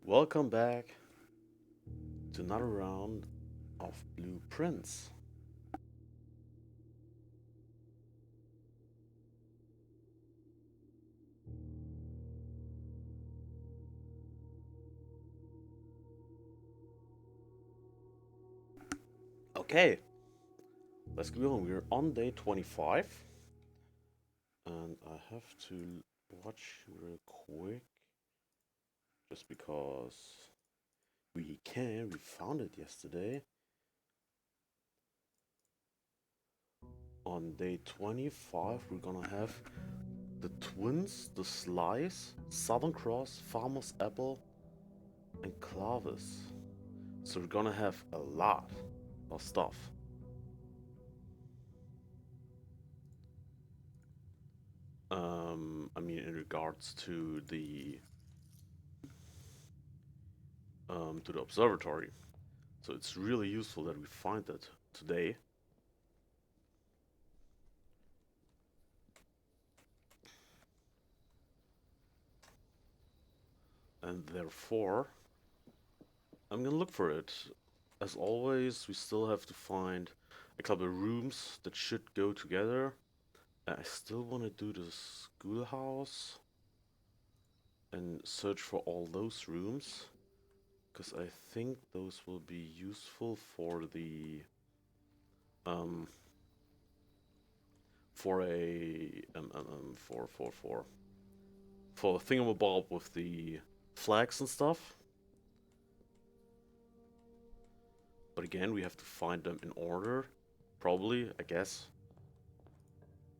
Welcome back to another round of blueprints. Okay, let's go on. We're on day 25, and I have to watch real quick just because we can. We found it yesterday. On day 25, we're gonna have the twins, the slice, Southern Cross, Farmer's Apple, and Clavis. So we're gonna have a lot of stuff. I mean, in regards to the observatory. So it's really useful that we find that today. And therefore, I'm gonna look for it. As always, we still have to find a couple of rooms that should go together. I still want to do the schoolhouse and search for all those rooms, because I think those will be useful for the um for a for thingamabob with the flags and stuff. But again, we have to find them in order. Probably, I guess.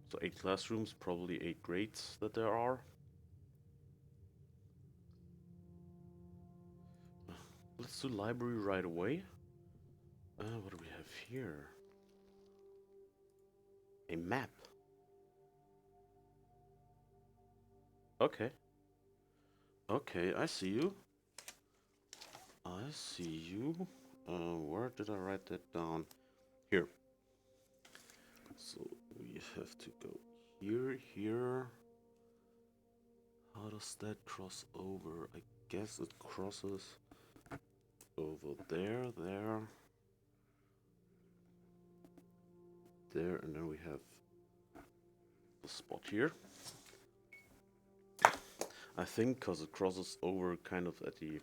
So 8 classrooms, probably 8 grades that there are. Let's do library right away. What do we have here? A map. Okay. Okay, I see you. I see you. Where did I write that down? Here. So we have to go here, here. How does that cross over? I guess it crosses over there, there, and then we have the spot here. I think because it crosses over kind of at the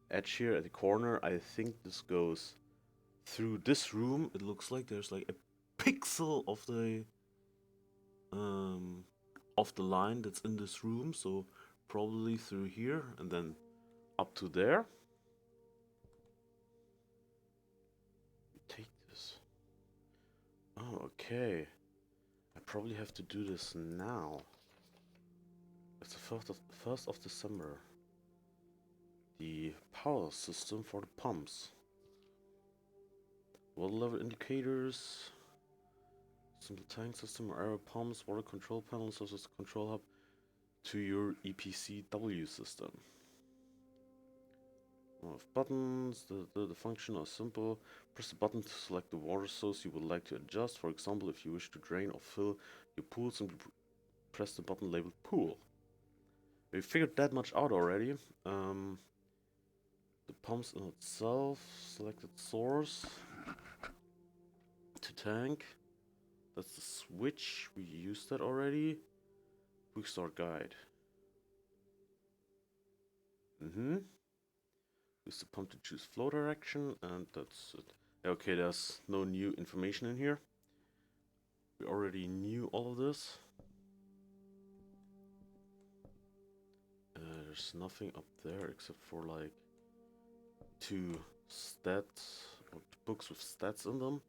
edge here, at the corner, I think this goes through this room. It looks like there's like a pixel of the line that's in this room, so probably through here and then up to there. Take this. Oh, okay. I probably have to do this now. It's the 1st of December. The power system for the pumps. Water level indicators. Simple tank system, air pumps, water control panels, such as the control hub to your EPCW system. Of buttons, the function is simple. Press the button to select the water source you would like to adjust. For example, if you wish to drain or fill your pool, simply press the button labeled pool. We figured that much out already. The pumps in itself, selected source to tank. That's the switch. We used that already. Quick start guide. Use the pump to choose flow direction, and that's it. Okay, there's no new information in here. We already knew all of this. There's nothing up there except for like 2 stats or books with stats in them.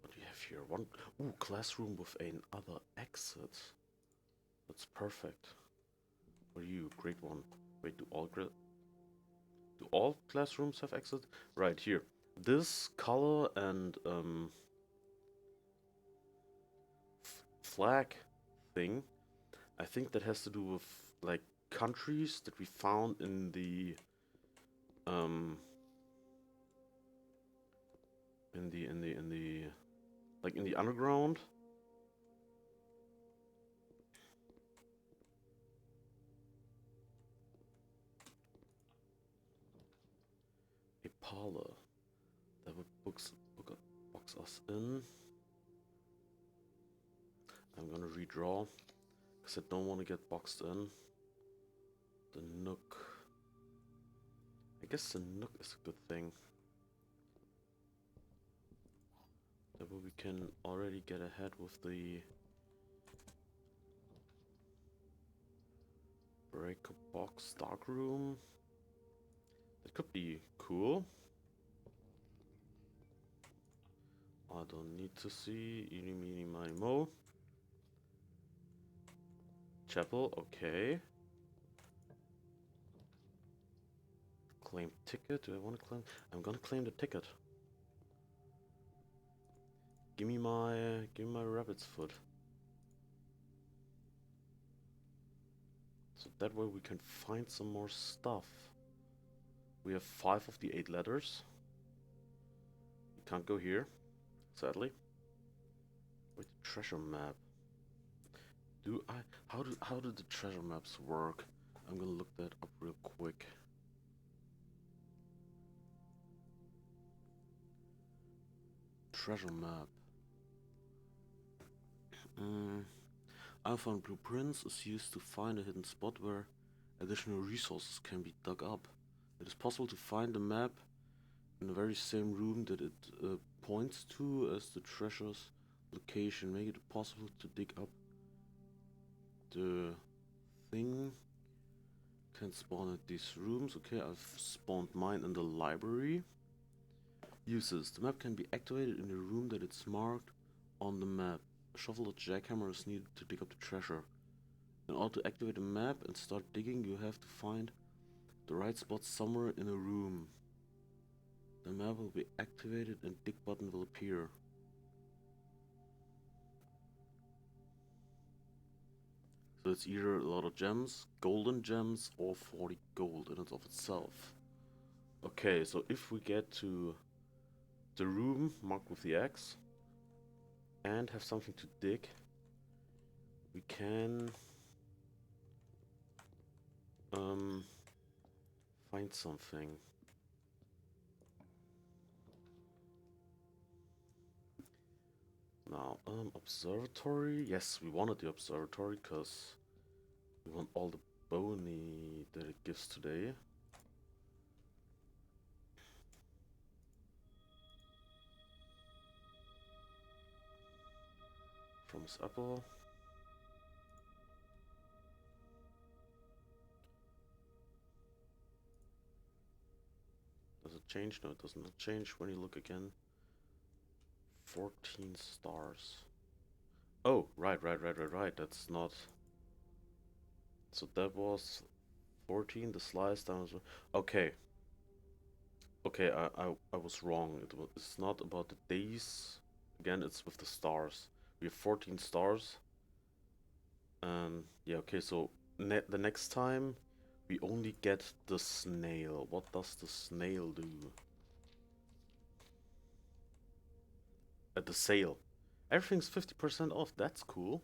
What do you have here? One classroom with another exit. That's perfect. What are you? Grade 1. Wait, do all classrooms have exit? Right here. This color and flag thing, I think that has to do with like countries that we found in the um like in the underground. parlor. That would box us in. I'm gonna redraw, because I don't want to get boxed in. The nook. I guess the nook is a good thing. That way we can already get ahead with the breaker box dark room. That could be cool. I don't need to see. Eeny, meeny, miny, mo. Chapel, okay. Claim ticket. Do I want to claim? I'm gonna claim the ticket. Give me my rabbit's foot. So that way we can find some more stuff. We have 5 of the 8 letters. We can't go here, sadly. Wait, the treasure map. How do the treasure maps work? I'm gonna look that up real quick. Treasure map. I found blueprints is used to find a hidden spot where additional resources can be dug up. It is possible to find the map in the very same room that it points to as the treasure's location, making it possible to dig up the thing. Can spawn at these rooms. Okay, I've spawned mine in the library. Uses. The map can be activated in the room that it's marked on the map. A shovel or jackhammer is needed to dig up the treasure. In order to activate the map and start digging, you have to find the right spot somewhere in a room. The map will be activated and dig button will appear. So it's either a lot of gems, golden gems, or 40 gold in and of itself. Okay, so if we get to the room marked with the X and have something to dig, we can find something. Now, observatory. Yes, we wanted the observatory because we want all the bony that it gives today. From this apple. Does it change? No, it does not change when you look again. 14 stars. Oh, right. That's not. So that was 14. The slice down was. Okay. Okay, I was wrong. It's not about the days. Again, it's with the stars. We have 14 stars. Yeah, okay, so the next time we only get the snail. What does the snail do? At the sale. Everything's 50% off. That's cool.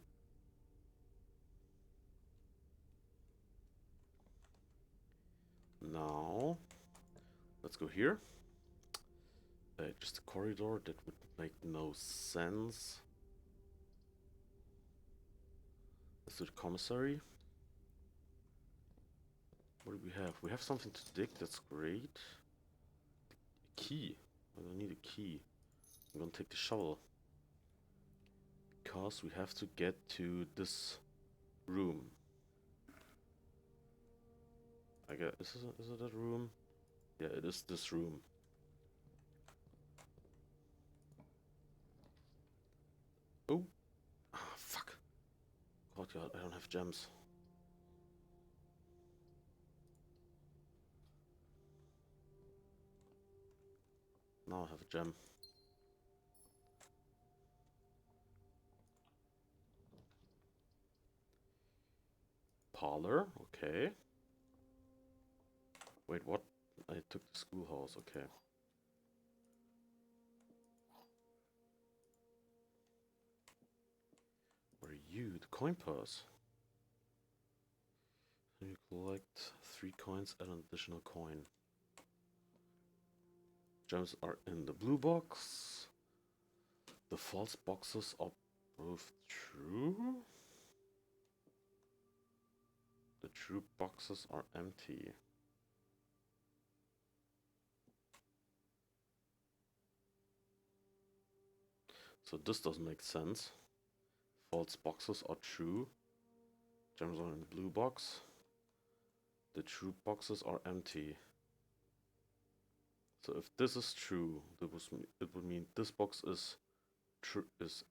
Now, let's go here. Just a corridor, that would make no sense. Let's do the commissary. What do we have? We have something to dig, that's great. A key. I don't need a key. I'm gonna take the shovel. Because we have to get to this room. I guess, is it that room? Yeah, it is this room. Oh! Ah, fuck. Oh god, I don't have gems. Now I have a gem. Parlor, okay. Wait, what? I took the schoolhouse, okay. What are you? The coin purse. You collect 3 coins and an additional coin. Gems are in the blue box. The false boxes are both true. The true boxes are empty. So this doesn't make sense. False boxes are true. Gems are in the blue box. The true boxes are empty. So if this is true, it would mean this box is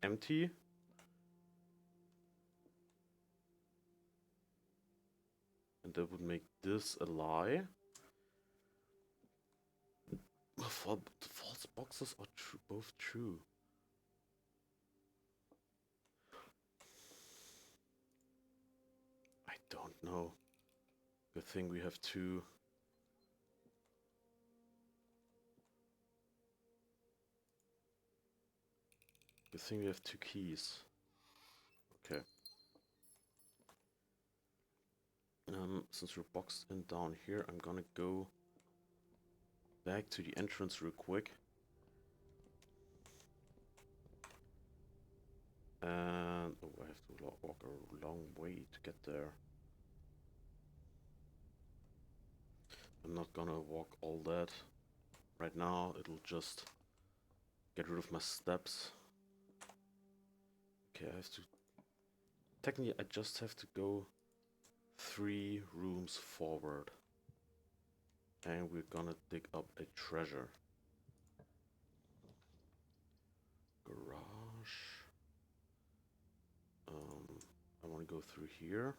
empty. And that would make this a lie. The false boxes are both true. I don't know. Good thing we have two. Good thing we have two keys. Okay. Since we're boxed in down here, I'm gonna go back to the entrance real quick. And oh, I have to walk a long way to get there. I'm not gonna walk all that right now. It'll just get rid of my steps. Okay, I have to... Technically, I just have to go 3 rooms forward. And we're gonna dig up a treasure. Garage. I want to go through here.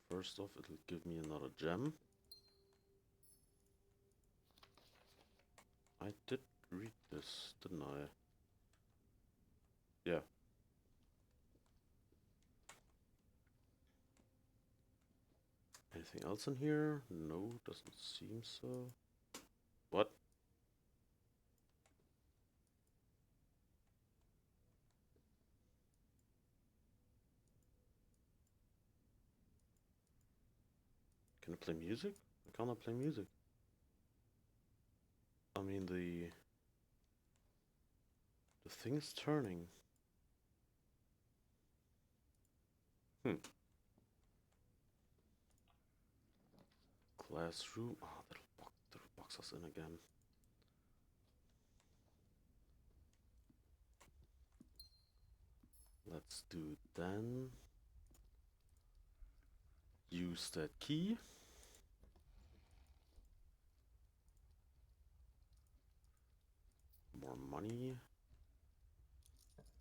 First off, it'll give me another gem. I did read this, didn't I? Yeah. Anything else in here? No, doesn't seem so. What? Can I play music? I cannot play music. I mean, the thing is turning. Classroom. Ah, that'll box us in again. Let's do then. Use that key. More money.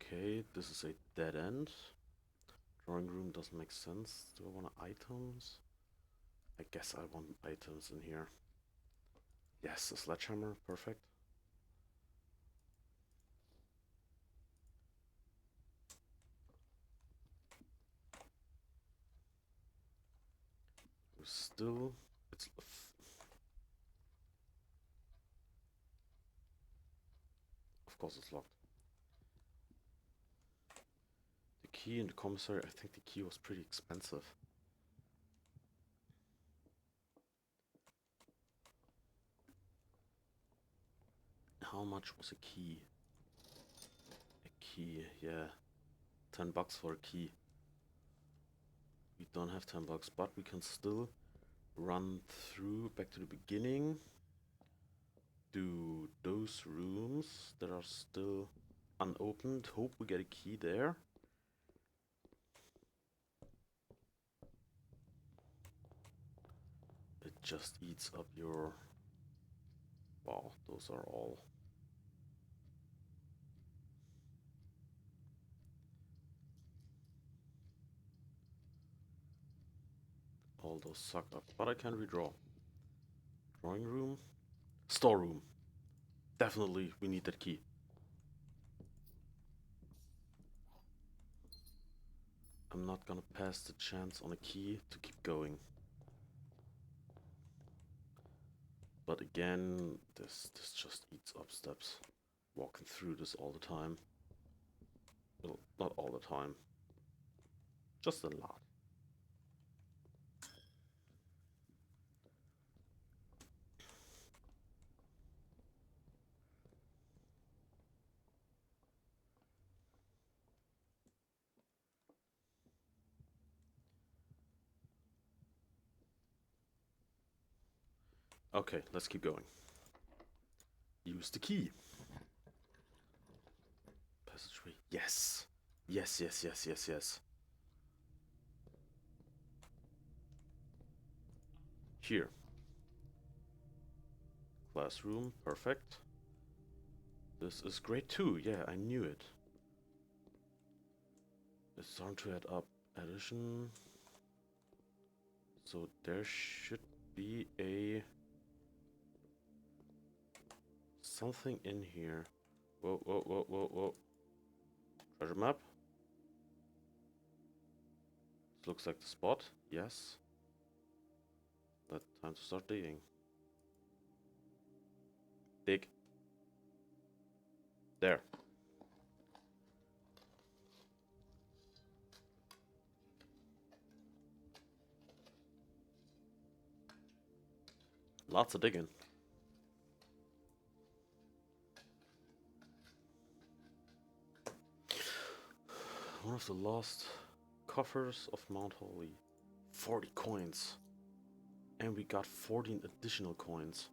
Okay, this is a dead end. Drawing room doesn't make sense. Do I want items? I guess I want items in here. Yes, a sledgehammer, perfect. We're still, it's of course it's locked. The key in the commissary, I think the key was pretty expensive. How much was a key? A key, yeah. 10 bucks for a key. We don't have 10 bucks, but we can still run through back to the beginning. Do those rooms that are still unopened. Hope we get a key there. It just eats up your... Wow, those are all... All those suck up. But I can redraw. Drawing room. Storeroom. Definitely, we need that key. I'm not gonna pass the chance on a key to keep going. But again, this just eats up steps. Walking through this all the time. Well, not all the time. Just a lot. Okay, let's keep going. Use the key. Passageway. Yes. Yes, yes, yes, yes, yes. Here. Classroom. Perfect. This is grade 2. Yeah, I knew it. It's starting to add up. Addition. So there should be a... something in here. Whoa, whoa, whoa, whoa, whoa. Treasure map. This looks like the spot. Yes. But time to start digging. Dig. There. Lots of digging. One of the lost coffers of Mount Holy. 40 coins. And we got 14 additional coins.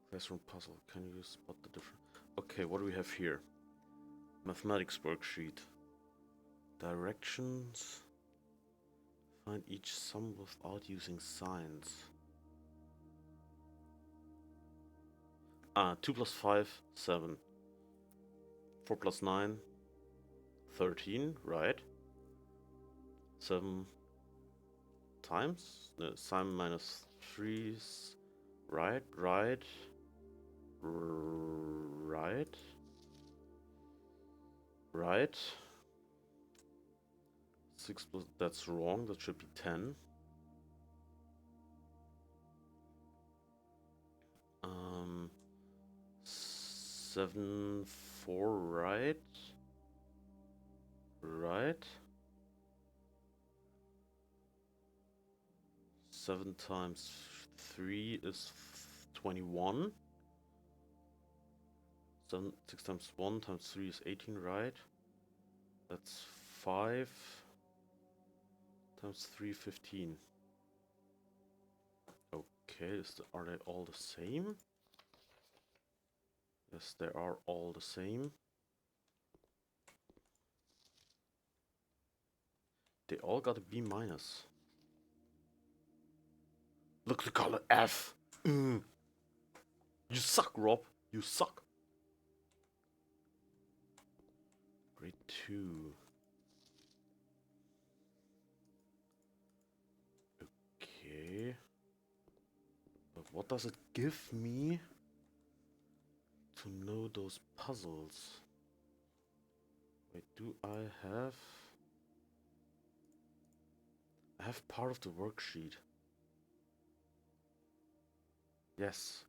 Classroom puzzle. Can you spot the difference? Okay, what do we have here? Mathematics worksheet. Directions. Find each sum without using signs. 2 plus 5, 7. 4 plus 9, 13, right? 7 times? Sine minus 3, right, right, right, right. 6 plus, that's wrong, that should be 10. 7, 4, right, right. 7 times 3 is 21. 6 times 1 times 3 is 18, right? That's 5 times 3, 15. Okay, are they all the same? Yes, they are all the same. They all got a B minus. Look, the color F. You suck, Rob. You suck. Grade 2. Okay. But what does it give me to know those puzzles? Wait, do I have... I have part of the worksheet. Yes.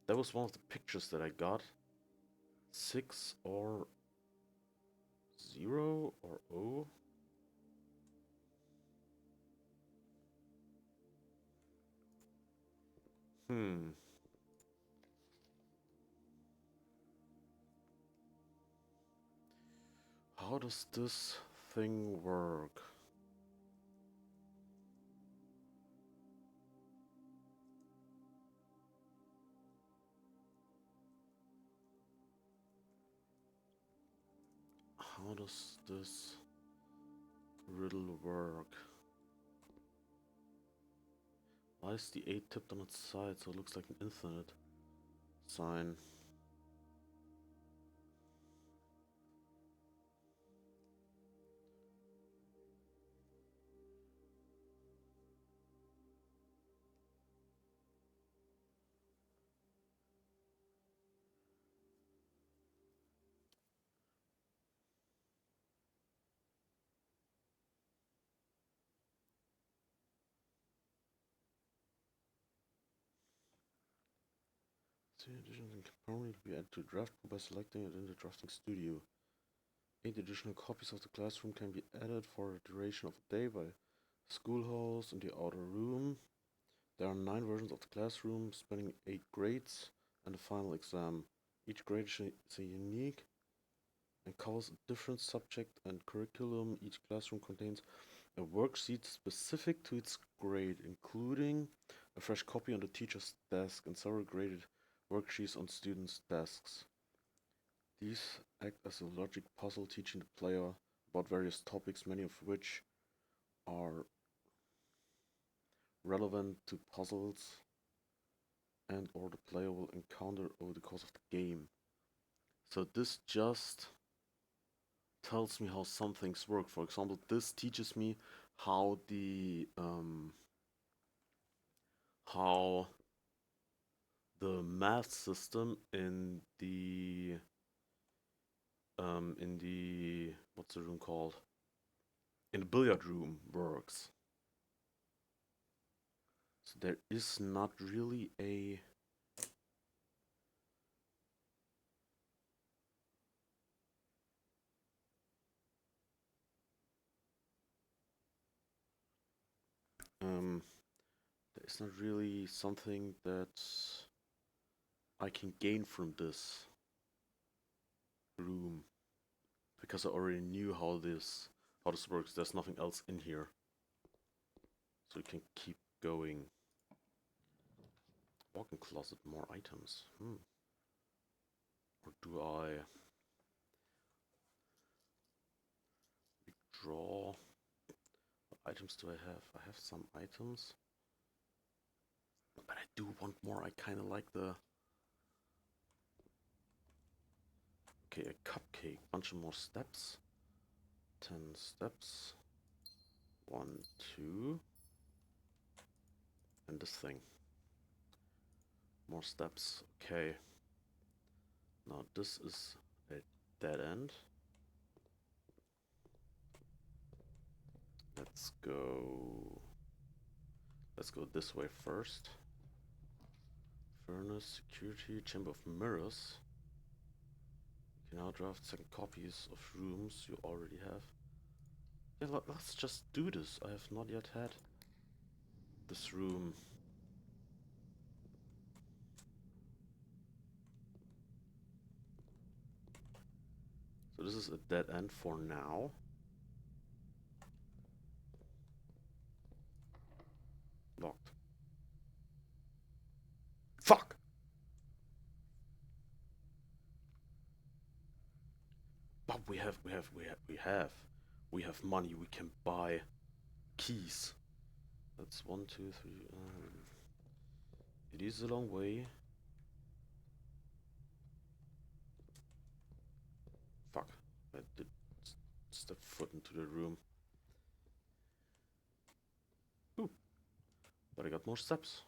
That was one of the pictures that I got. 6 or 0 or O. How does this thing work? How does this riddle work? Why is the 8 tipped on its side so it looks like an infinite sign? The edition can only be added to draft by selecting it in the drafting studio. 8 additional copies of the classroom can be added for a duration of a day by schoolhouse in the outer room. There are 9 versions of the classroom, spanning 8 grades and a final exam. Each grade is a unique and covers a different subject and curriculum. Each classroom contains a worksheet specific to its grade, including a fresh copy on the teacher's desk and several graded worksheets on students' desks. These act as a logic puzzle, teaching the player about various topics, many of which are relevant to puzzles and or the player will encounter over the course of the game. So this just tells me how some things work. For example, this teaches me how how the math system in the what's the room called? In the billiard room works. So there is not really a there is not really something that I can gain from this room because I already knew how this works. There's nothing else in here. So we can keep going. Walk-in closet, more items. Or do I withdraw? What items do I have? I have some items. But I do want more. I kind of like the... Okay, a cupcake. Bunch of more steps. 10 steps. 1, 2. And this thing. More steps. Okay. Now this is a dead end. Let's go... Let's go this way first. Furnace, security, chamber of mirrors. You can now draft second copies of rooms you already have. Yeah, let's just do this. I have not yet had this room. So this is a dead end for now. Locked. Fuck! But we have money. We can buy keys. That's 1, 2, 3. It is a long way. Fuck! I did step foot into the room. Ooh! But I got more steps.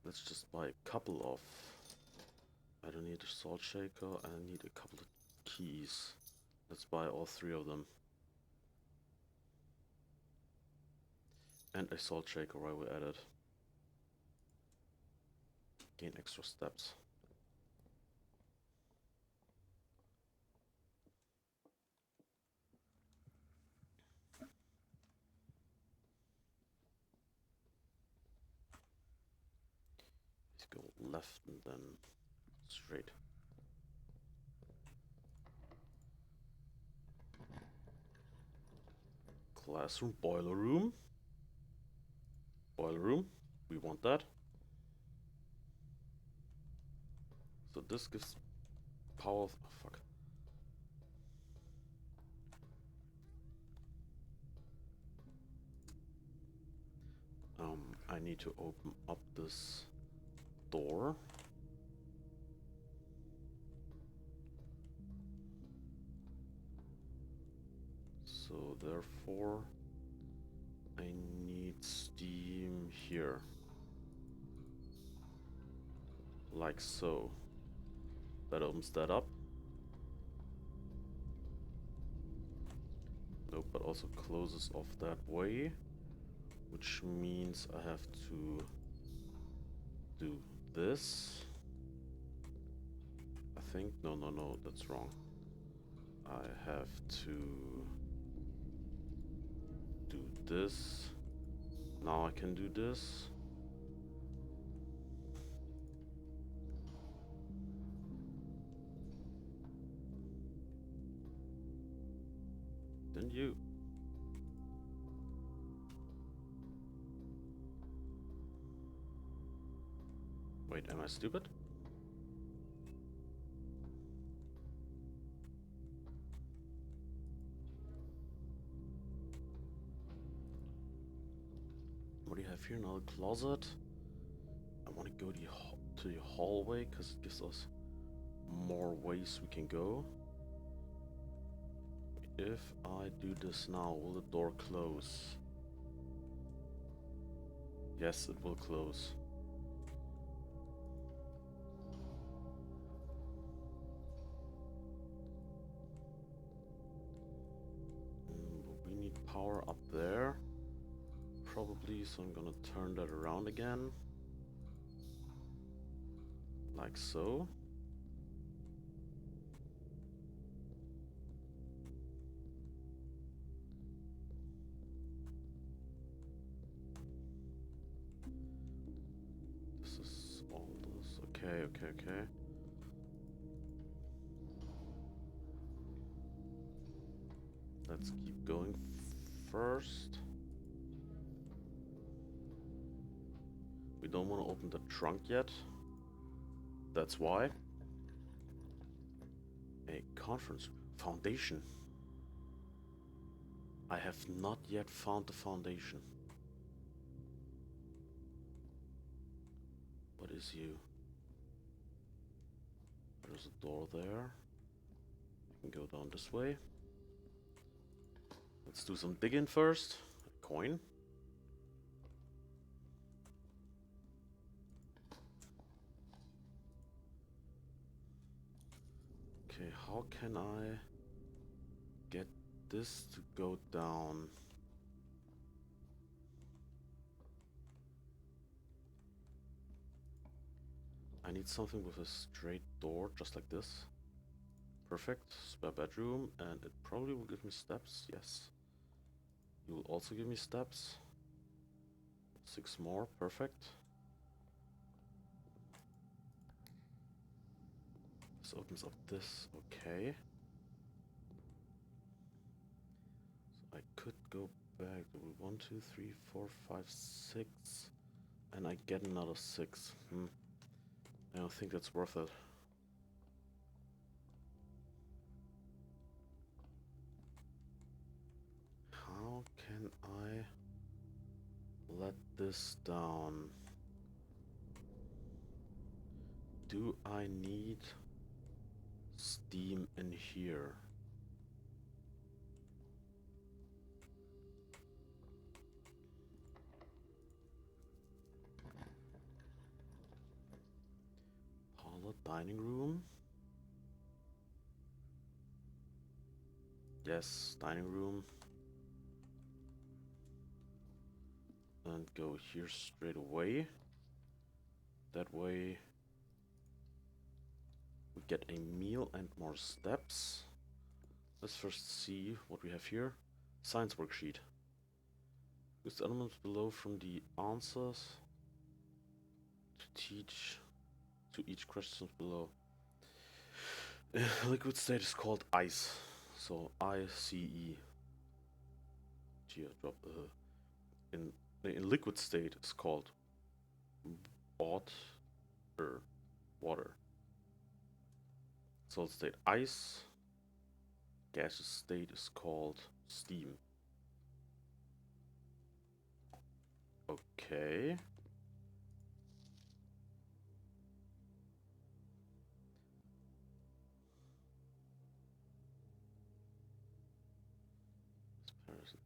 Let's just buy a couple of... I don't need a salt shaker, I need a couple of keys. Let's buy all 3 of them. And a salt shaker while we're at it. Gain extra steps. Let's go left and then straight. Classroom, boiler room. Boiler room, we want that. So this gives power, oh fuck. I need to open up this door. So therefore, I need steam here. Like so. That opens that up. Nope, but also closes off that way. Which means I have to do this. I think, no, that's wrong. I have to do this. Now I can do this. And you. Wait, am I stupid? What do you have here? Another closet. I want to go to the hallway because it gives us more ways we can go. If I do this now, will the door close? Yes, it will close. But we need power up there. Probably, so I'm gonna turn that around again. Like so. This is all this. Okay, okay, okay. Let's keep going first. We don't want to open the trunk yet. That's why. A conference foundation. I have not yet found the foundation. What is you? There's a door there. We can go down this way. Let's do some digging first. A coin. Okay, how can I get this to go down? I need something with a straight door, just like this. Perfect. Spare bedroom, and it probably will give me steps. Yes. You will also give me steps. 6 more. Perfect. This opens up this. Okay. So I could go back. 1, 2, 3, 4, 5, 6. And I get another 6. I don't think that's worth it. How can I let this down? Do I need steam in here? Parlor, dining room. Yes, dining room. And go here straight away. That way we get a meal and more steps. Let's first see what we have here. Science worksheet. Use the elements below from the answers to teach to each question below. Liquid state is called ice. So I-C-E. Drop in liquid state is called water. Solid state ice. Gaseous state is called steam. Okay.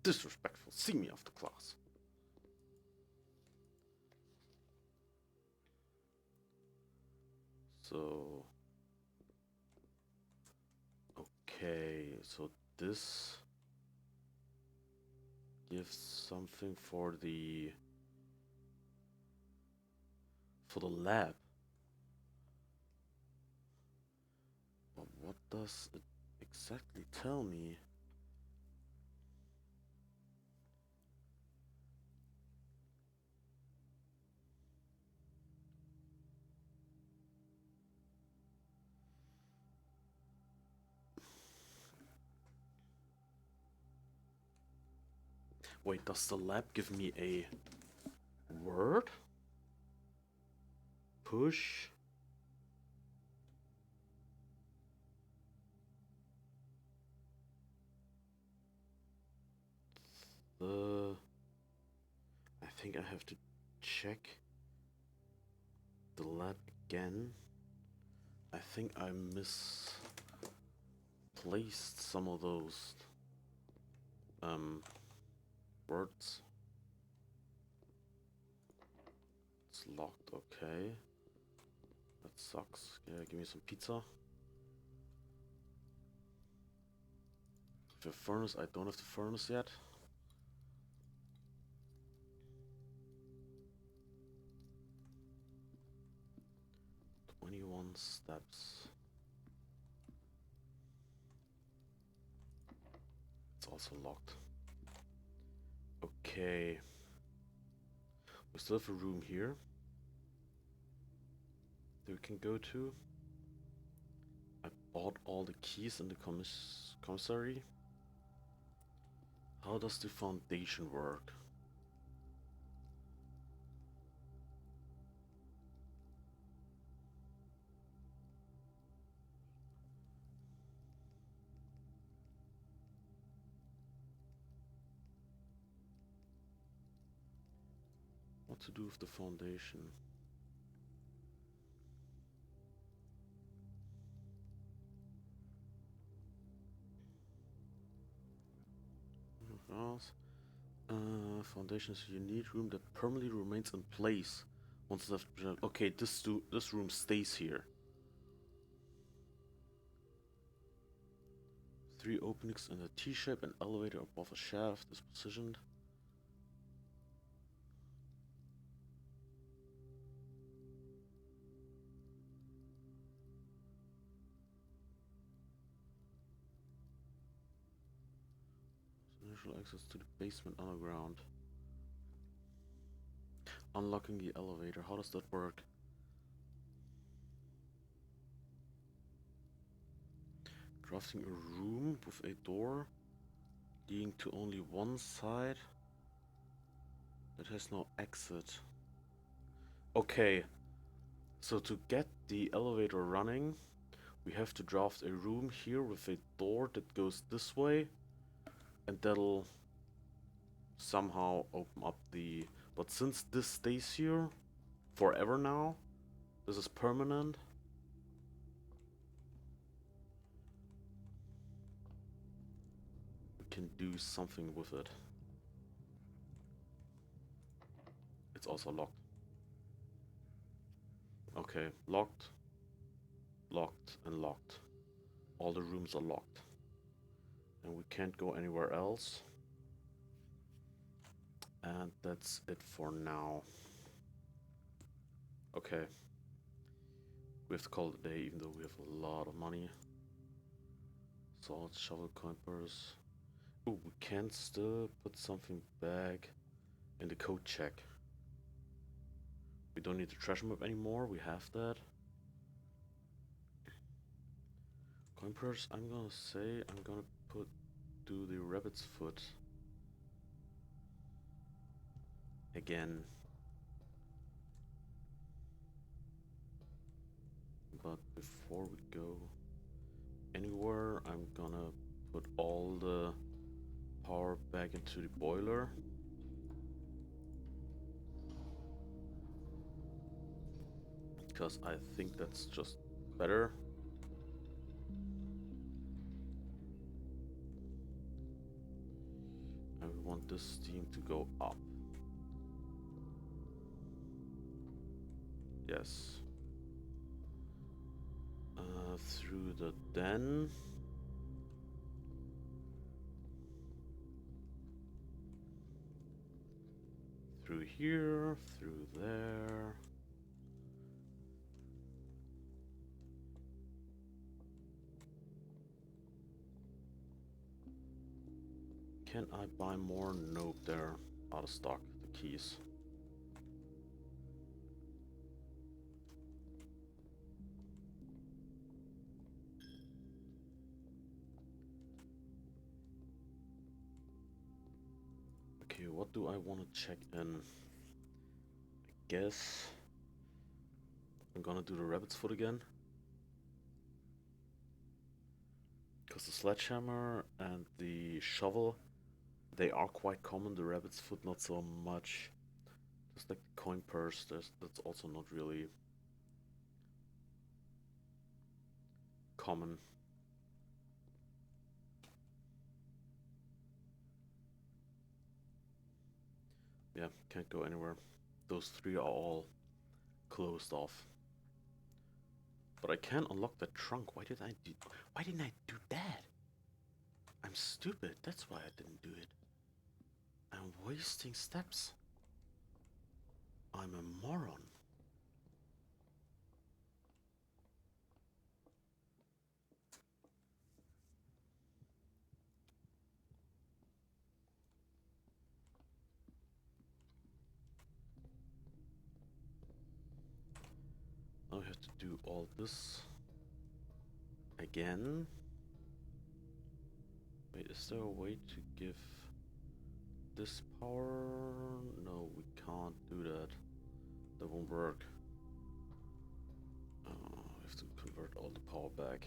Disrespectful. See me after class. So, okay, so this gives something for the lab. But what does it exactly tell me? Wait, does the lab give me a word? Push. I think I have to check the lab again. I think I misplaced some of those words. It's locked, okay. That sucks. Yeah, give me some pizza. The furnace, I don't have the furnace yet. Steps. It's also locked. Okay. We still have a room here that we can go to. I bought all the keys in the commissary. How does the foundation work? What to do with the foundation? Foundation is a unique room that permanently remains in place once left. Okay, this room stays here. 3 openings in a T-shape. An elevator above a shaft is positioned. Initial access to the basement underground. Unlocking the elevator. How does that work? Crafting a room with a door leading to only one side that has no exit. Okay, so to get the elevator running, we have to draft a room here with a door that goes this way, and that'll somehow open up the... But since this stays here forever now, this is permanent. We can do something with it. It's also locked. Okay, locked, locked, and locked. All the rooms are locked. And we can't go anywhere else. And that's it for now. Okay. We have to call it a day, even though we have a lot of money. Salt, shovel, coin purse. Ooh, we can still put something back in the code check. We don't need the treasure map anymore, we have that. Coin purse, I'm gonna say I'm gonna do the rabbit's foot again. But before we go anywhere, I'm gonna put all the power back into the boiler. Because I think that's just better. And we want this steam to go up. Yes. Through the den. Through here, through there. Can I buy more? Nope, they're out of stock, the keys. Okay, what do I want to check in? I guess I'm gonna do the rabbit's foot again. Because the sledgehammer and the shovel, they are quite common. The rabbit's foot not so much. Just like the coin purse, that's also not really common. Yeah, can't go anywhere. Those three are all closed off. But I can unlock that trunk. Why didn't I do that? I'm stupid. That's why I didn't do it. I'm wasting steps. I'm a moron. Now I have to do all this again. Wait, is there a way to give this power? No, we can't do that. That won't work. We have to convert all the power back.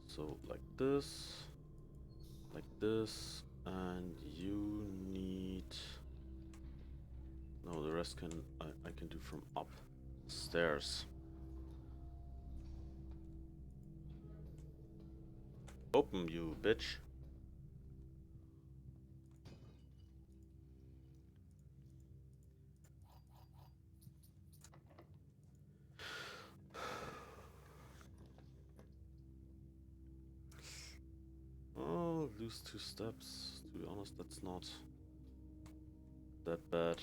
So like this, and you need. No, the rest I can do from upstairs. Open, you bitch. Oh, lose 2 steps. To be honest, that's not that bad.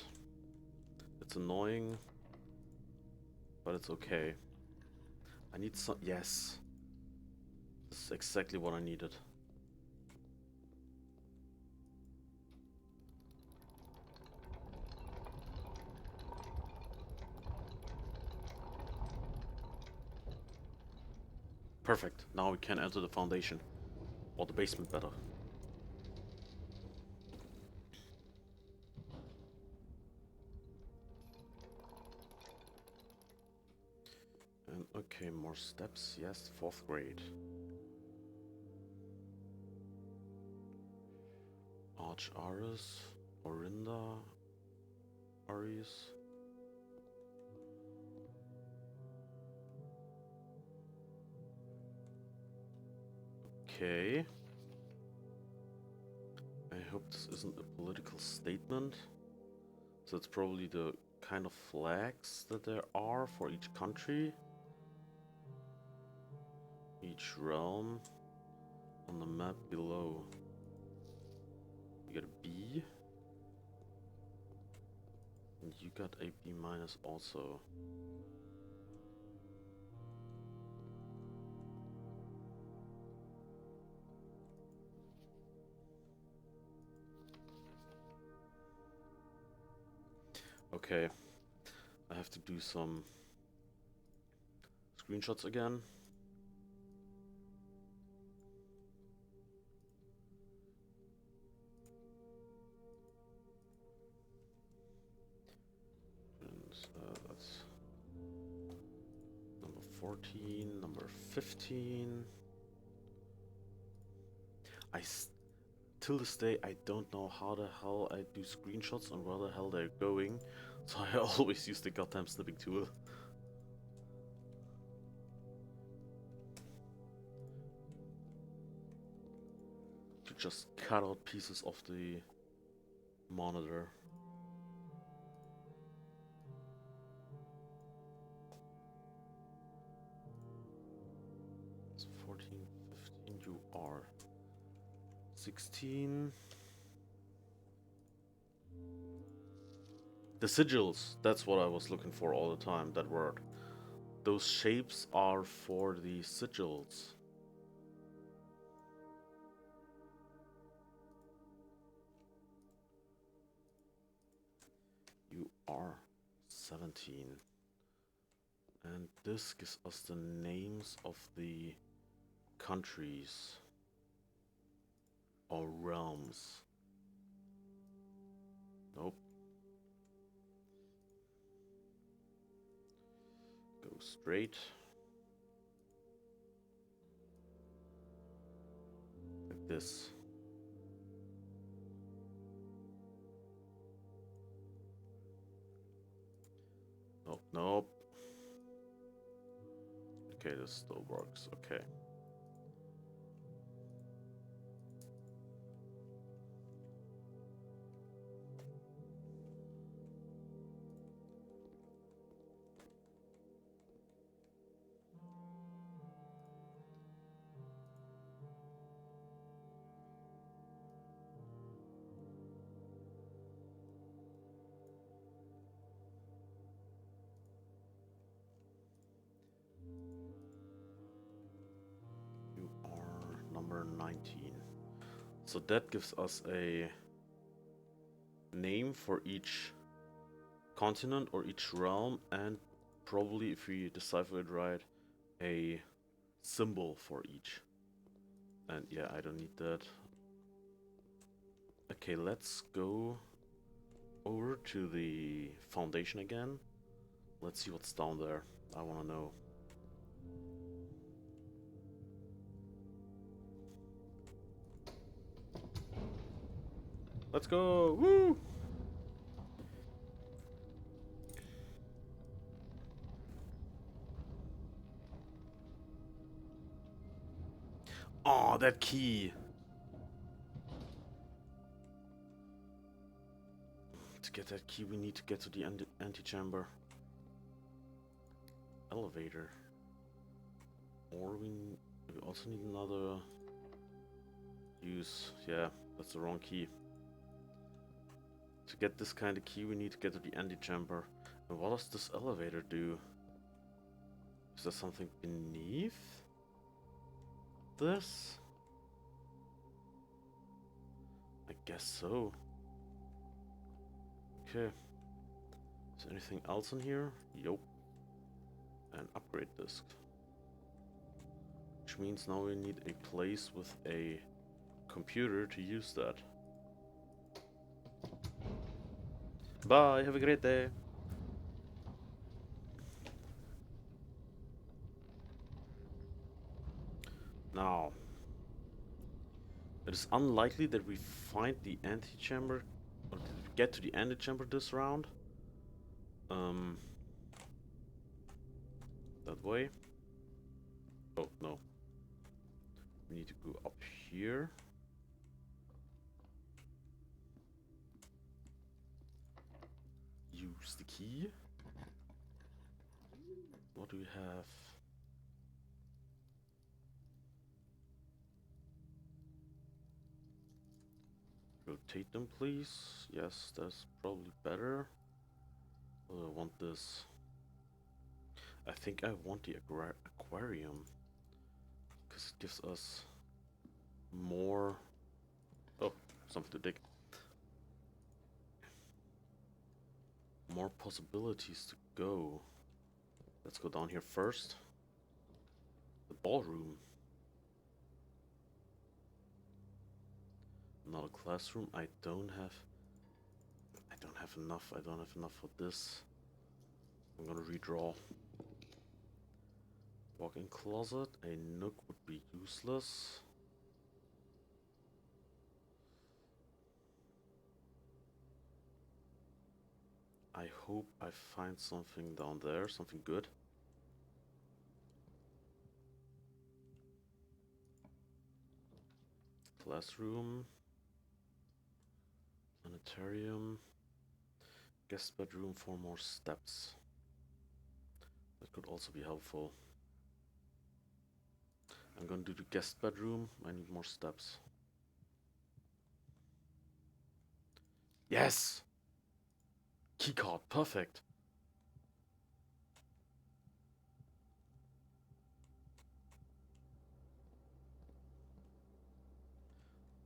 It's annoying, but it's okay. I need some. Yes. This is exactly what I needed. Perfect. Now we can enter the foundation. Or the basement, better. And okay, more steps. Yes, 4th grade. Arch Aris. Orinda. Aris. Okay. I hope this isn't a political statement. So it's probably the kind of flags that there are for each country. Each realm on the map below. You got a B. And you got a B minus also. Okay. I have to do some screenshots again. And that's number 14, number 15. Till this day, I don't know how the hell I do screenshots and where the hell they're going. So I always use the goddamn snipping tool. To just cut out pieces of the monitor. It's 14, 15, you are 16. The sigils, that's what I was looking for all the time, that word. Those shapes are for the sigils. You are 17. And this gives us the names of the countries. or realms? Nope. Go straight. Like this. Nope, nope. Okay, this still works. Okay. You are number 19. So that gives us a name for each continent or each realm, and probably, if we decipher it right, a symbol for each. And yeah, I don't need that. Okay, let's go over to the foundation again. Let's see what's down there. I want to know. Let's go! Woo! Oh, that key! To get that key, we need to get to the antechamber. Elevator. Or we also need another use. Yeah, that's the wrong key. To get this kind of key, we need to get to the antechamber. And what does this elevator do? Is there something beneath this? I guess so. Okay. Is there anything else in here? Yup. An upgrade disc. Which means now we need a place with a computer to use that. Bye, have a great day. Now, it is unlikely that we find the antechamber, or get to the antechamber this round. That way. Oh, no. We need to go up here. Use the key. What do we have? Rotate them, please. Yes, that's probably better. Oh, I want this. I think I want the aquarium. Because it gives us more... Oh, something to dig. More possibilities to go. Let's go down here first. The ballroom. Not a classroom. I don't have enough. I don't have enough for this. I'm gonna redraw. Walk-in closet. A nook would be useless. I hope I find something down there, something good. Classroom. Planetarium. Guest bedroom for more steps. That could also be helpful. I'm gonna do the guest bedroom. I need more steps. Yes! Keycard, perfect.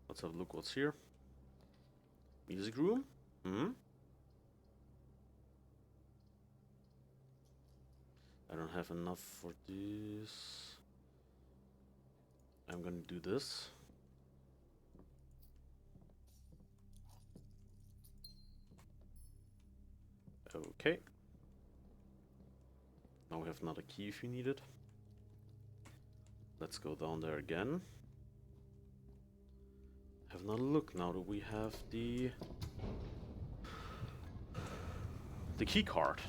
Let's have a look what's here. Music room? Hmm? I don't have enough for this. I'm gonna do this. Okay. Now we have another key if you need it. Let's go down there again. Have another look now that we have the key card.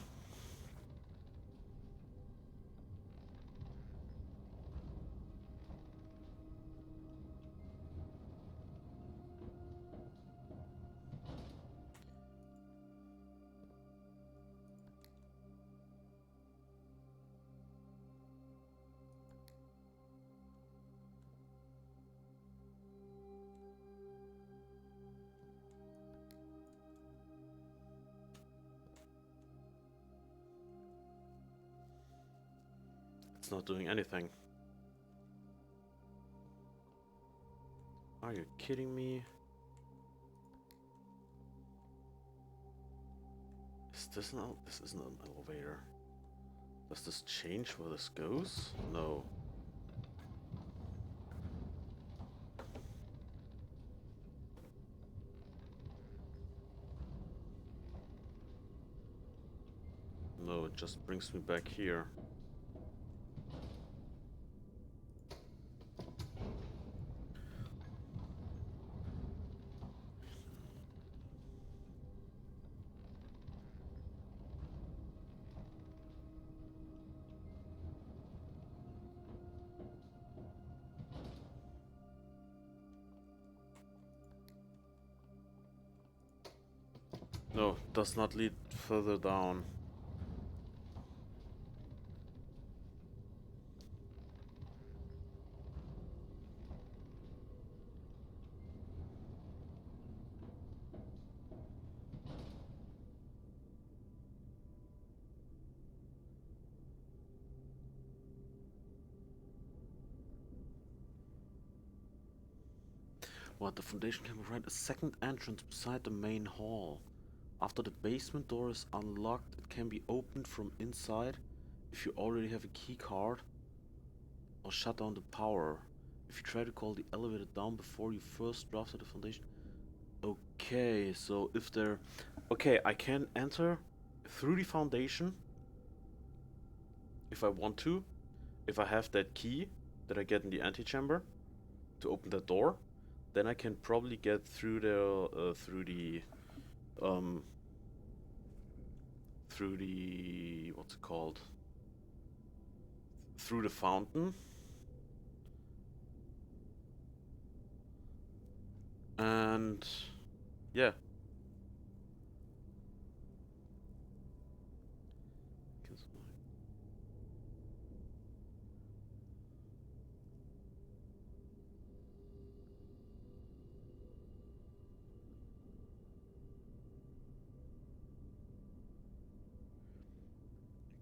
It's not doing anything. Are you kidding me? Is this not? This isn't an elevator. Does this change where this goes? No. No, it just brings me back here. No, does not lead further down. What, the foundation can provide a second entrance beside the main hall. After the basement door is unlocked, it can be opened from inside if you already have a key card, or shut down the power. If you try to call the elevator down before you first drafted the foundation. Okay, so if there... Okay, I can enter through the foundation if I want to. If I have that key that I get in the antechamber to open that door, then I can probably get through the what's it called? Through the fountain. And yeah.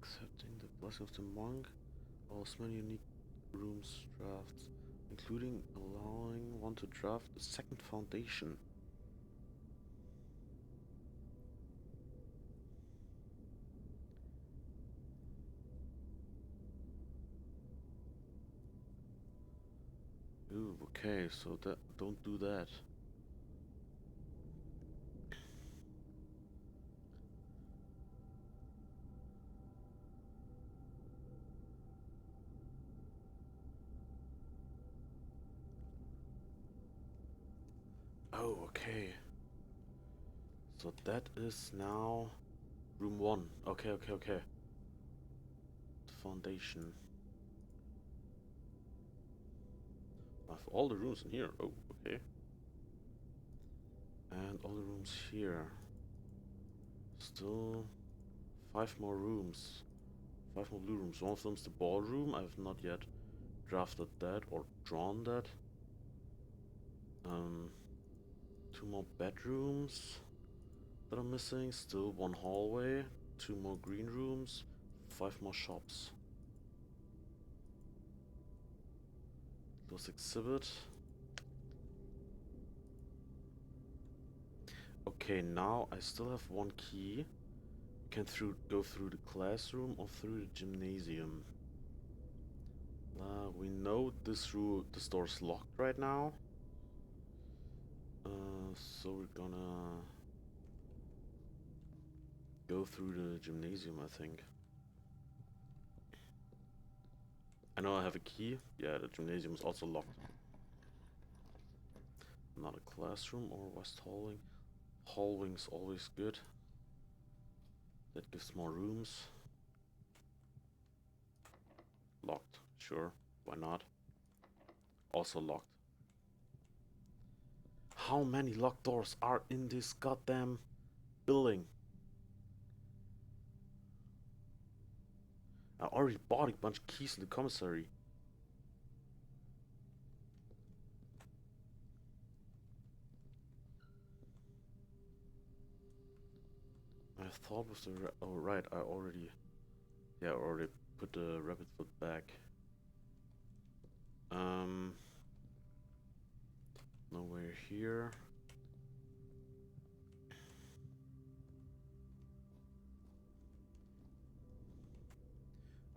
Accepting the blessing of the monk allows many unique rooms drafts, including allowing one to draft a second foundation. Ooh, okay, so that don't do that. Oh, okay. So that is now room 1. Okay, okay, okay. The foundation. I have all the rooms in here. Oh, okay. And all the rooms here. Still 5 more rooms. 5 more blue rooms. One of them's the ballroom. I have not yet drafted that or drawn that. 2 more bedrooms that are missing. Still 1 hallway. 2 more green rooms. 5 more shops. Close exhibit. Okay, now I still have 1 key. Can go through the classroom or through the gymnasium. We know this door's locked right now. So we're gonna go through the gymnasium, I think. I know I have a key. Yeah, the gymnasium is also locked. Not a classroom or West Hallwing. Hallwing's always good. That gives more rooms. Locked, sure. Why not? Also locked. How many locked doors are in this goddamn building? I already bought a bunch of keys in the commissary. I thought was the oh right, I already already put the rabbit foot back. Nowhere here.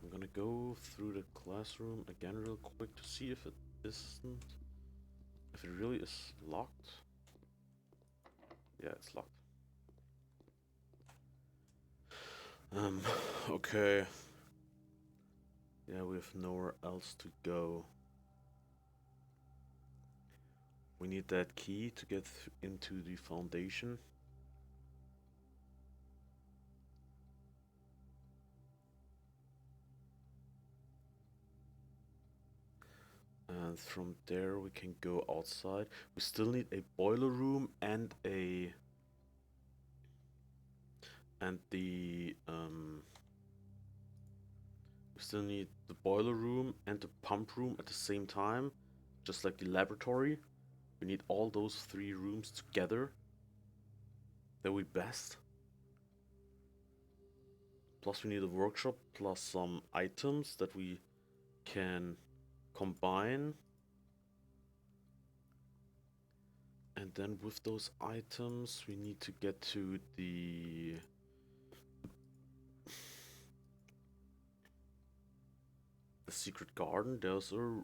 I'm gonna go through the classroom again real quick to see if it isn't, if it really is locked. Yeah, it's locked. Okay. Yeah, we have nowhere else to go. We need that key to get into the foundation. And from there we can go outside. We still need a boiler room and a we still need the boiler room and the pump room at the same time, just like the laboratory. We need all those 3 rooms together. That would be best. Plus we need a workshop plus some items that we can combine. And then with those items we need to get to the secret garden. There's a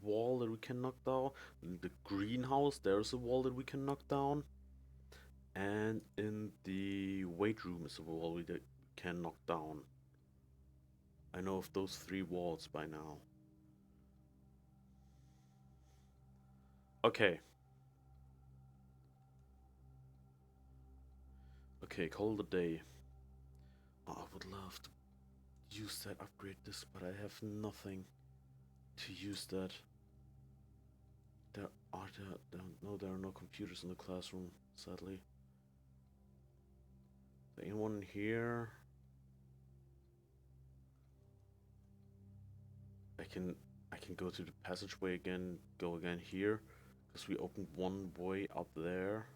wall that we can knock down. In the greenhouse there's a wall that we can knock down. And in the weight room is a wall we can knock down. I know of those 3 walls by now. Okay. Okay, call it a day. Oh, I would love to use that upgrade this, but I have nothing to use that. There are no computers in the classroom, sadly. Is there anyone here? I can go to the passageway again, go again here, because we opened one way up there.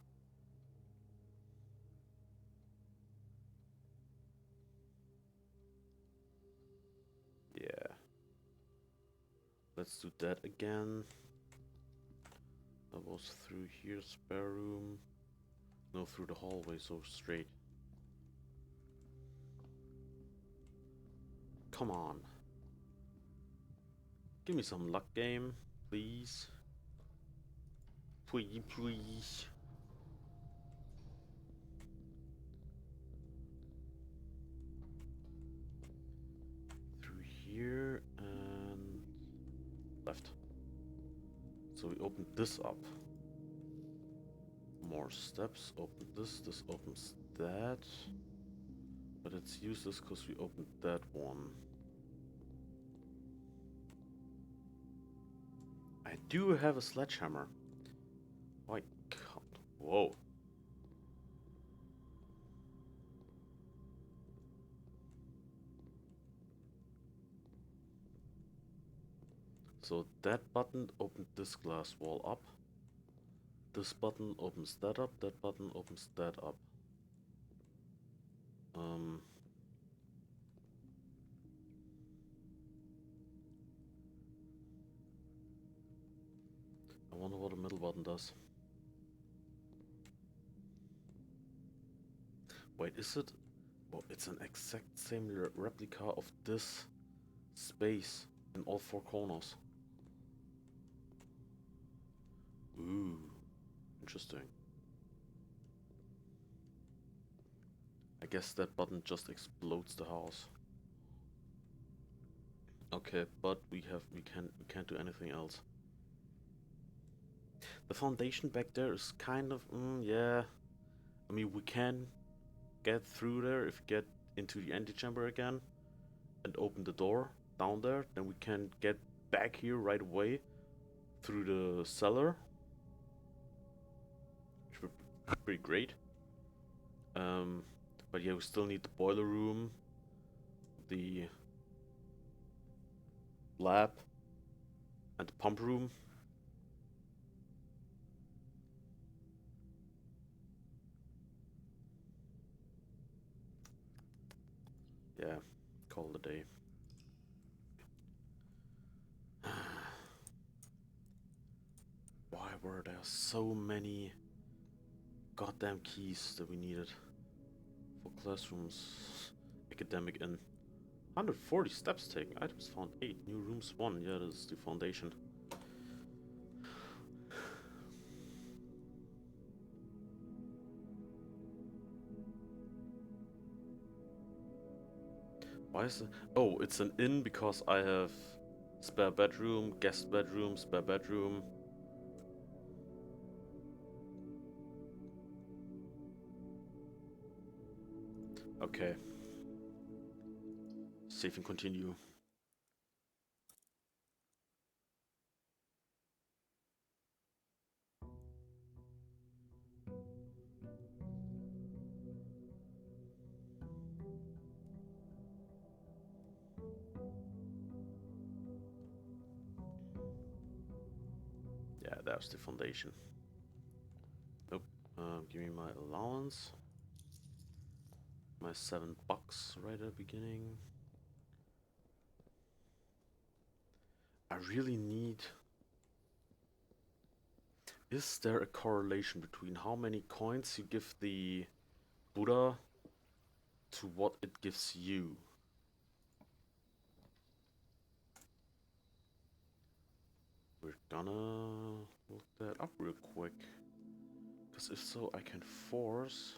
Yeah. Let's do that again. That was through here, spare room. No, through the hallway, so straight. Come on. Give me some luck, game, please. Please, please. Through here and left. So we open this up. More steps. Open this. This opens that. But it's useless because we opened that one. I do have a sledgehammer. My god. Whoa. So that button opened this glass wall up. This button opens that up. That button opens that up. I wonder what the middle button does. Wait, is it? Well, it's an exact same replica of this space in all 4 corners. Ooh, interesting. I guess that button just explodes the house. Okay, but we can't do anything else. The foundation back there is kind of yeah. I mean, we can get through there if we get into the antechamber again and open the door down there. Then we can get back here right away through the cellar, which would be pretty great. Um, but yeah, we still need the boiler room, the lab, and the pump room. Yeah, call it a day. Why were there so many goddamn keys that we needed for classrooms? Academic in 140 steps taken. Items found 8. New rooms 1. Yeah, that is the foundation. Why is it? Oh, it's an inn because I have spare bedroom, guest bedroom, spare bedroom. Okay. Save and continue. Yeah, that's the foundation. Nope. Give me my allowance. My $7 right at the beginning. I really need... Is there a correlation between how many coins you give the Buddha to what it gives you? We're gonna look that up real quick. Because if so, I can force...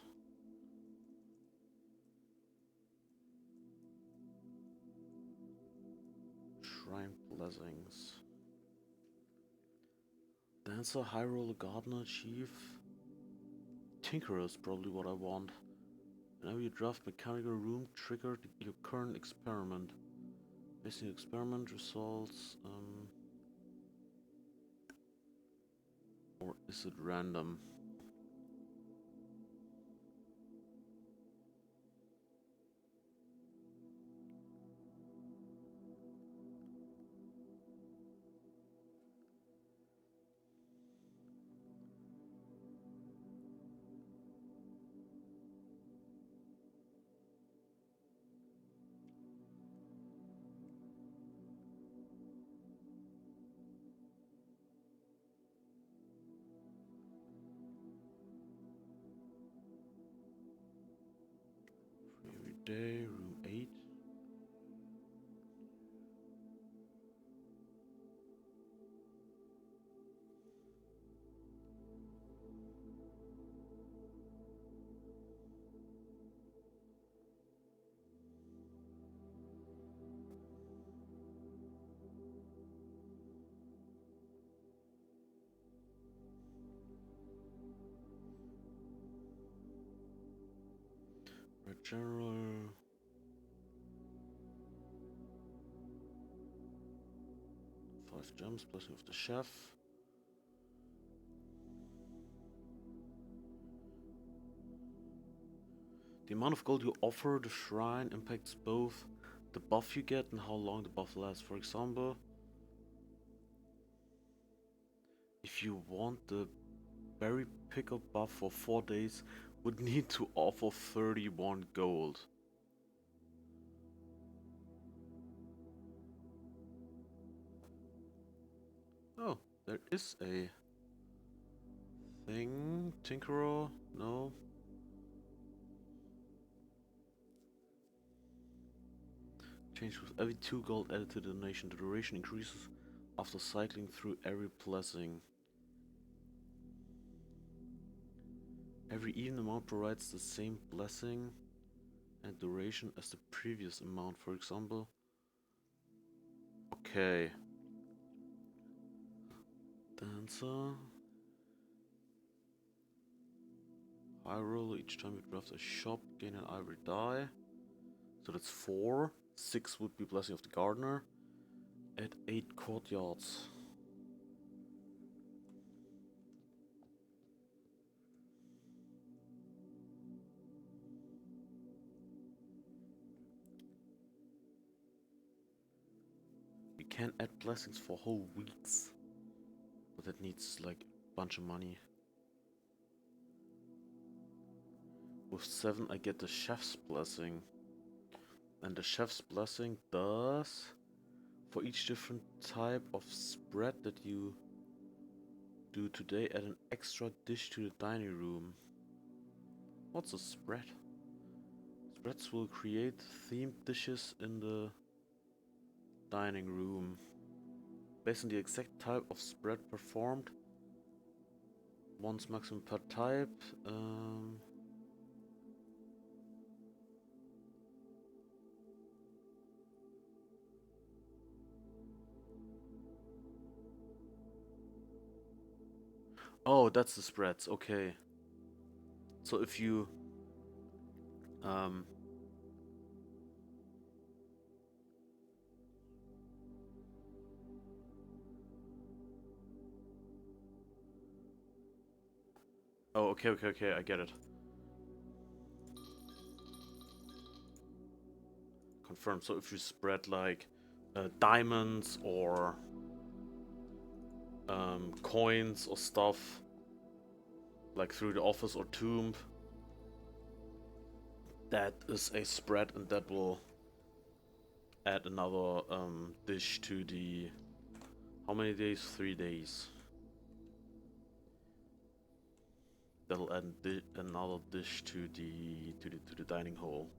Shrine Blessings. Dancer, High Roller, Gardener, Chief. Tinkerer is probably what I want. Whenever you draft mechanical room, trigger your current experiment. Based on experiment results, or is it random? Every day, room 8. Red General. Five gems, blessing of the chef. The amount of gold you offer the shrine impacts both the buff you get and how long the buff lasts. For example, if you want the berry pickup buff for 4 days, would need to offer 31 gold. Oh, there is a thing. Tinkerer? No. Change with every 2 gold added to the donation. The duration increases after cycling through every blessing. Every even amount provides the same blessing. and duration as the previous amount, for example. Okay. Dancer. High roll, each time you draft a shop, gain an ivory die. So that's 4. 6 would be Blessing of the Gardener. At 8 courtyards. We can add blessings for whole weeks. But that needs like a bunch of money. With 7 I get the chef's blessing. And the chef's blessing does, for each different type of spread that you do today, add an extra dish to the dining room. What's a spread? Spreads will create themed dishes in the dining room. Based on the exact type of spread performed. Once maximum per type. Oh, that's the spreads, okay. So if you oh, okay, I get it. Confirmed. So if you spread like diamonds or coins or stuff like through the office or tomb, that is a spread, and that will add another dish to the. How many days? 3 days. That'll add another dish to the dining hall.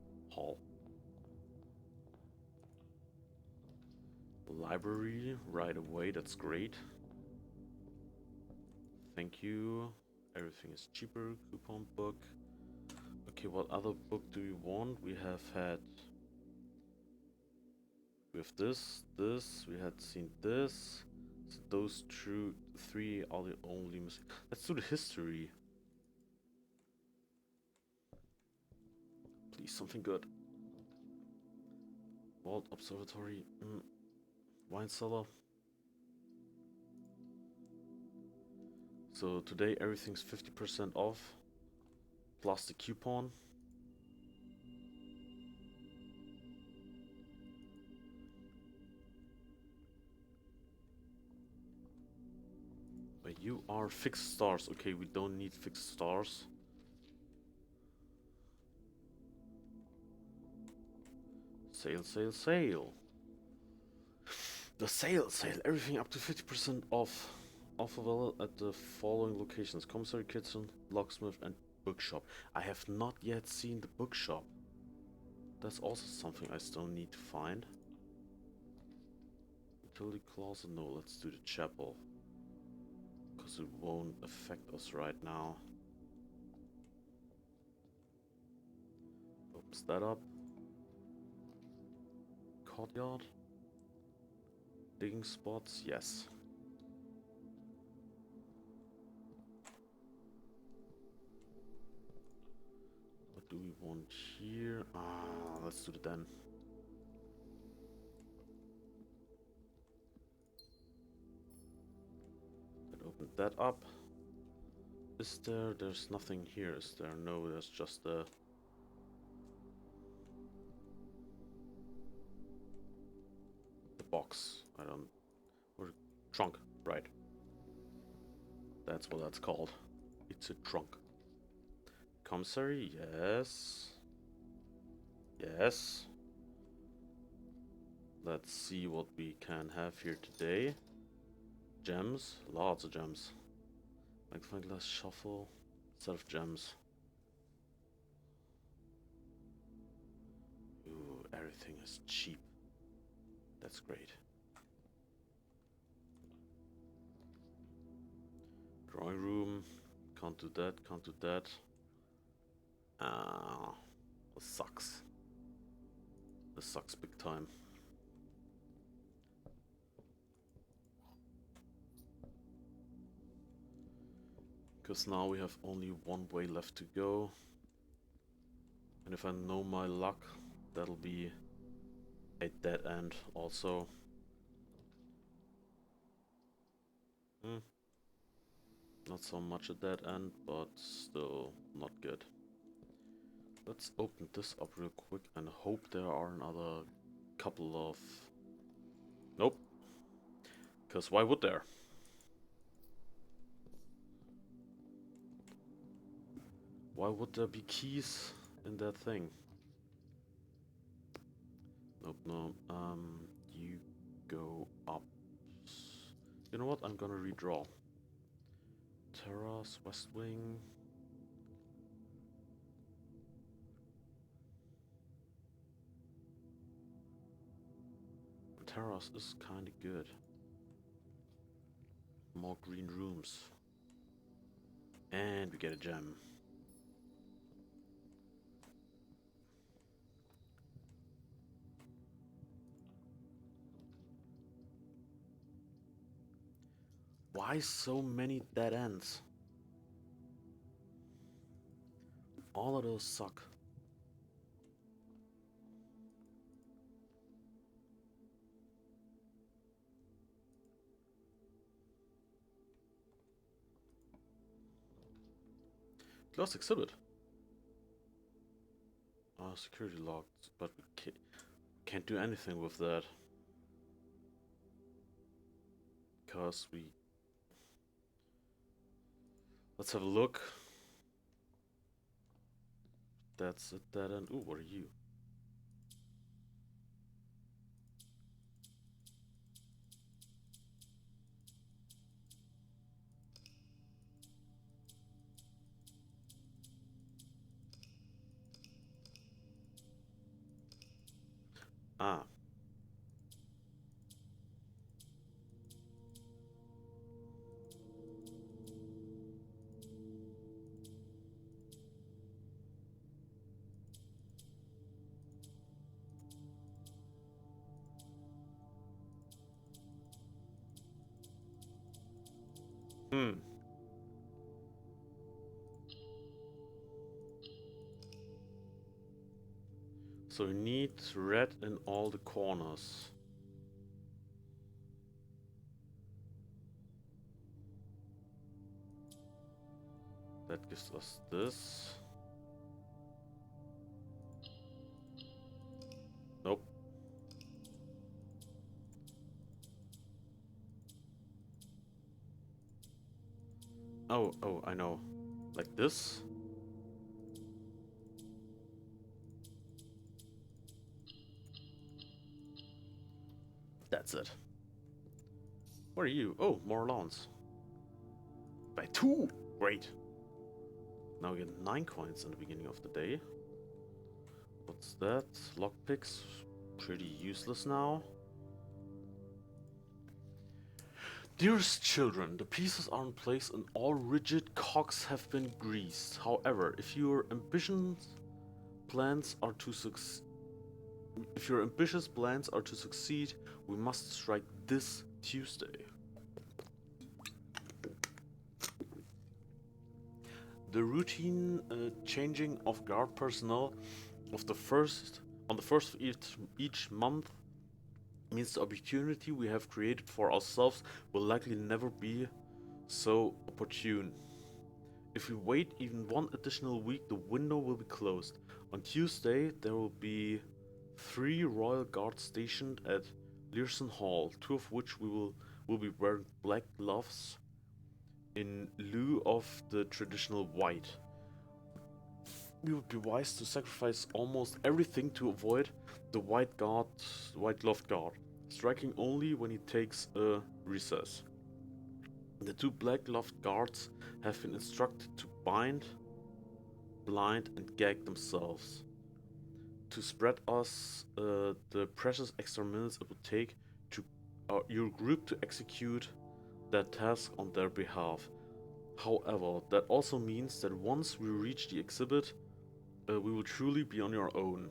Library right away. That's great. Thank you. Everything is cheaper. Coupon book. Okay, what other book do we want? We have had. With this, we had seen this. So those 3 are the only missing. Let's do the history. Please, something good. Vault Observatory. Wine cellar. So today everything's 50% off. Plus the coupon. But you are fixed stars. Okay, we don't need fixed stars. Sale, sale, sale. The sale. Everything up to 50% off. Offer valid at the following locations: commissary, kitchen, locksmith, and bookshop. I have not yet seen the bookshop. That's also something I still need to find. Utility closet? No, let's do the chapel. Because it won't affect us right now. Opens that up. Courtyard? Digging spots? Yes. What do we want here? Let's do the den. Then open that up. Is there? There's nothing here, is there? No, there's just the box. I don't. Or trunk, right? That's what that's called. It's a trunk. Commissary, yes. Yes. Let's see what we can have here today. Gems, lots of gems. Magnifying glass, shuffle, set of gems. Ooh, everything is cheap. That's great. Drawing room, can't do that, can't do that. Ah, this sucks. This sucks big time. Because now we have only one way left to go. And if I know my luck, that'll be a dead end also. Not so much a dead end, but still not good. Let's open this up real quick and hope there are another couple of... Nope. Because why would there? Why would there be keys in that thing? Nope, no. You go up. You know what? I'm gonna redraw. Terrace, West Wing. Terrace is kinda good. More green rooms. And we get a gem. Why so many dead ends? All of those suck. Closed exhibit. Security locked, but we can't do anything with that. Because we... Let's have a look. That's a dead end. Ooh, what are you? Ah. Hmm. So we need red in all the corners. That gives us this. Nope. Oh, I know. Like this? That's it. Where are you? Oh, more allowance. By 2! Great. Now we get 9 coins in the beginning of the day. What's that? Lockpicks. Pretty useless now. Dearest children, the pieces are in place and all rigid cogs have been greased. However, if your ambitious plans are to succeed, we must strike this Tuesday. The routine changing of guard personnel on the first of each month means the opportunity we have created for ourselves will likely never be so opportune. If we wait even one additional week, the window will be closed. On Tuesday, there will be 3 royal guards stationed at Learson Hall, 2 of which will be wearing black gloves in lieu of the traditional white. We would be wise to sacrifice almost everything to avoid the white gloved guard, striking only when he takes a recess. The 2 black gloved guards have been instructed to bind, blind, and gag themselves to spread us the precious extra minutes it would take to your group to execute that task on their behalf. However, that also means that once we reach the exhibit, we will truly be on your own.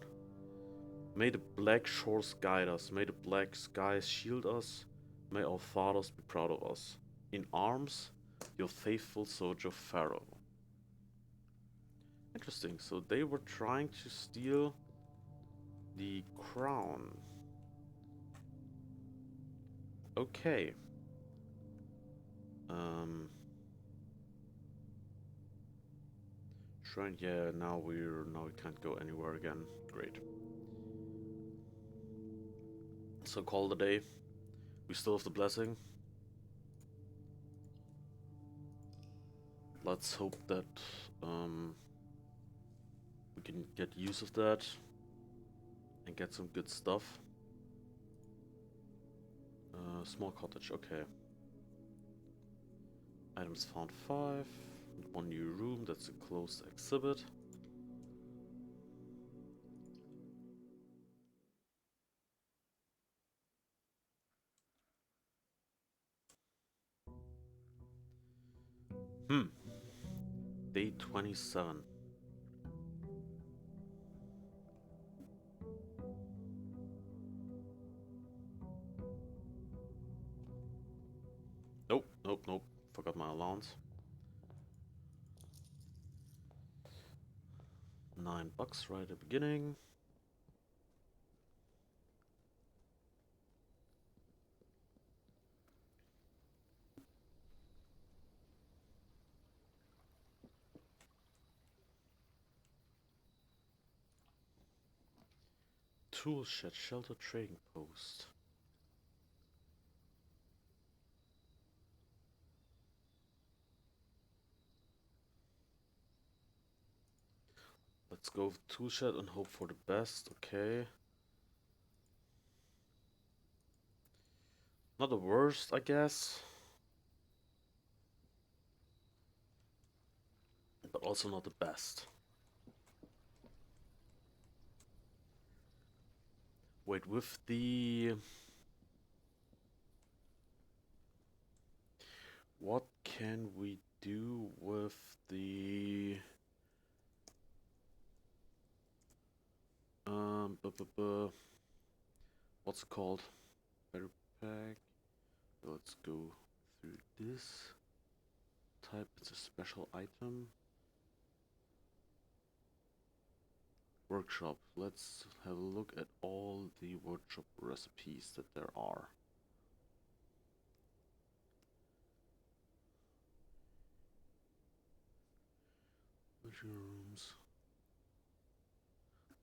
May the black shores guide us, may the black skies shield us, may our fathers be proud of us. In arms, your faithful soldier Pharaoh. Interesting, so they were trying to steal the crown. Okay. Um, Shrine, yeah, now we can't go anywhere again. Great. So call the day. We still have the blessing. Let's hope that we can get use of that and get some good stuff. Small cottage, okay. Items found 5. One new room, that's a closed exhibit. Day 27. Nope, nope, nope. Forgot my allowance. $9 right at the beginning. Tool shed, shelter, trading post. Let's go with tool shed and hope for the best, okay. Not the worst, I guess. But also not the best. Wait, with the... What can we do with the... What's it called? Better pack. Let's go through this type. It's a special item. Workshop. Let's have a look at all the workshop recipes that there are. Rooms.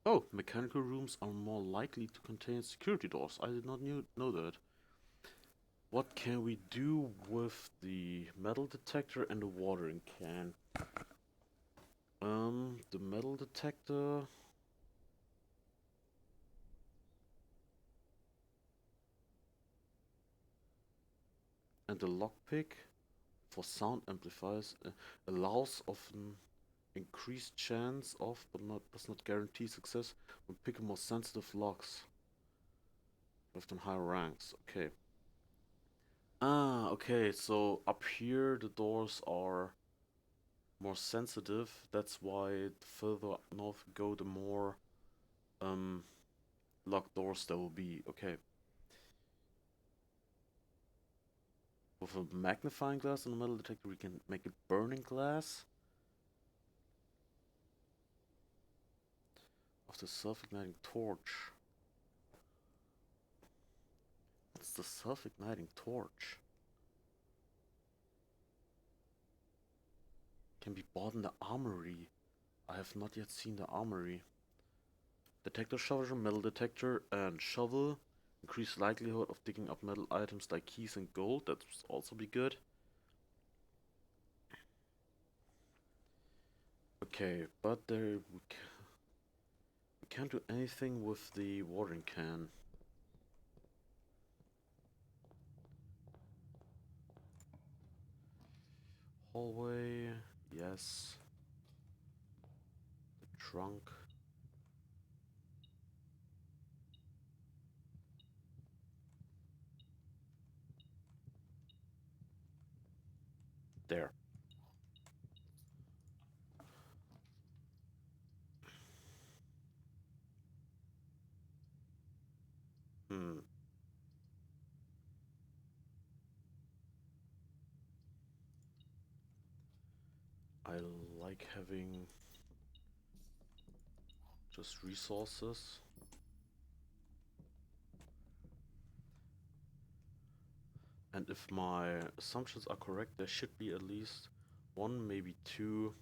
Oh, mechanical rooms are more likely to contain security doors. I did not know that. What can we do with the metal detector and the watering can? The metal detector. And the lockpick for sound amplifiers allows of an increased chance of, but does not guarantee success when picking more sensitive locks left on higher ranks. Okay. Ah, okay. So up here the doors are more sensitive. That's why the further up north we go, the more um locked doors there will be. Okay. With a magnifying glass and a metal detector, we can make a burning glass of the self-igniting torch. What's the self-igniting torch? Can be bought in the armory. I have not yet seen the armory. Detector shovel, metal detector, and shovel. Increase likelihood of digging up metal items like keys and gold. That would also be good. Okay, but we can't do anything with the watering can. Hallway, yes. The trunk. There. like having just resources. And if my assumptions are correct, there should be at least one, maybe two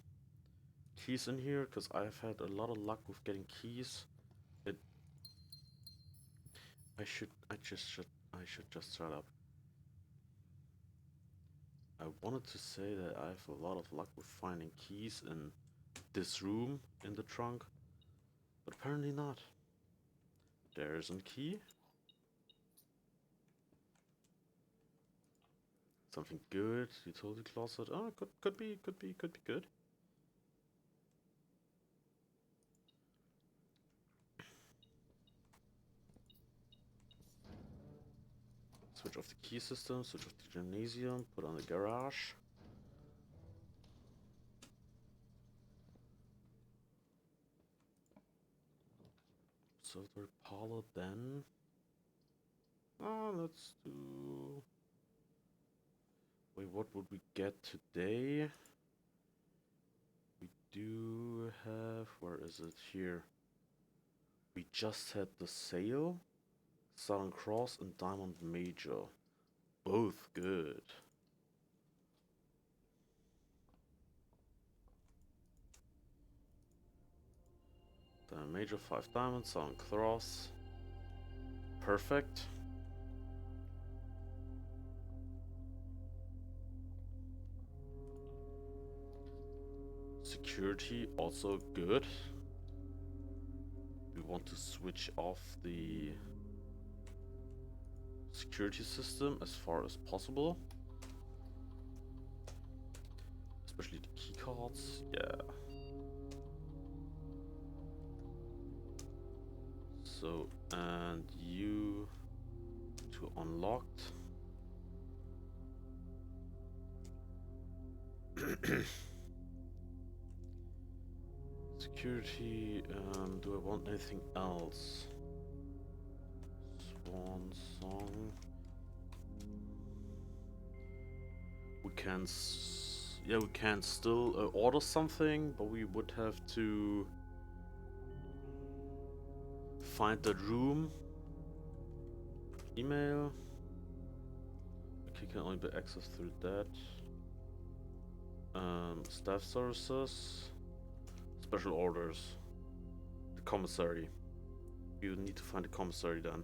keys in here, because I've had a lot of luck with getting keys. I should just shut up. I wanted to say that I have a lot of luck with finding keys in this room in the trunk, but apparently not. There's a key. Something good. Utility closet. Oh, could be good. Switch off the key system. Switch off the gymnasium. Put on the garage. Silver parlor then. Let's do. Wait, what would we get today? We do have. Where is it? Here. We just had the sale. Southern Cross and Diamond Major. Both good. Diamond Major, 5 diamonds. Southern Cross. Perfect. Security, also good. We want to switch off the security system as far as possible. Especially the key cards, yeah. So, and you to unlocked. Security, do I want anything else? Swan Song. We can, yeah, we can still order something, but we would have to find that room. Email. Okay, can only be accessed through that. Staff services. Special orders. The commissary. You need to find the commissary then.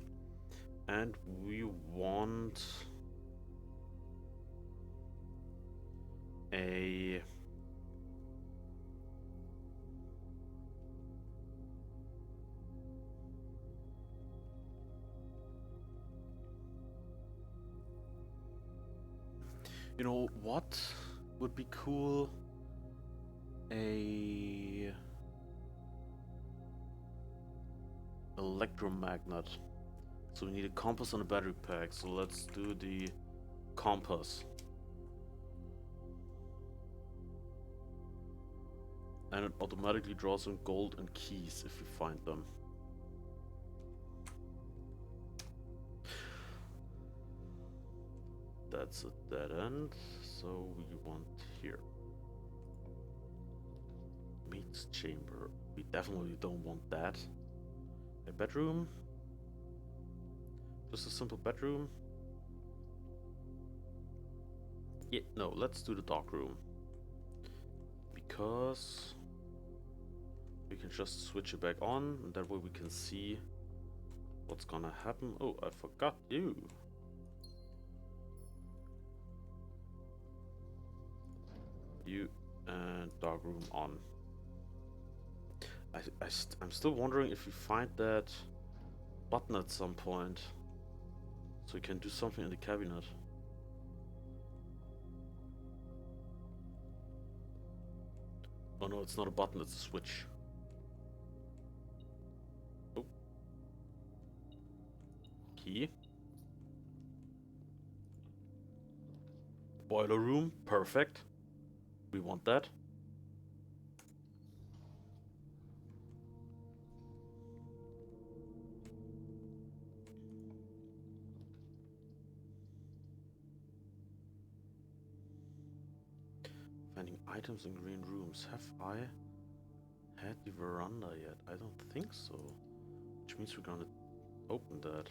And we want a you know what would be cool? A electromagnet. So we need a compass and a battery pack. So let's do the compass. And it automatically draws in gold and keys if you find them. That's a dead end. So we want here. Mate's chamber. We definitely don't want that. A bedroom. Just a simple bedroom. Yeah, no, let's do the dark room. Because we can just switch it back on, and that way we can see what's gonna happen. Oh, I forgot you. You and dark room on. I'm still wondering if we find that button at some point, so we can do something in the cabinet. Oh no, it's not a button, it's a switch. Oh. Key. Boiler room, perfect. We want that. Finding items in green rooms. Have I had the veranda yet? I don't think so. Which means we're gonna open that.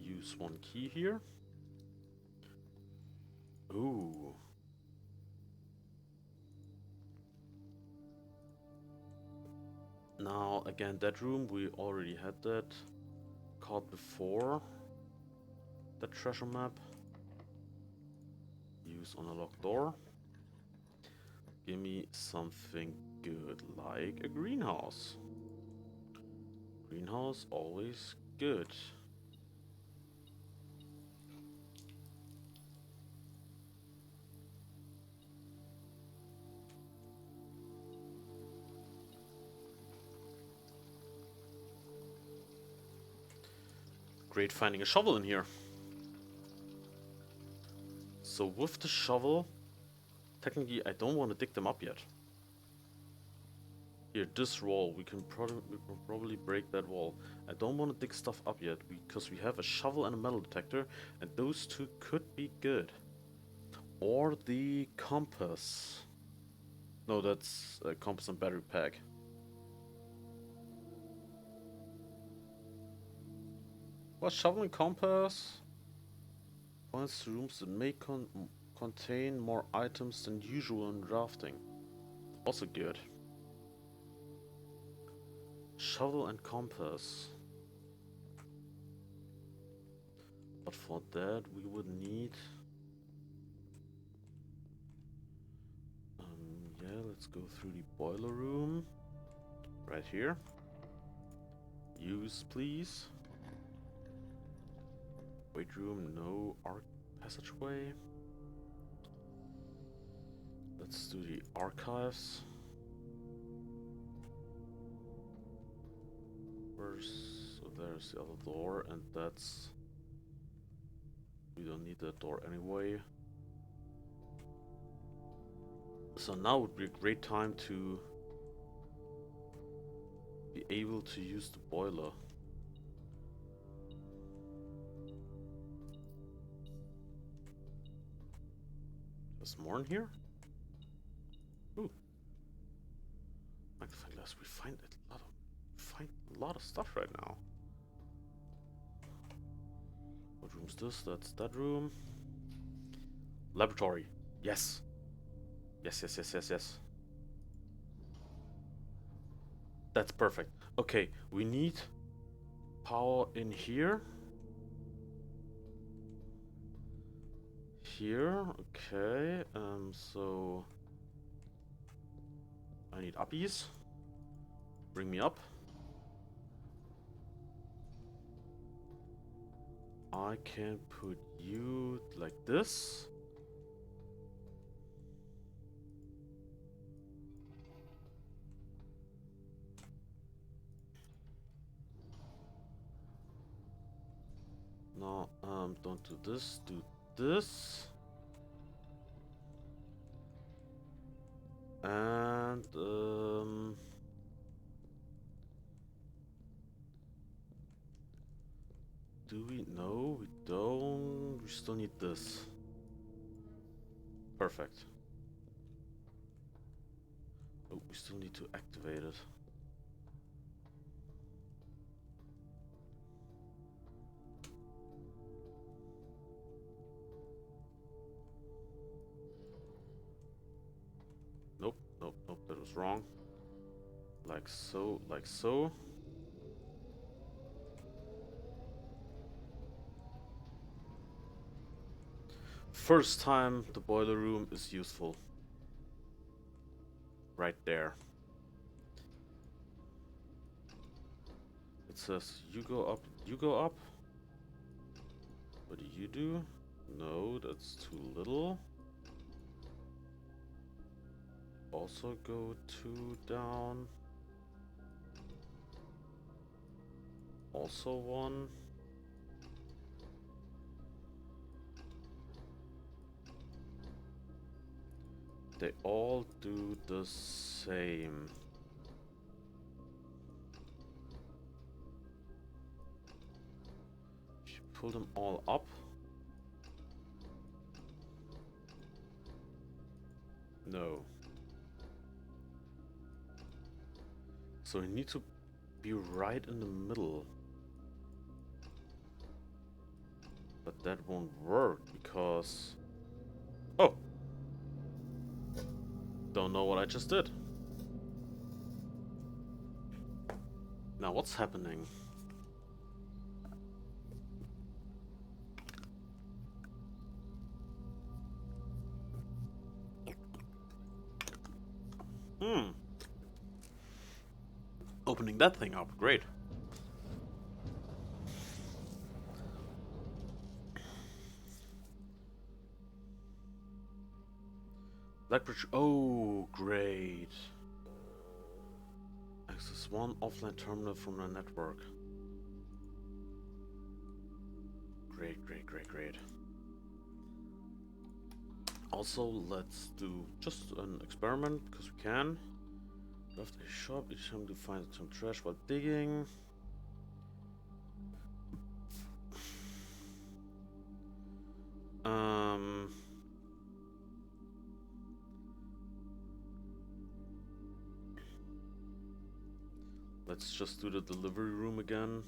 Use one key here. Ooh. Now, again, that room, we already had that caught before. That treasure map. Use on a locked door. Give me something good, like a greenhouse. Greenhouse, always good. Great finding a shovel in here. So with the shovel, technically I don't want to dig them up yet. Here, this wall, we can probably break that wall. I don't want to dig stuff up yet, because we have a shovel and a metal detector, and those two could be good. Or the compass. No, that's a compass and battery pack. Well, shovel and compass finds rooms that may contain more items than usual in drafting. Also good. Shovel and compass. But for that we would need... yeah, let's go through the boiler room. Right here. Use, please. Weight room, no passageway. Let's do the archives. There's the other door, and that's... we don't need that door anyway. So now would be a great time to be able to use the boiler. There's more in here? Ooh. Magnifying glass, we find a lot of stuff right now. What room's this? That's that room. Laboratory. Yes. Yes. That's perfect. Okay, we need power in here. Here, okay. So I need uppies. Bring me up. I can put you like this. No, don't do this, do this. And, do we? No, we don't. We still need this. Perfect. Oh, we still need to activate it. Nope, that was wrong. Like so, like so. First time the boiler room is useful. Right there. It says you go up, you go up. What do you do? No, that's too little. Also go 2 down. Also 1. They all do the same. If you pull them all up, No. So we need to be right in the middle. But that won't work because... Oh! Don't know what I just did. Now what's happening? Hmm. Opening that thing up. Great. Blackbridge. Oh, great. Access one offline terminal from the network. Great, great, great, great. Also, let's do just an experiment because we can. Draft a shop each time to find some trash while digging. Let's just do the delivery room again.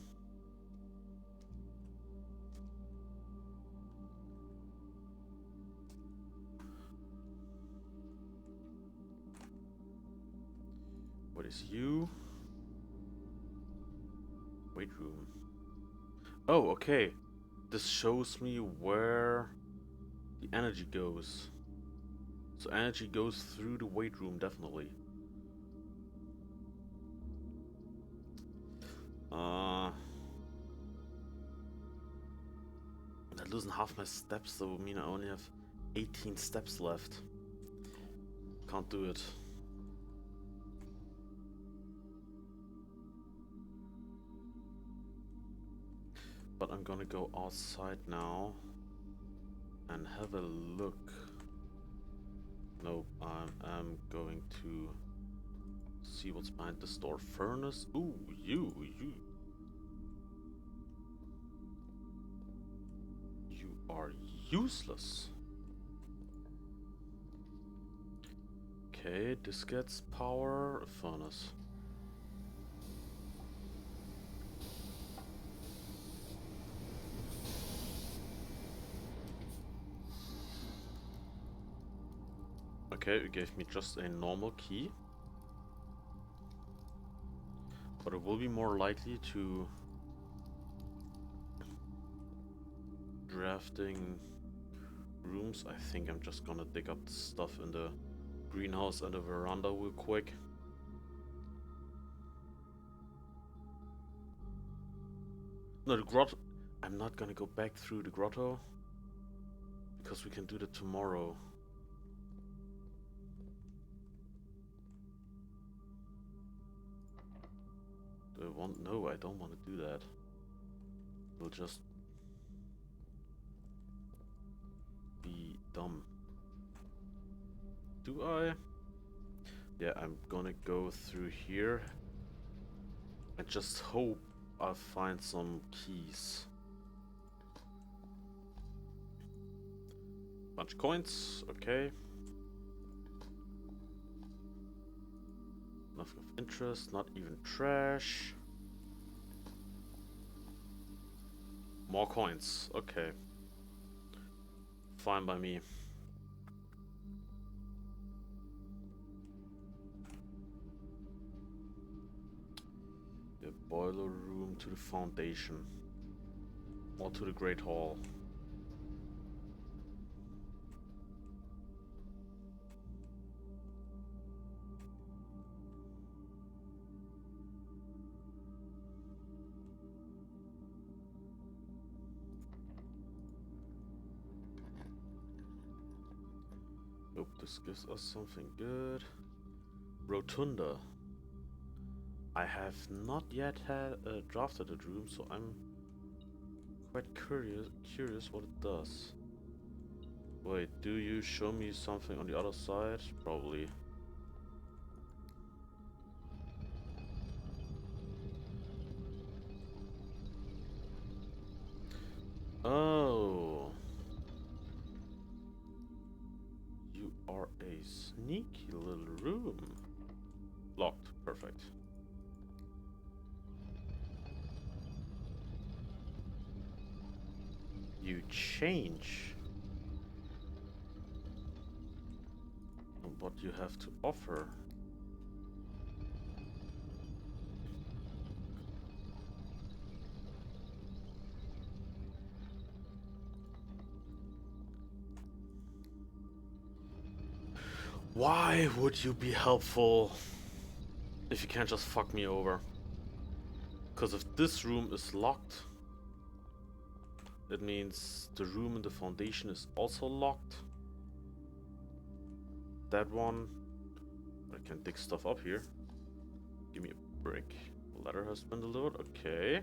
What is you? Weight room. Oh, okay. This shows me where the energy goes. So energy goes through the weight room, definitely. I'm losing half my steps, so I mean I only have 18 steps left. Can't do it. But I'm gonna go outside now and have a look. Nope, I'm going to see what's behind the store. Furnace. Ooh, you are useless. Okay, this gets power. A furnace. Okay, it gave me just a normal key. But it will be more likely to drafting rooms. I think I'm just gonna dig up the stuff in the greenhouse and the veranda real quick. No, the grotto. I'm not gonna go back through the grotto because we can do that tomorrow. Do I want? No, I don't want to do that. We'll just be dumb. Do I? Yeah, I'm gonna go through here. I just hope I'll find some keys. Bunch of coins, okay. Nothing of interest, not even trash. More coins, okay. Fine by me. The boiler room to the foundation. Or to the Great Hall. Hope this gives us something good. Rotunda. I have not yet had drafted a room, so I'm quite curious what it does. Wait, do you show me something on the other side? Probably. Oh. You are a sneaky little room. Locked. Perfect. You change what you have to offer. Why would you be helpful if you can't just fuck me over? Because if this room is locked, that means the room in the foundation is also locked. That one, I can dig stuff up here. Give me a brick. Ladder has been delivered. Okay.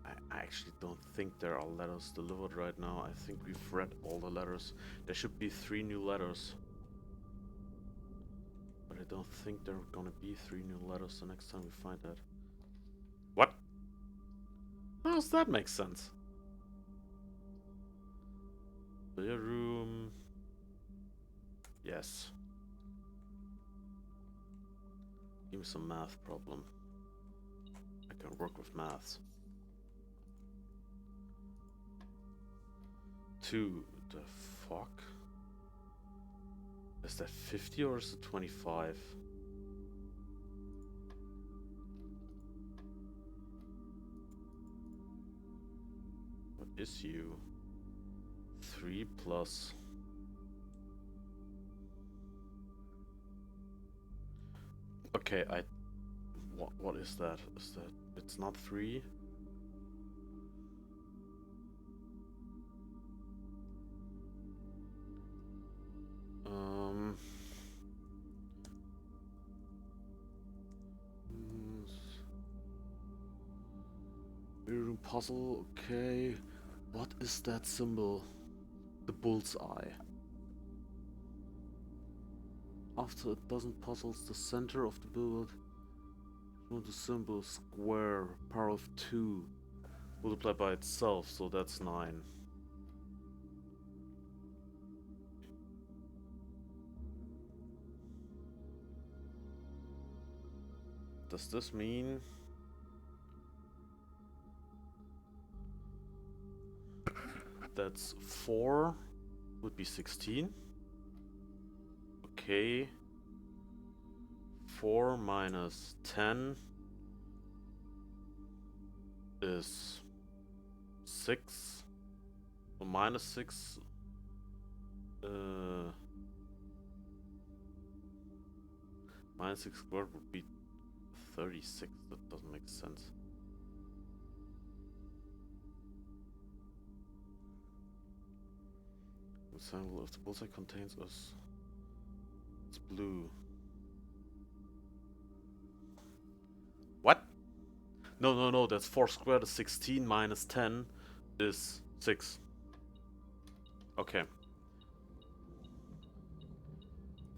I actually don't think there are letters delivered right now. I think we've read all the letters. There should be 3 new letters. But I don't think there are gonna be 3 new letters the next time we find that. What? How does that make sense? Clear room. Yes. Give me some math problem. I can work with maths. 2. The fuck? Is that 50 or is it 25? What is you? 3 plus... Okay, what is that? Is that... It's not 3? Room puzzle, okay. What is that symbol? The bullseye. After a dozen puzzles, the center of the build, the symbol square, power of 2, multiplied by itself, so that's 9. Does this mean... That's 4 would be 16. Okay. 4 minus 10 is 6. So minus 6. Minus 6 squared would be 36. That doesn't make sense. The symbol of the bullseye contains us. It's blue. What? No, that's 4 squared is 16 minus 10 is 6. Okay.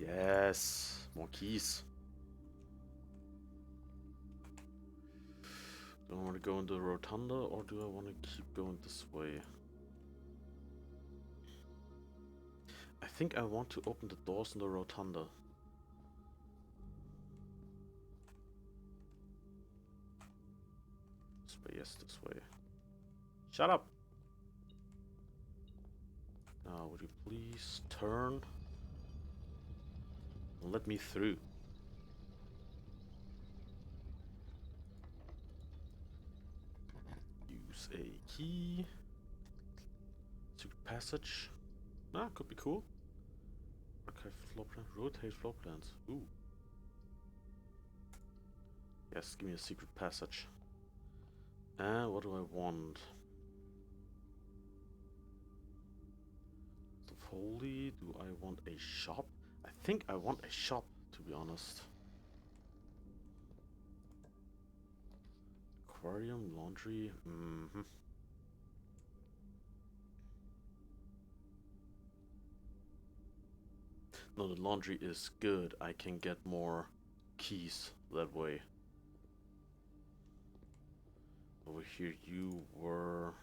Yes. More keys. Do I want to go into the rotunda or do I want to keep going this way? I think I want to open the doors in the rotunda. This way, yes, this way. Shut up! Now, would you please turn and let me through? Use a key. Secret passage. Ah, could be cool. Archive floor plan. Rotate floor plans. Ooh. Yes, give me a secret passage. What do I want? The Foley. Do I want a shop? I think I want a shop, to be honest. Aquarium, laundry. No, the laundry is good. I can get more keys that way. Over here, you were...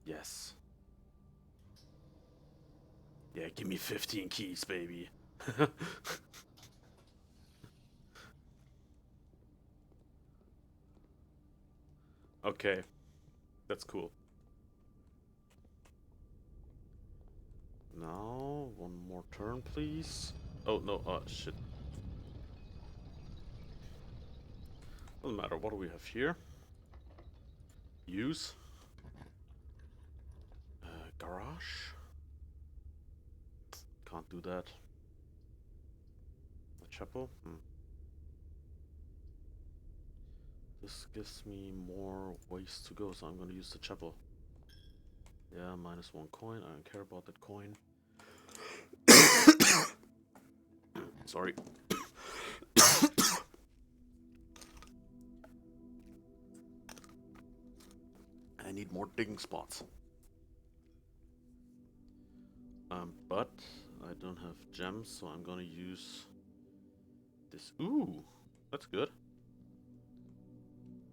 Yes. Yeah, give me 15 keys, baby. Okay, that's cool. Now, one more turn, please. Oh, no, shit. Doesn't matter. What do we have here? Use. Garage. Can't do that. A chapel. This gives me more ways to go, so I'm gonna use the chapel. Yeah, -1 coin. I don't care about that coin. Sorry. I need more digging spots. But I don't have gems, so I'm gonna use this. Ooh, that's good.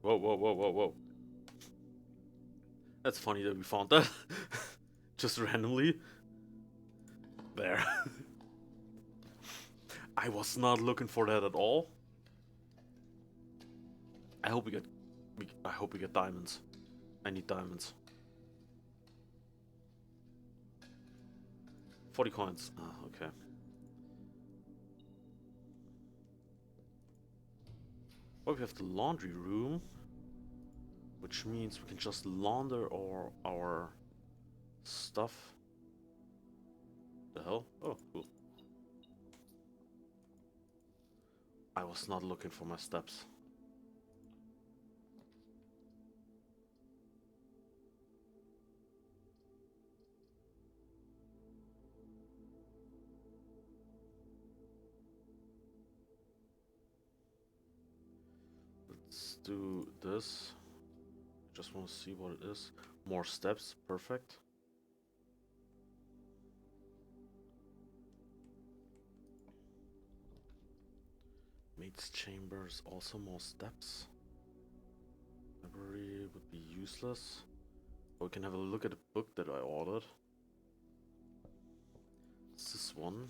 Whoa, whoa, whoa, whoa, whoa. That's funny that we found that. Just randomly. There. I was not looking for that at all. I hope we get... I hope we get diamonds. I need diamonds. 40 coins. Ah, okay. Well, we have the laundry room, which means we can just launder our stuff. The hell? Oh, cool. I was not looking for my steps. Let's do this. Just want to see what it is. More steps. Perfect. Mate's chambers. Also more steps. Library would be useless. But we can have a look at the book that I ordered. It's this one.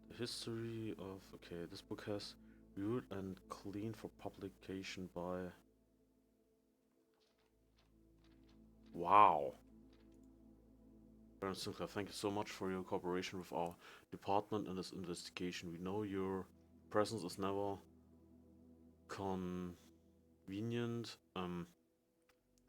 The history of... Okay, this book has reviewed and cleaned for publication by... Wow. Baron Sinclair, thank you so much for your cooperation with our department in this investigation. We know your presence is never convenient,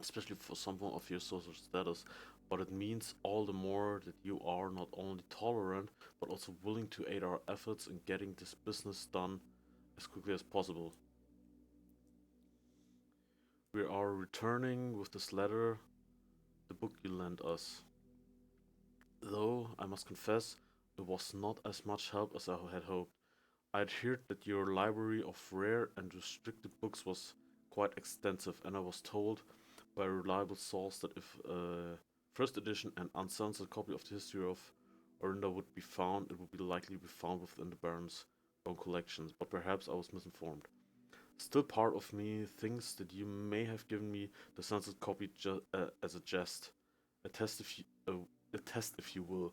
especially for someone of your social status, but it means all the more that you are not only tolerant, but also willing to aid our efforts in getting this business done as quickly as possible. We are returning with this letter, the book you lent us. Though, I must confess, it was not as much help as I had hoped. I had heard that your library of rare and restricted books was quite extensive, and I was told by a reliable source that if a first edition and uncensored copy of the history of Orinda would be found, it would be likely be found within the Baron's own collections, but perhaps I was misinformed. Still, part of me thinks that you may have given me the censored copy as a jest, a test if you, a test if you will,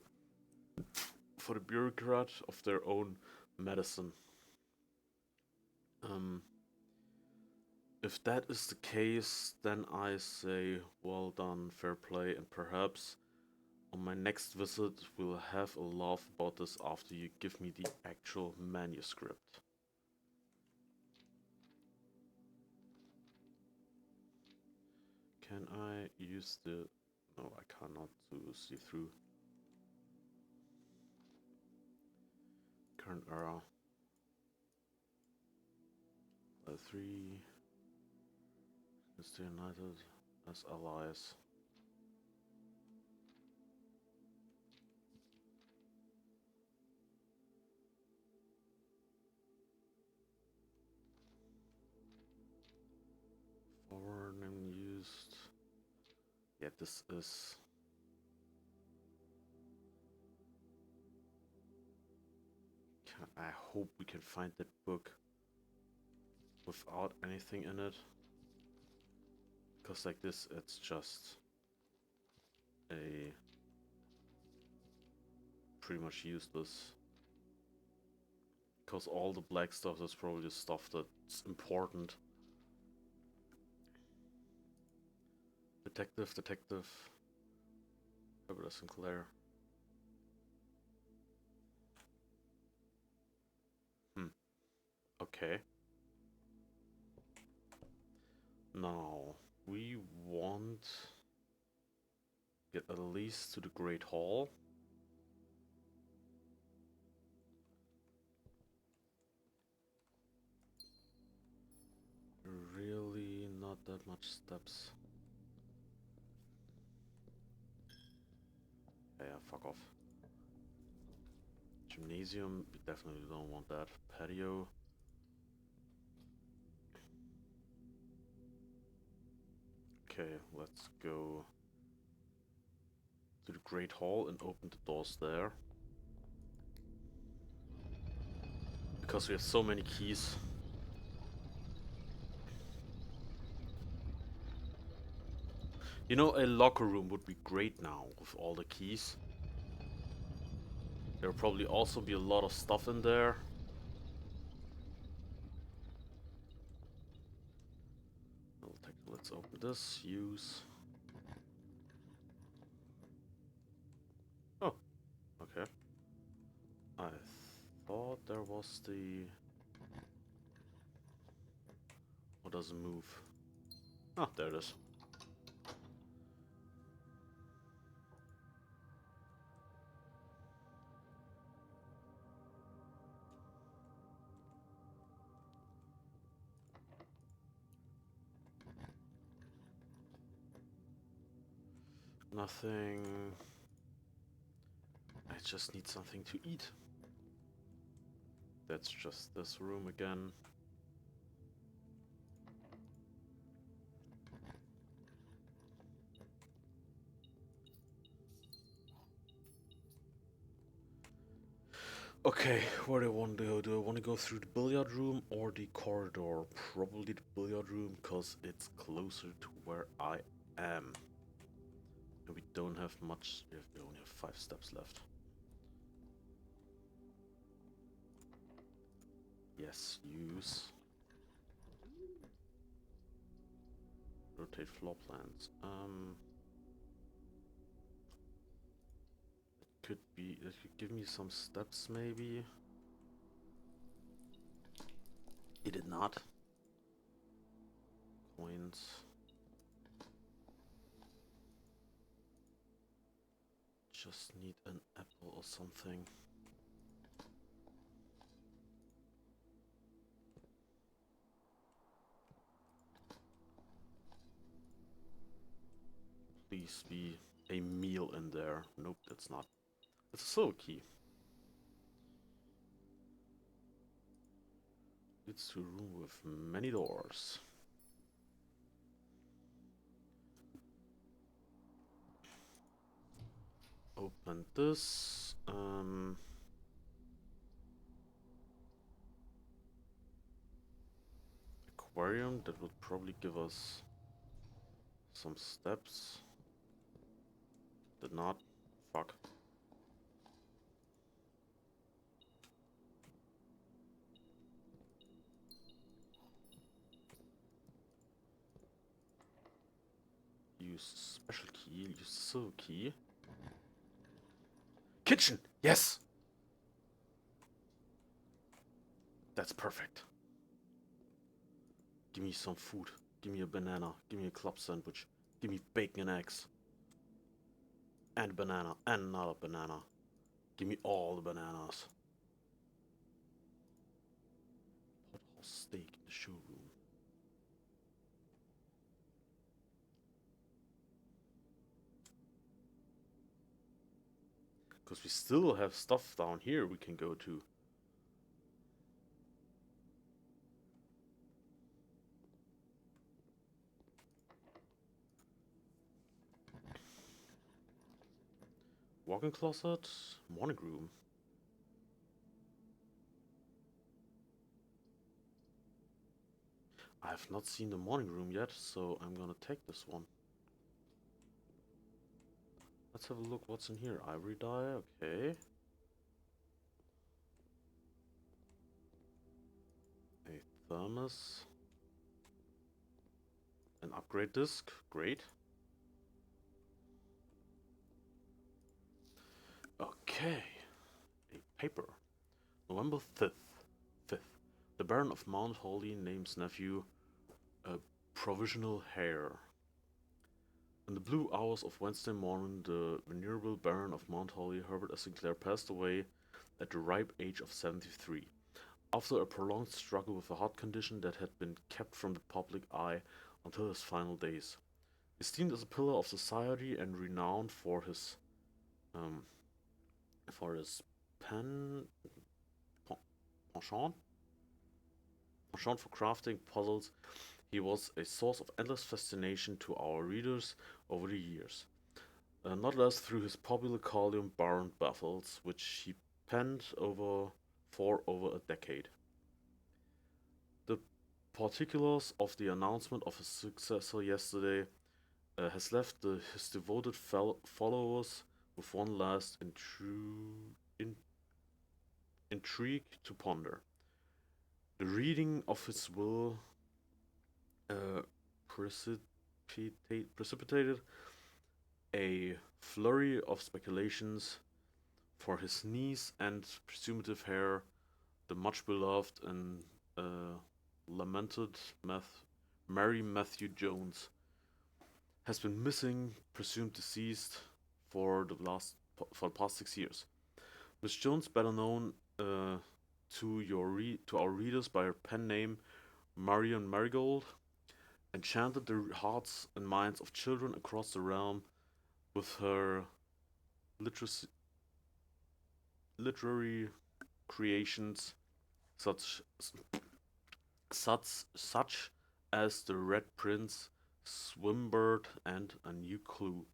for the bureaucrat of their own medicine. Um, if that is the case, then I say well done, fair play, and perhaps on my next visit we'll have a laugh about this after you give me the actual manuscript. Can I use the... No, I cannot see through. Current era. 3. Stay united as allies. Foreign used. Yeah, this is... I hope we can find that book without anything in it. Because like this, it's just... a pretty much useless. Because all the black stuff is probably the stuff that's important. Detective, detective. Robert Sinclair. Okay. Now, we want get at least to the Great Hall. Really not that much steps. Yeah, fuck off. Gymnasium, we definitely don't want that. Patio. Okay, let's go to the Great Hall and open the doors there. Because we have so many keys. You know, a locker room would be great now with all the keys. There'll probably also be a lot of stuff in there. Let's open this. Use. Oh, okay. I thought there was the... What doesn't move? Ah, there it is. Nothing. I just need something to eat. That's just this room again. Okay, where do I want to go? Do I want to go through the billiard room or the corridor? Probably the billiard room, because it's closer to where I am. And we don't have much. We only have 5 steps left. Yes, use. Rotate floor plans. Could be. It could give me some steps, maybe. It did not. Coins. Just need an apple or something. Please be a meal in there. Nope, that's not. It's a silver key. Leads to a room with many doors. Open this. Aquarium, that would probably give us some steps. Did not. Fuck. Use special key, use silver key. Kitchen! Yes! That's perfect. Give me some food. Give me a banana. Give me a club sandwich. Give me bacon and eggs. And a banana. And another banana. Give me all the bananas. Porterhouse steak in the showroom. Because we still have stuff down here we can go to. Walk-in closet, morning room. I have not seen the morning room yet, so I'm gonna take this one. Let's have a look what's in here. Ivory dye, okay. A thermos. An upgrade disc, great. Okay. A paper. November 5th. The Baron of Mount Holly names nephew a provisional heir. In the blue hours of Wednesday morning, the venerable Baron of Mount Holly, Herbert S. Sinclair, passed away at the ripe age of 73, after a prolonged struggle with a heart condition that had been kept from the public eye until his final days. Esteemed as a pillar of society and renowned um, for his pen penchant, penchant for crafting puzzles, he was a source of endless fascination to our readers over the years. Not less through his popular column Baron Baffles, which he penned for over a decade. The particulars of the announcement of his successor yesterday has left his devoted followers with one last intrigue to ponder. The reading of his will uh, precipitated a flurry of speculations for his niece and presumptive heir, the much beloved and uh, lamented Mary Matthew Jones, has been missing, presumed deceased, for the past 6 years. Miss Jones, better known to our readers by her pen name Marion Marigold, enchanted the hearts and minds of children across the realm with her literacy, literary creations such such as The Red Prince, Swimbird, and A New Clue.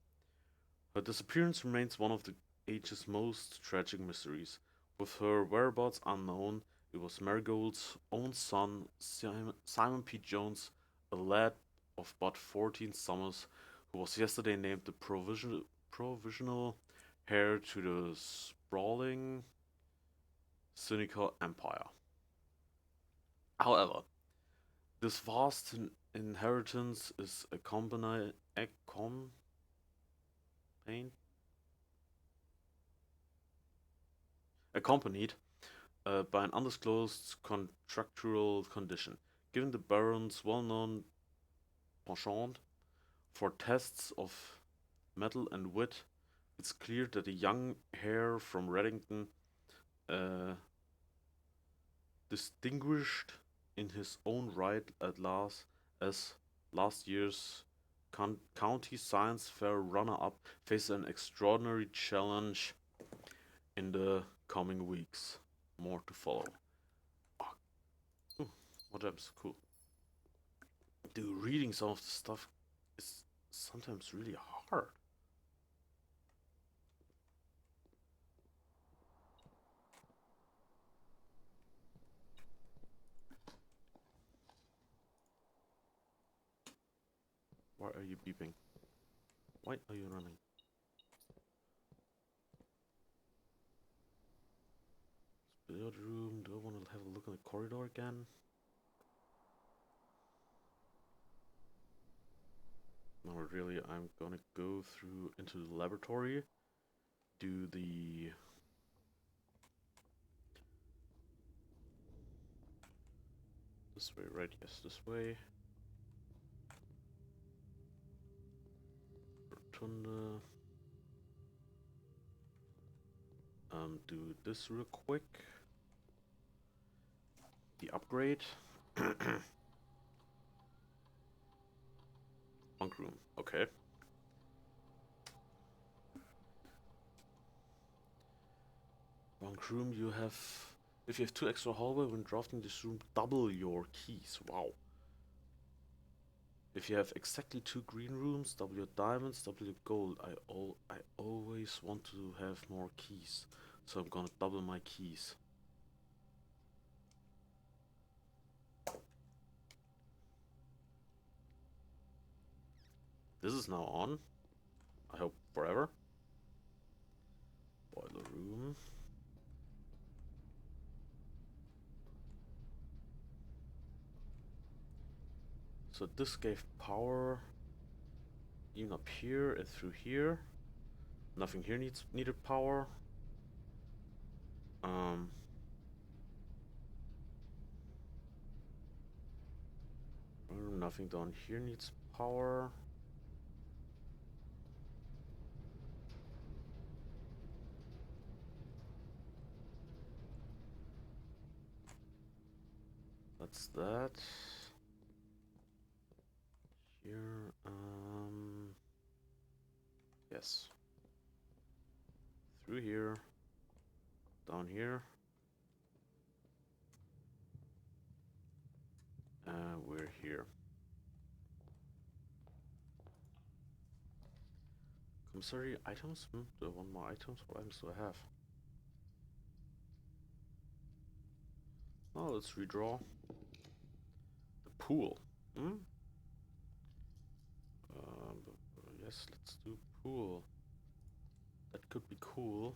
Her disappearance remains one of the age's most tragic mysteries. With her whereabouts unknown, it was Marigold's own son, Simon P. Jones, a lad of but 14 summers, who was yesterday named the provisional heir to the sprawling, cynical empire. However, this vast inheritance is accompanied by an undisclosed contractual condition. Given the Baron's well-known penchant for tests of mettle and wit, it's clear that the young heir from Reddington, uh, distinguished in his own right at last as last year's county science fair runner-up, faces an extraordinary challenge in the coming weeks. More to follow. Oh, what gems? Cool. Dude, reading some of the stuff is sometimes really hard. Why are you beeping? Why are you running? Billiard room. Do I want to have a look in the corridor again? No, really. I'm gonna go through into the laboratory. Do the this way, right? Yes, this way. Rotunda. Do this real quick. The upgrade. Bunk room. Okay. Bunk room. You have. If you have 2 extra hallway when drafting this room, double your keys. Wow. If you have exactly 2 green rooms, double your diamonds, double your gold. I always want to have more keys, so I'm gonna double my keys. This is now on. I hope forever. boiler room. So this gave power even up here and through here. Nothing here needed power. Nothing down here needs power. That's that. Here, yes. Through here, down here. We're here. Commissary items? Do I want more items? What items do I have? Oh, let's redraw. The pool. Yes, let's do pool. That could be cool.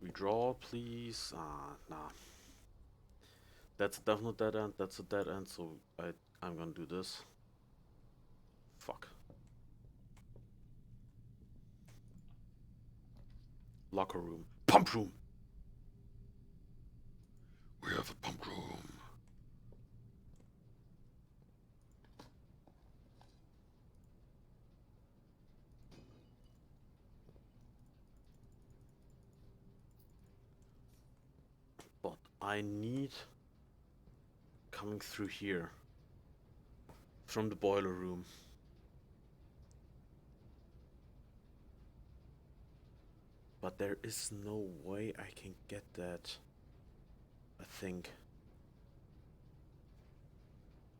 Redraw, please. Nah. That's a definite dead end. That's a dead end. So I'm gonna do this. Fuck. Locker room. Pump room. We have a pump room. But I need coming through here from the boiler room. But there is no way I can get that, I think.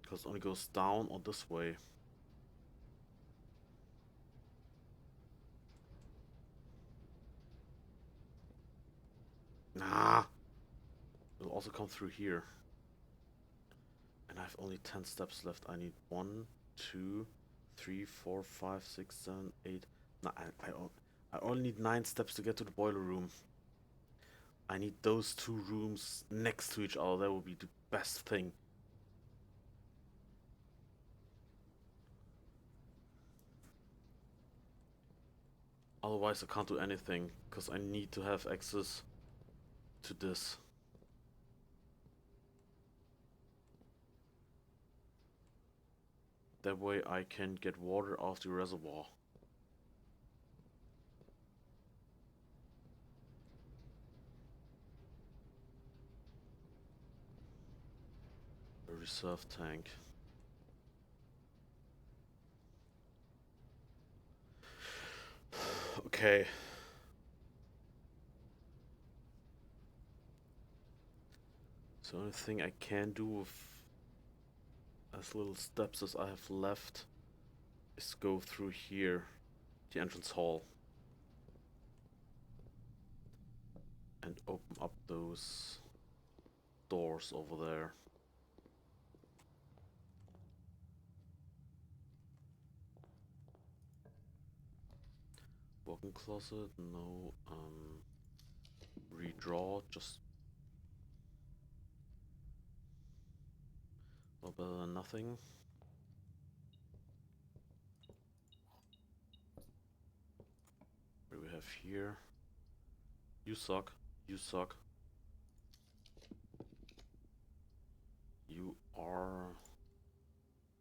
Because it only goes down or this way. Nah! It'll also come through here. And I have only 10 steps left. I need 1, 2, 3, 4, 5, 6, 7, 8. No, I only need 9 steps to get to the boiler room. I need those 2 rooms next to each other. That would be the best thing. Otherwise I can't do anything, because I need to have access to this. That way I can get water off the reservoir. A reserve tank. Okay. So the only thing I can do with as little steps as I have left is go through here, the entrance hall, and open up those doors over there. Walk-in closet, no. Redraw, just a little better than nothing. What do we have here? You suck. You suck. You are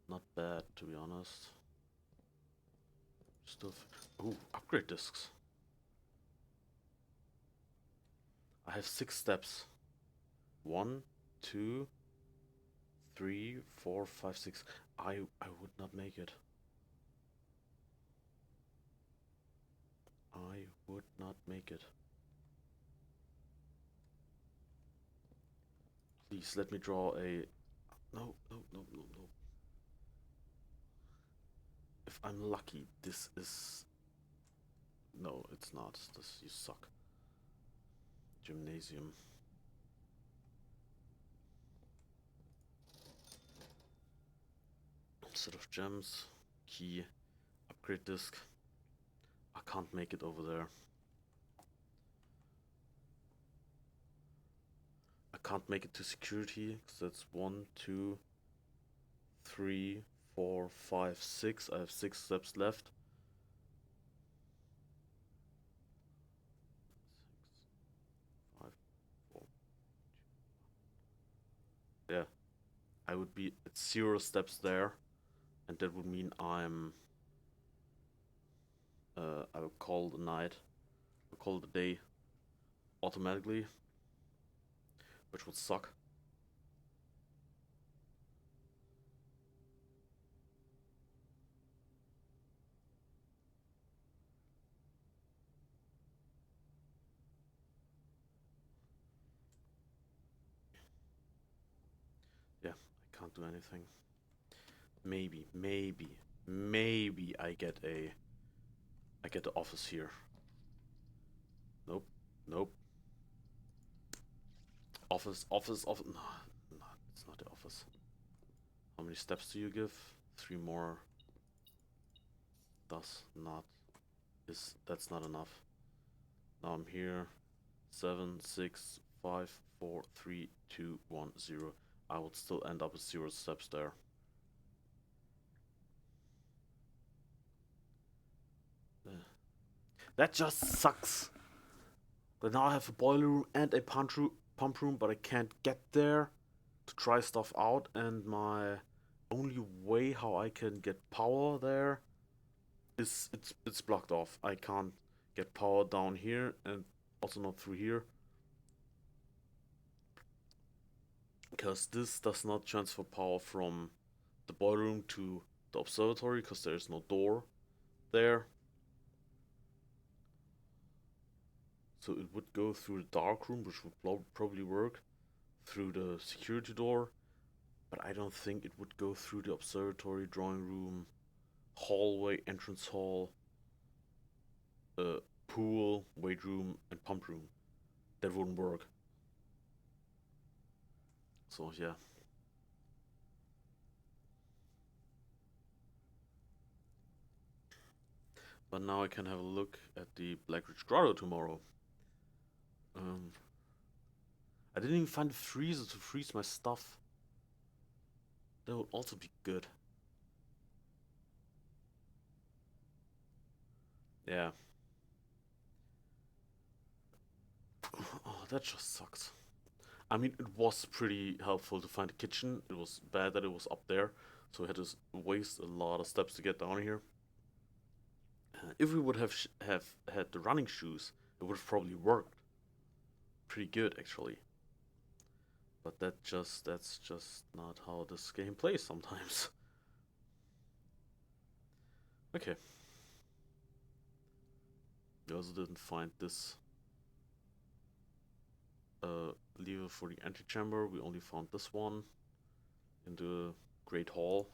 not bad, to be honest. Still. Ooh, upgrade discs. I have 6 steps. 1, 2, 3, 4, 5, 6. I would not make it. I would not make it. Please let me draw a. No, no, no, no, no. If I'm lucky, this is. No, it's not. This, you suck. Gymnasium. Set of gems. Key. Upgrade disc. I can't make it over there. I can't make it to security, because that's 1, 2, 3, 4, 5, 6. I have 6 steps left. 6, 5, 4. Yeah. I would be at 0 steps there. And that would mean I will call the night. I'll call the day automatically. Which would suck. Yeah, I can't do anything. Maybe I get the office here. Nope. Nope. Office. No, it's not the office. How many steps do you give? 3 more. That's not enough. Now I'm here. 7, 6, 5, 4, 3, 2, 1, 0. I would still end up with 0 steps there. That just sucks. But now I have a boiler room and a pump room, but I can't get there to try stuff out, and my only way how I can get power there is it's blocked off. I can't get power down here, and also not through here, because this does not transfer power from the boiler room to the observatory, because there is no door there. So it would go through the dark room, which would probably work, through the security door, but I don't think it would go through the observatory, drawing room, hallway, entrance hall, pool, weight room, and pump room. That wouldn't work. So yeah. But now I can have a look at the Blackridge Grotto tomorrow. Um, I didn't even find a freezer to freeze my stuff. That would also be good. Yeah. Oh, that just sucks. I mean, it was pretty helpful to find the kitchen. It was bad that it was up there, so we had to waste a lot of steps to get down here. If we would have had the running shoes, it would have probably worked pretty good actually. But that's just not how this game plays sometimes. Okay. We also didn't find this lever for the antechamber. We only found this one in the Great Hall.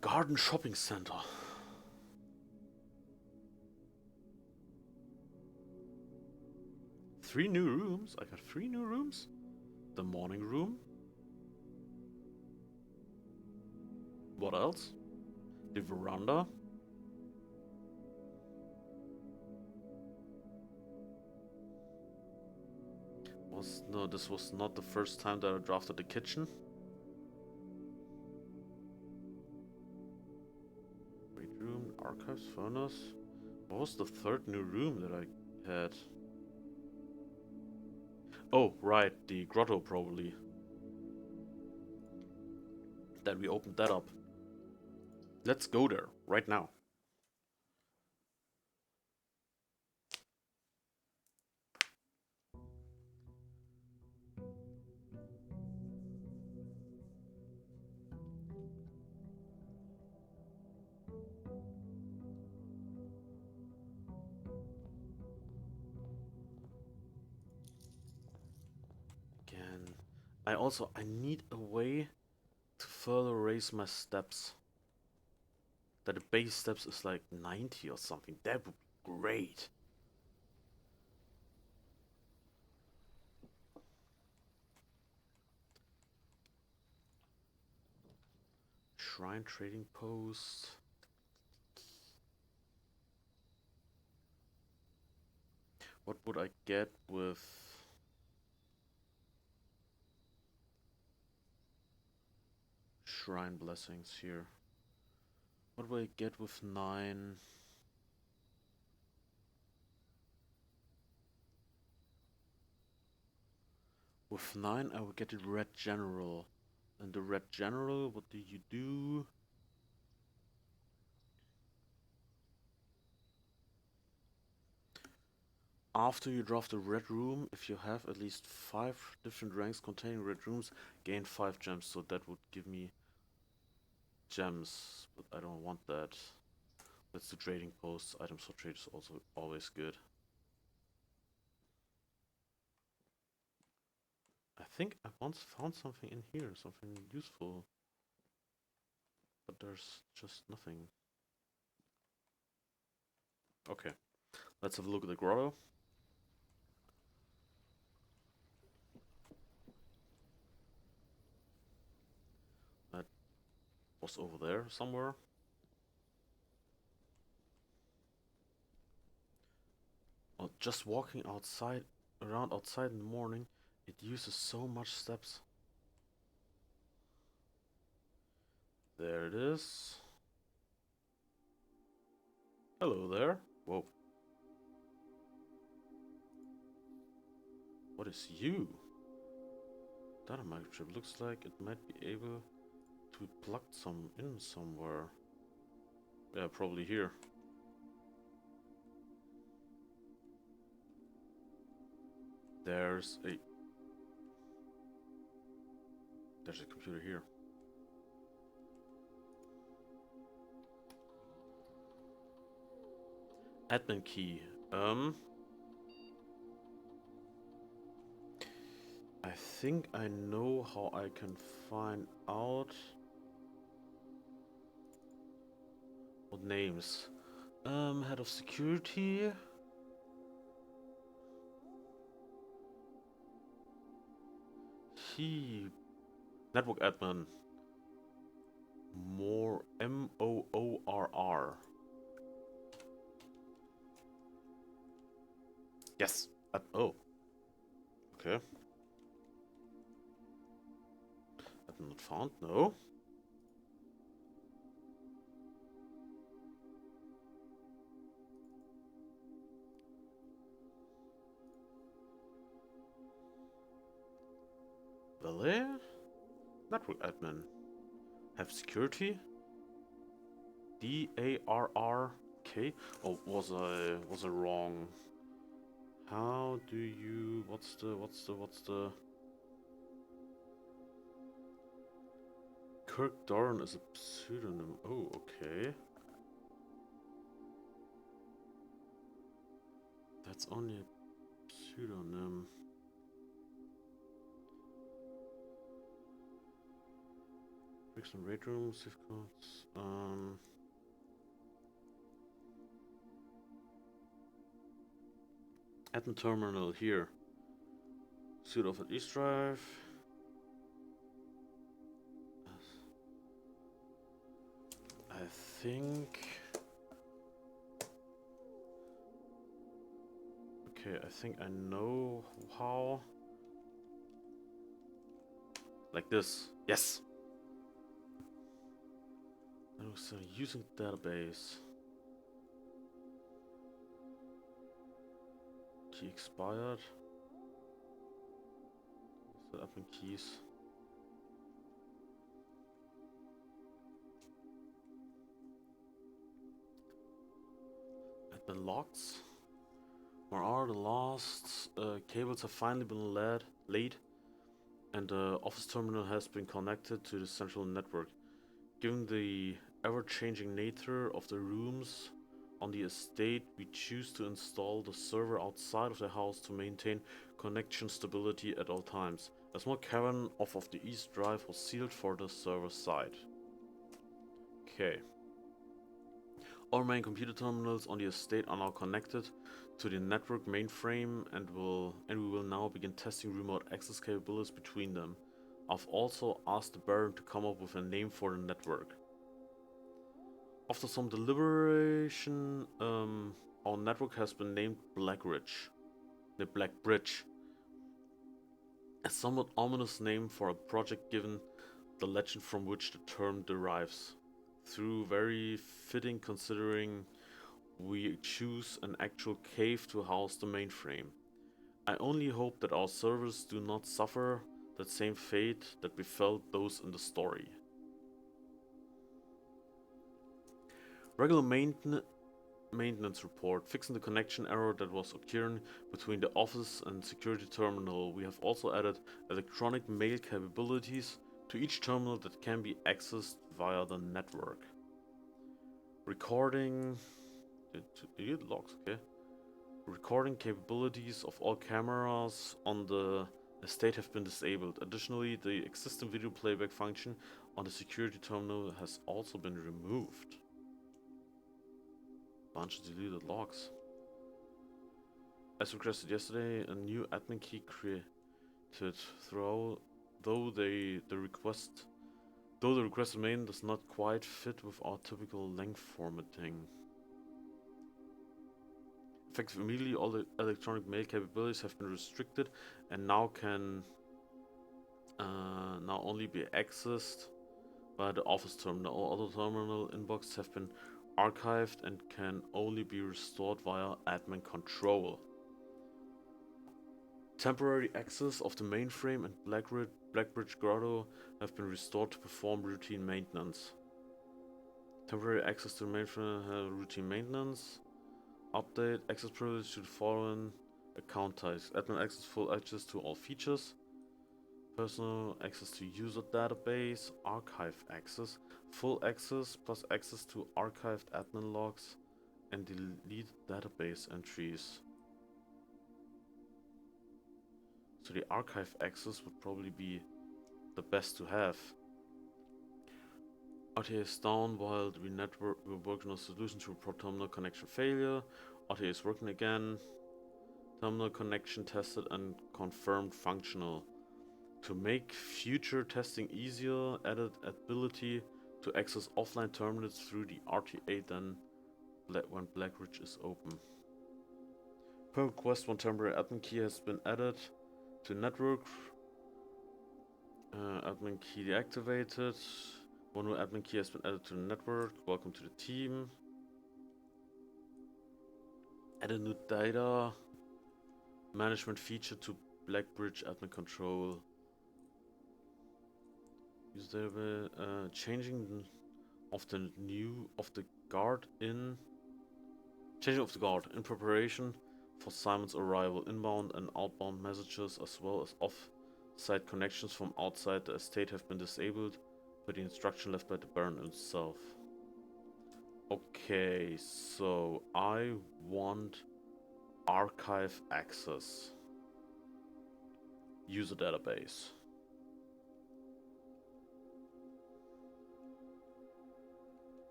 Garden Shopping Center. Three new rooms? I got 3 new rooms? The morning room? What else? The veranda? No, this was not the first time that I drafted the kitchen. Great room, archives, furnace. What was the 3rd new room that I had? Oh, right, the grotto probably. That we opened that up. Let's go there, right now. Again. I need a way to further raise my steps. That the base steps is like 90 or something. That would be great. Shrine trading post. What would I get with shrine blessings here? What would I get with 9? With 9 I would get the red general. And the red general, what do you do? After you draft a red room, if you have at least 5 different ranks containing red rooms, gain 5 gems. So that would give me gems, but I don't want that. That's the trading post. Items for trade is also always good. I think I once found something in here, something useful. But there's just nothing. Okay, let's have a look at the grotto. That was over there somewhere. Oh, just walking outside, around outside in the morning, it uses so much steps. There it is. Hello there. Whoa. What is you? Dynamite chip. Looks like it might be able to plug some in somewhere. Yeah, probably here. There's a computer here. Admin key. I think I know how I can find out what names. Head of security. He network admin. More Moorr. Yes. Oh. Okay. Admin not found. No. Really? Network admin. Have security. DARRK. Oh, was I wrong? How do you? What's the? Kirk Doran is a pseudonym. Oh, okay. That's only a pseudonym. Bricks and raid room, safeguards. Admin terminal here. Suit off at East Drive. I think. Okay, I think I know how. Like this. Yes! So using database. Key expired. Set up in keys. Admin logs. Where are the last cables have finally been laid, and the office terminal has been connected to the central network. Given the ever-changing nature of the rooms on the estate, we choose to install the server outside of the house to maintain connection stability at all times. A small cavern off of the east drive was sealed for the server side. Okay. All main computer terminals on the estate are now connected to the network mainframe and we will now begin testing remote access capabilities between them. I've also asked the Baron to come up with a name for the network. After some deliberation, our network has been named Black Bridge. A somewhat ominous name for a project given the legend from which the term derives. Through very fitting considering we choose an actual cave to house the mainframe. I only hope that our servers do not suffer that same fate that befell those in the story. Regular maintenance report, fixing the connection error that was occurring between the office and security terminal. We have also added electronic mail capabilities to each terminal that can be accessed via the network. Recording... Did logs, okay. Recording capabilities of all cameras on the estate have been disabled. Additionally, the existing video playback function on the security terminal has also been removed. Bunch of deleted logs. As requested yesterday, a new admin key created though the requested main does not quite fit with our typical length formatting. Effective immediately, all the electronic mail capabilities have been restricted and now can now only be accessed by the office terminal. All other terminal inboxes have been archived and can only be restored via admin control. Temporary access of the mainframe and Blackbridge Grotto have been restored to perform routine maintenance. Temporary access to the mainframe routine maintenance. Update access privilege to the following account types. Admin access, full access to all features. Personal access to user database. Archive access. Full access plus access to archived admin logs and delete database entries. So the archive access would probably be the best to have. RTA is down while we're working on a solution to report terminal connection failure. RTA is working again. Terminal connection tested and confirmed functional. To make future testing easier, added ability to access offline terminals through the RTA then when Blackridge is open. Per request, one temporary admin key has been added to network. Admin key deactivated. One new admin key has been added to the network. Welcome to the team. Add a new data management feature to Blackbridge admin control. Use the changing of the guard in preparation for Simon's arrival. Inbound and outbound messages as well as off-site connections from outside the estate have been disabled by the instruction left by the Baron himself. Okay, so I want archive access. User database.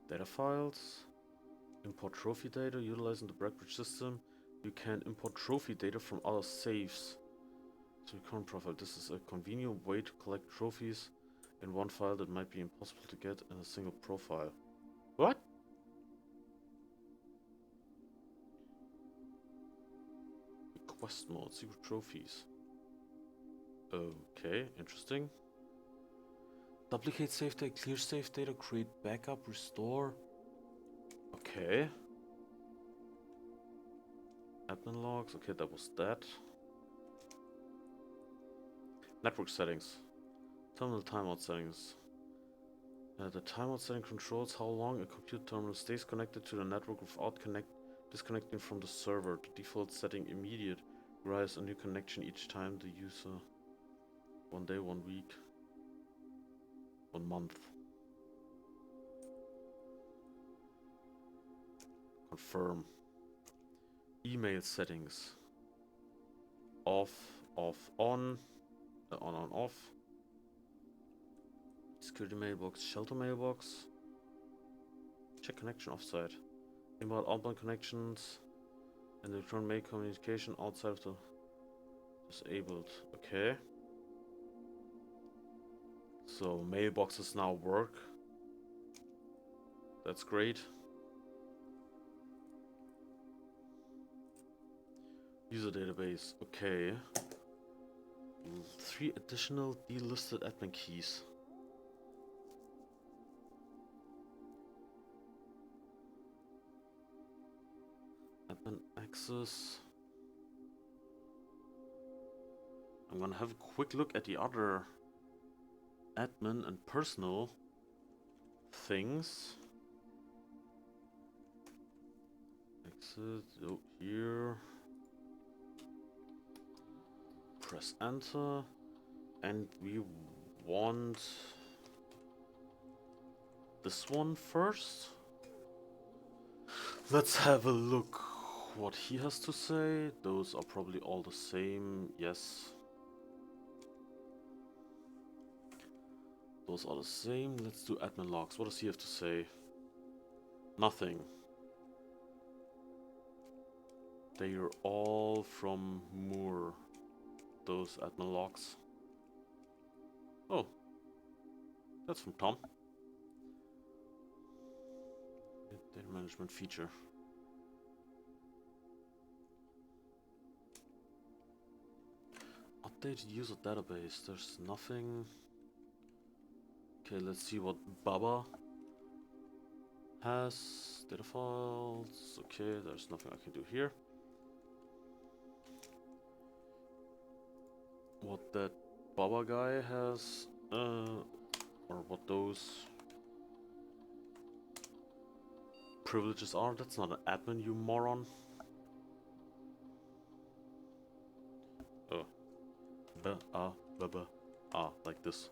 Data files. Import trophy data. Utilizing the Blackbridge system, you can import trophy data from other saves to your current profile. This is a convenient way to collect trophies in one file that might be impossible to get in a single profile. What? Quest mode, secret trophies. Okay, interesting. Duplicate save data, clear save data, create backup, restore. Okay. Admin logs, okay, that was that. Network settings. Terminal timeout settings. The timeout setting controls how long a computer terminal stays connected to the network without disconnecting from the server. The default setting immediate requires a new connection each time the user. 1 day, 1 week, 1 month. Confirm. Email settings. Off, off, on, on, off. Security mailbox, shelter mailbox. Check connection offsite. Inbound, outbound connections. And electronic mail communication outside of the disabled. Okay. So mailboxes now work. That's great. User database. Okay. 3 additional delisted admin keys. Admin access. I'm gonna have a quick look at the other admin and personal things. Exit. Oh, here. Press enter. And we want this one first. Let's have a look what he has to say. Those are probably all the same. Yes. Those are the same. Let's do admin logs. What does he have to say? Nothing. They are all from Moore. Those admin logs. Oh. That's from Tom. Data management feature. Updated user database. There's nothing. Okay, let's see what Baba has. Data files. Okay, there's nothing I can do here. What that Baba guy has, or what those privileges are. That's not an admin, you moron. Oh. Like this.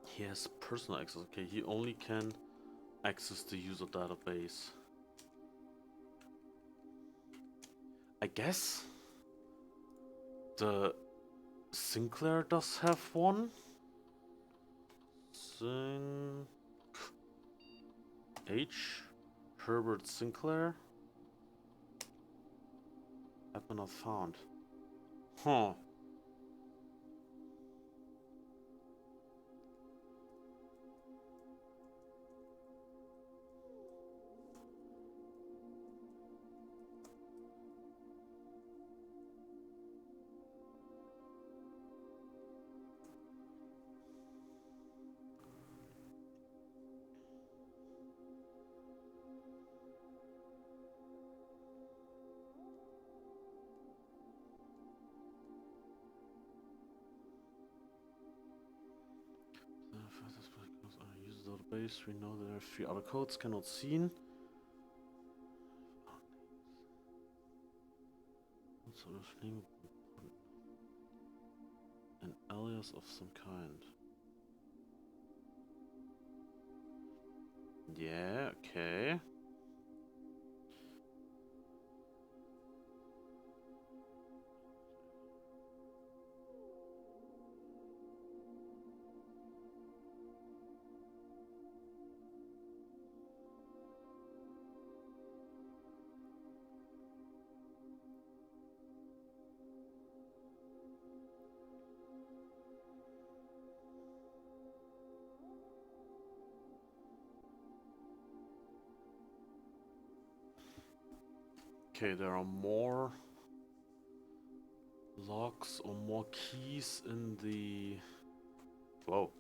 He has personal access. Okay, he only can access the user database. I guess the Sinclair does have one. H. Herbert Sinclair. Admin not found. Huh. User database. We know there are 3 other codes cannot seen. Sort of name. An alias of some kind. Yeah, okay. Okay, there are more locks or more keys in the... Whoa.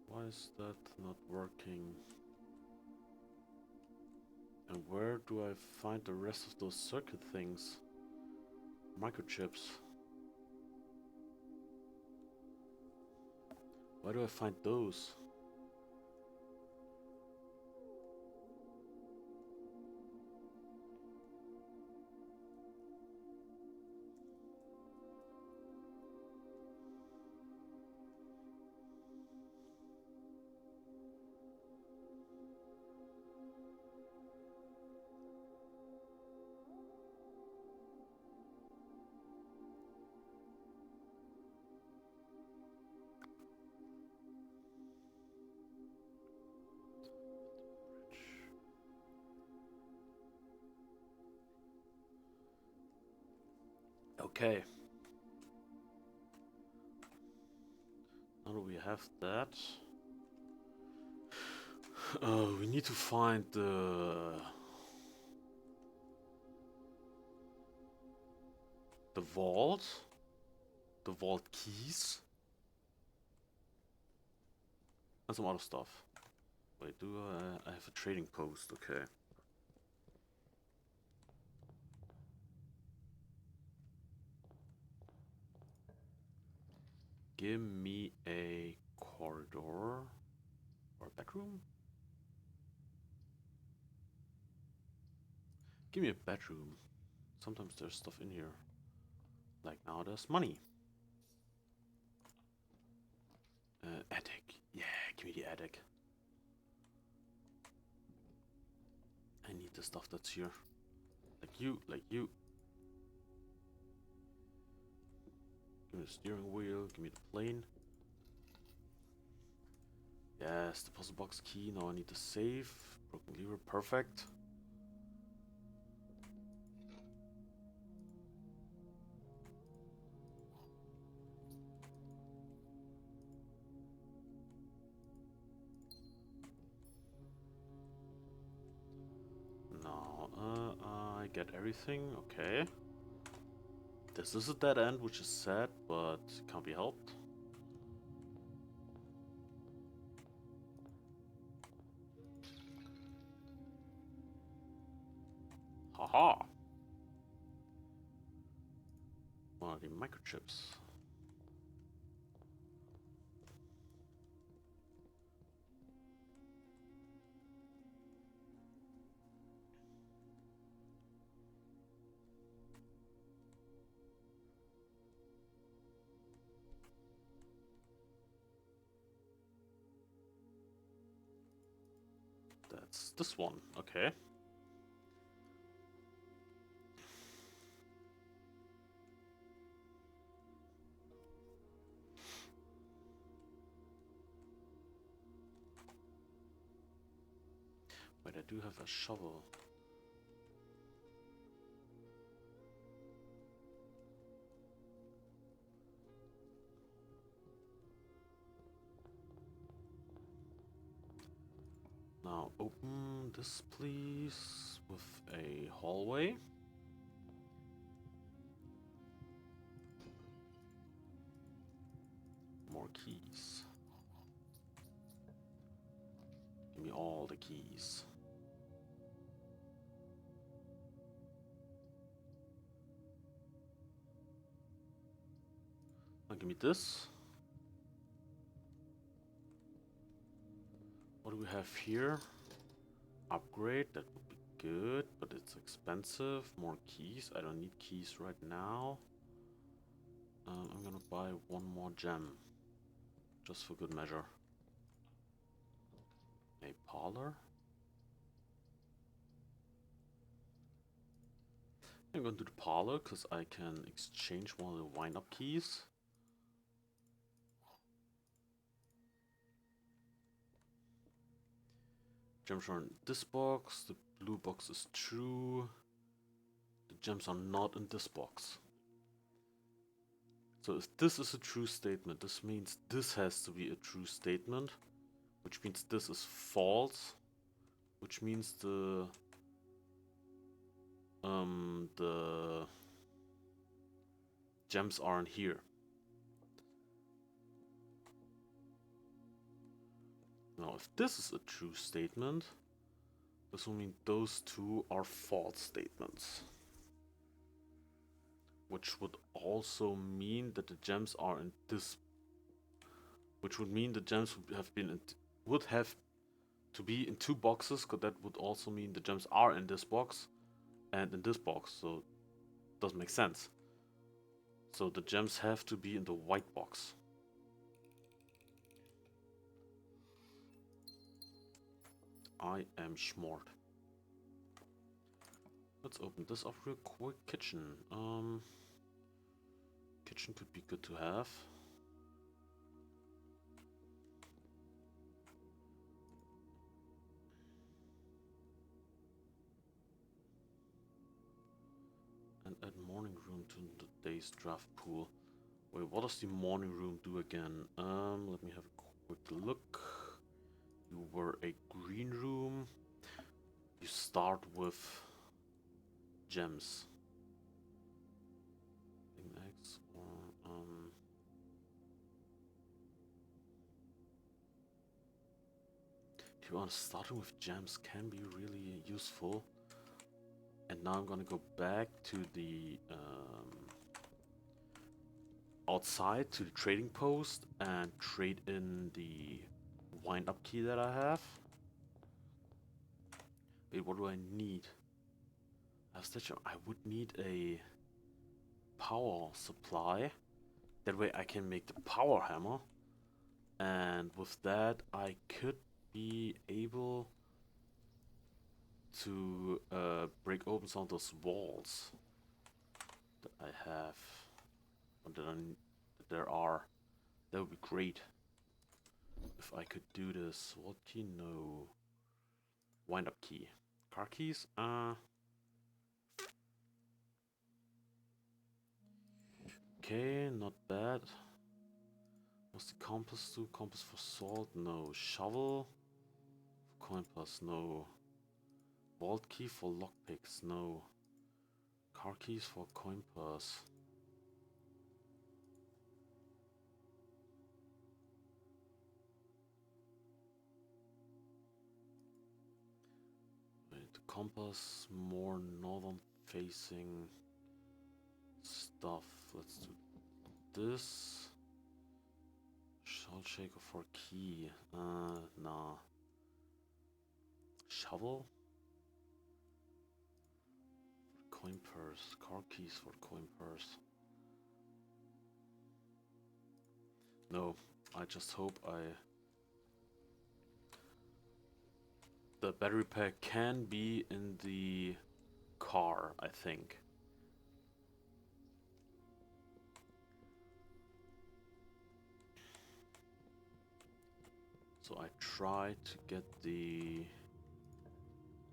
Why is that not working? And where do I find the rest of those circuit things? Microchips. Where do I find those? Okay. Now that we have that, we need to find the vault keys, and some other stuff. Wait, do I have a trading post? Okay. Give me a corridor or a bedroom. Give me a bedroom. Sometimes there's stuff in here. Like now there's money. Attic. Yeah, give me the attic. I need the stuff that's here. Like you, like you. Give me the steering wheel, give me the plane. Yes, the puzzle box key. Now I need the safe. Broken lever, perfect. Now, I get everything, okay. This is a dead end, which is sad, but can't be helped. Haha! One of the microchips. That's this one, okay. Wait, I do have a shovel. Now open this please with a hallway. More keys. Give me all the keys. Now give me this. What do we have here? Upgrade, that would be good, but it's expensive. More keys, I don't need keys right now. I'm gonna buy one more gem, just for good measure. A parlor? I'm gonna do the parlor, because I can exchange one of the wind-up keys. Gems are in this box, the blue box is true. The gems are not in this box. So if this is a true statement, this means this has to be a true statement, which means this is false, which means the gems aren't here. Now, if this is a true statement, this will mean those two are false statements. Which would also mean that the gems are in this. Which would mean the gems would have to be in two boxes, because that would also mean the gems are in this box and in this box. So it doesn't make sense. So the gems have to be in the white box. I am smart. Let's open this up real quick. Kitchen. Kitchen could be good to have. And add morning room to the waste draft pool. Wait, what does the morning room do again? Let me have a quick look. You were a green room. You start with gems. Next, or to be honest, starting with gems can be really useful. And now I'm gonna go back to the outside to the trading post and trade in the wind-up key that I have. Wait, what do I need? I would need a power supply. That way I can make the power hammer. And with that I could be able to break open some of those walls that I have. Or that there are. That would be great. If I could do this. What key? No. Wind-up key. Car keys? Okay, not bad. What's the compass do? Compass for salt? No. Shovel? Coin plus? No. Vault key for lockpicks? No. Car keys for coin purse. Wait, the compass, more northern facing stuff. Let's do this. Shell shaker for key. Nah. Shovel? Coin purse. Car keys for coin purse. No, I just hope the battery pack can be in the car, I think. So I try to get the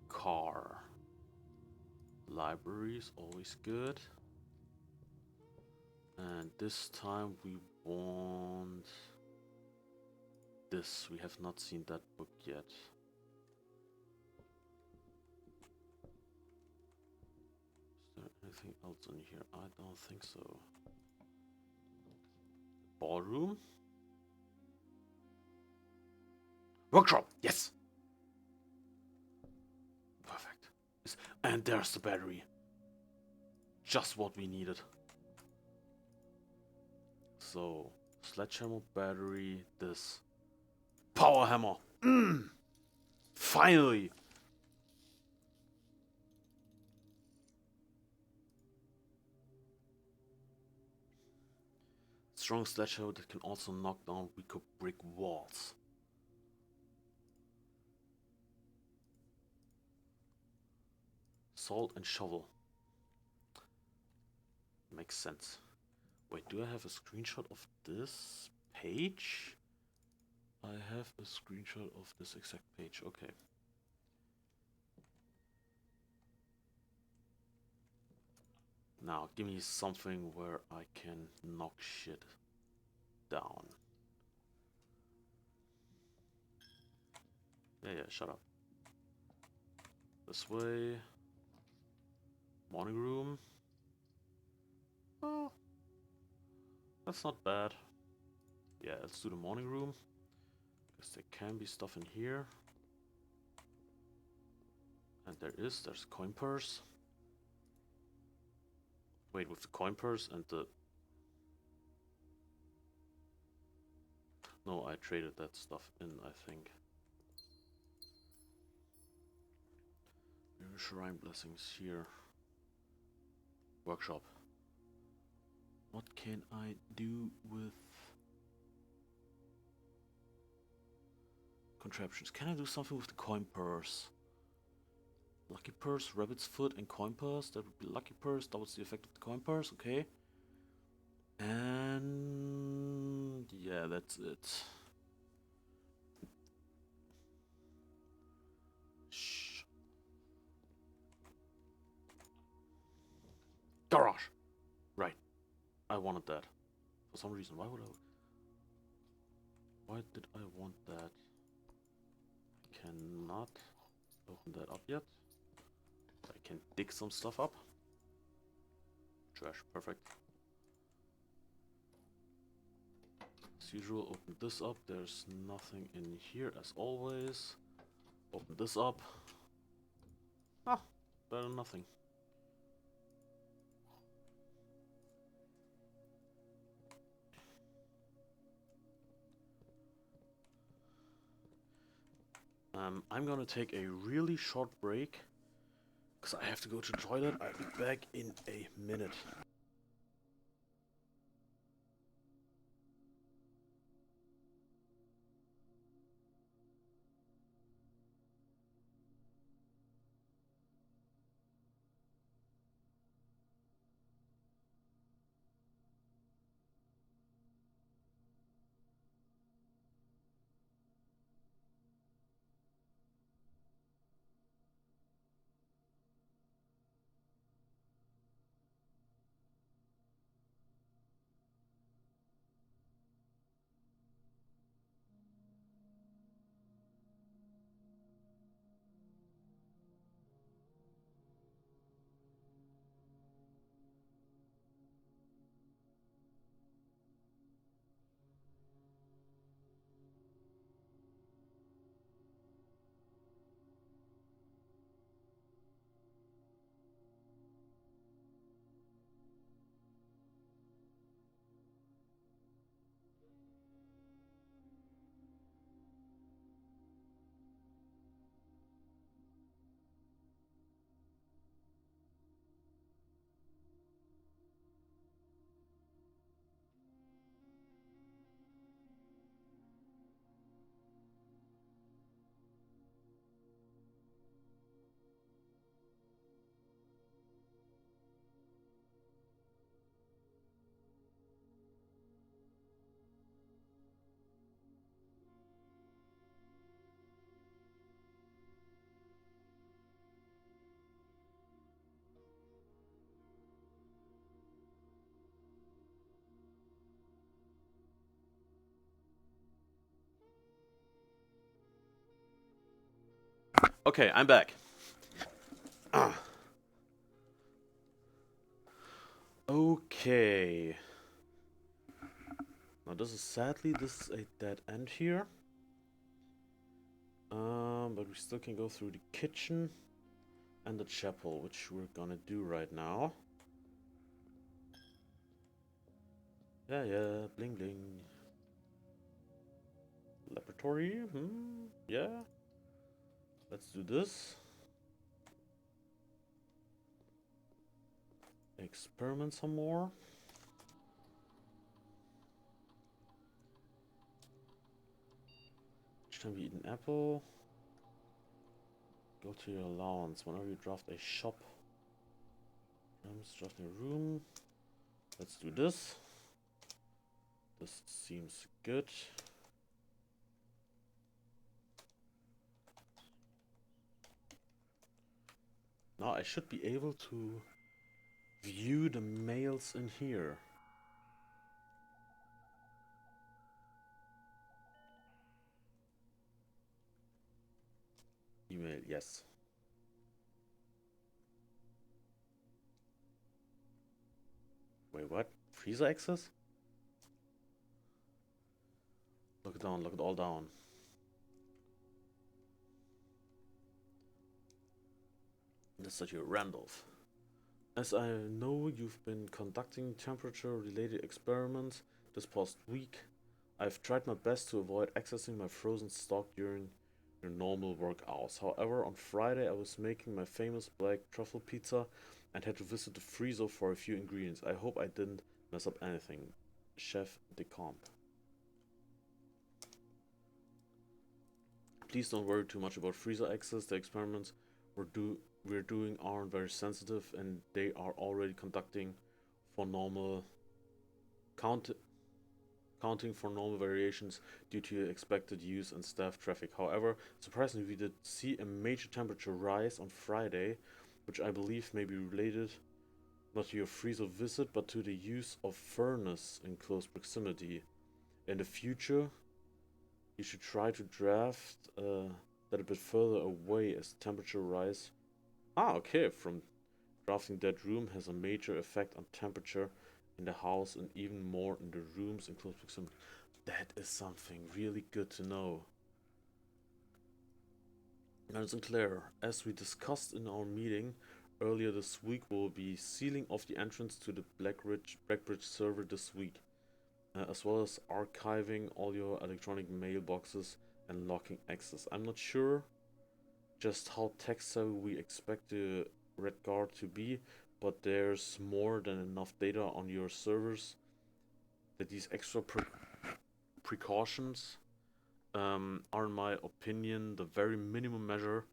car. Library is always good. And this time we want this. We have not seen that book yet. Is there anything else in here? I don't think so. Ballroom? Workshop! Yes! Perfect. And there's the battery. Just what we needed. So, sledgehammer, battery, this. Power hammer! Finally! Strong sledgehammer that can also knock down weaker brick walls. Salt and shovel. Makes sense. Wait, do I have a screenshot of this page? I have a screenshot of this exact page. Okay. Now, give me something where I can knock shit down. Yeah, shut up. This way. Morning room. Oh, that's not bad. Yeah, let's do the morning room. Because there can be stuff in here. And there's a coin purse. Wait, with the coin purse and the... No, I traded that stuff in, I think. Shrine blessings here. Workshop. What can I do with contraptions? Can I do something with the coin purse? Lucky purse, rabbit's foot, and coin purse. That would be lucky purse. That was the effect of the coin purse. Okay. And yeah, that's it. Shh. Garage. Right. I wanted that. For some reason, why would I... Why did I want that? I cannot open that up yet. I can dig some stuff up. Trash, perfect. As usual, open this up. There's nothing in here as always. Open this up. Ah, better than nothing. I'm gonna take a really short break because I have to go to the toilet. I'll be back in a minute. Okay, I'm back. Okay. Now this is a dead end here. But we still can go through the kitchen and the chapel, which we're gonna do right now. Yeah, yeah, bling bling. Laboratory, yeah. Let's do this. Experiment some more. Each time you eat an apple, go to your allowance. Whenever you draft a shop, draft a room. Let's do this. This seems good. Now I should be able to view the mails in here. Email, yes. Wait, what? Freezer access? Look it down, look it all down. This is such a Randolph. As I know you've been conducting temperature-related experiments this past week, I've tried my best to avoid accessing my frozen stock during your normal work hours. However, on Friday I was making my famous black truffle pizza and had to visit the freezer for a few ingredients. I hope I didn't mess up anything. Chef Decomp. Please don't worry too much about freezer access. The experiments we're doing aren't very sensitive, and they are already conducting for normal counting for normal variations due to expected use and staff traffic. However, surprisingly, we did see a major temperature rise on Friday, which I believe may be not to your freeze of visit, but to the use of furnace in close proximity. In the future, you should try to draft that a bit further away as temperature rise. Ah, okay, from drafting that room has a major effect on temperature in the house and even more in the rooms in close proximity. That is something really good to know. Now, Sinclair, as we discussed in our meeting earlier this week, we'll be sealing off the entrance to the Blackbridge server this week, as well as archiving all your electronic mailboxes and locking access. I'm not sure just how tech-savvy we expect the Red Guard to be, but there's more than enough data on your servers that these extra precautions are, in my opinion, the very minimum measure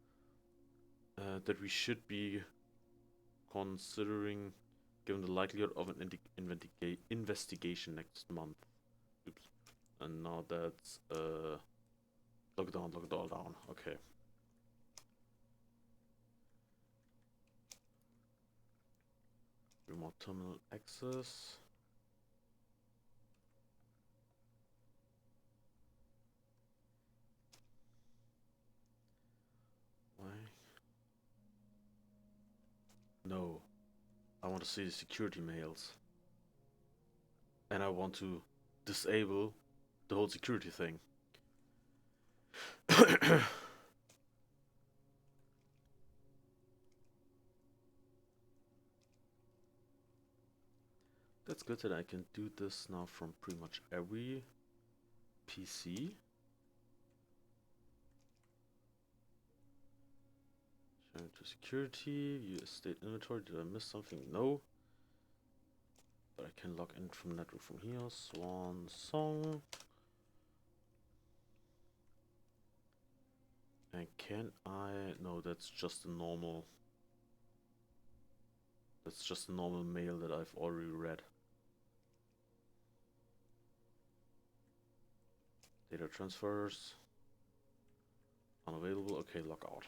that we should be considering given the likelihood of an investigation next month. Oops. And now that's lock it all down. Okay. Remote terminal access. Why? No. I want to see the security mails. And I want to disable the whole security thing. That's good that I can do this now from pretty much every PC. Sharing to security, view state inventory. Did I miss something? No. But I can log in from network from here. Swan song. And can I? No, that's just a normal. That's just a normal mail that I've already read. Data transfers. Unavailable. Okay, log out.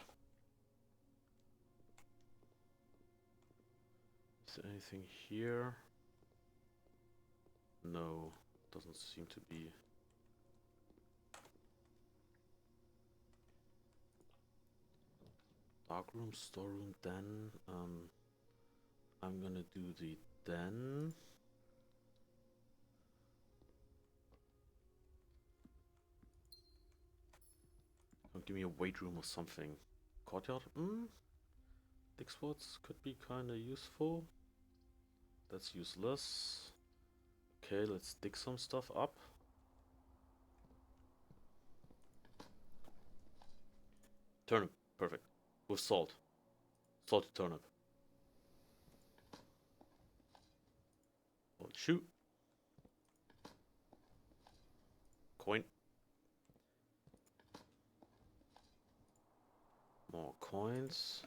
Is there anything here? No, doesn't seem to be. Darkroom, storeroom, den. I'm gonna do the den. Give me a weight room or something. Courtyard? Dig spots could be kinda useful. That's useless. Okay, let's dig some stuff up. Turnip, perfect. With salt. Salted turnip. Oh, shoot. Coin. More coins.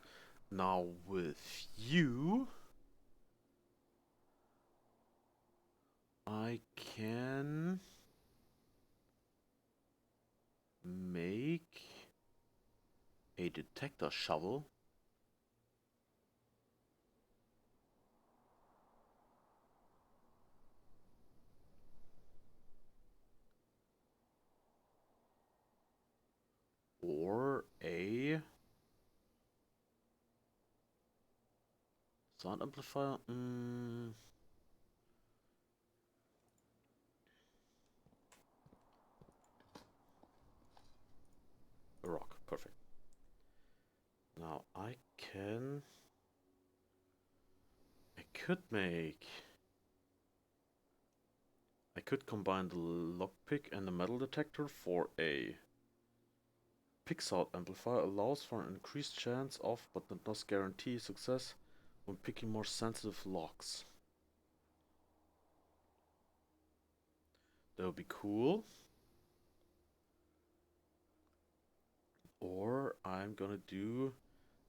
Now with you, I can make a detector shovel. Or a sound amplifier. A rock, perfect. Now I could combine the lockpick and the metal detector for a pick sound amplifier. Allows for an increased chance of, but does not guarantee success when picking more sensitive locks. That would be cool. Or I'm gonna do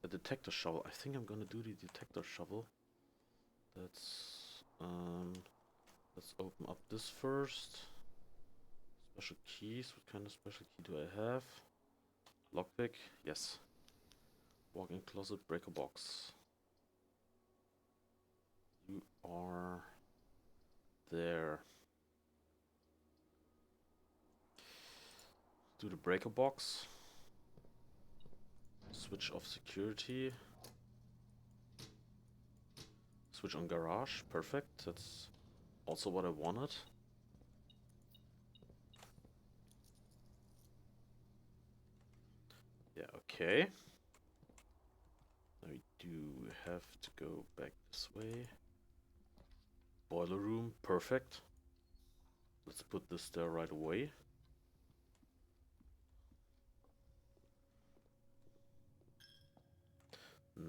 a detector shovel. I think I'm gonna do the detector shovel. Let's open up this first. Special keys. What kind of special key do I have? Lockpick. Yes. Walk-in closet, breaker box. You are there. Do the breaker box. Switch off security. Switch on garage. Perfect. That's also what I wanted. Yeah, okay. Now we do have to go back this way. Boiler room. Perfect. Let's put this there right away.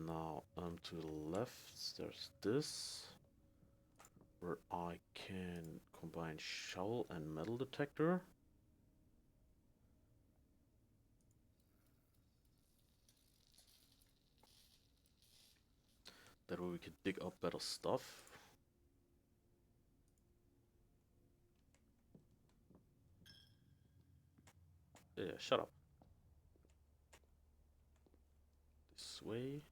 Now, to the left, there's this, where I can combine shovel and metal detector. That way we can dig up better stuff. Yeah, shut up. This way.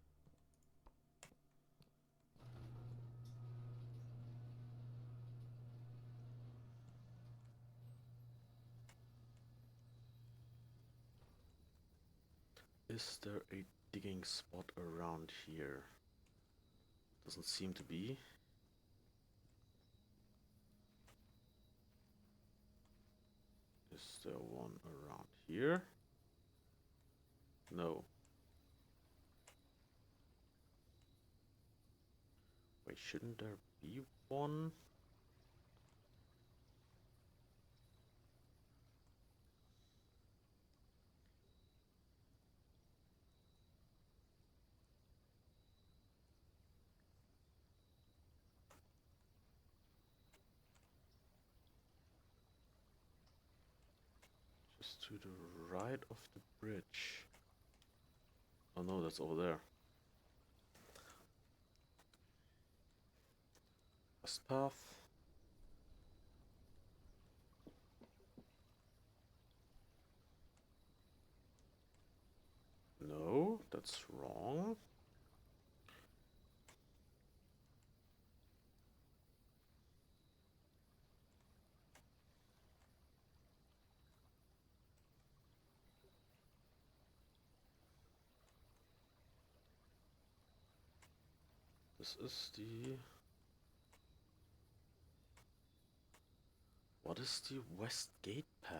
Is there a digging spot around here? Doesn't seem to be. Is there one around here? No. Wait, shouldn't there be one? Just to the right of the bridge. Oh no, that's over there. West path. No, that's wrong. This is the... What is the West Gate path?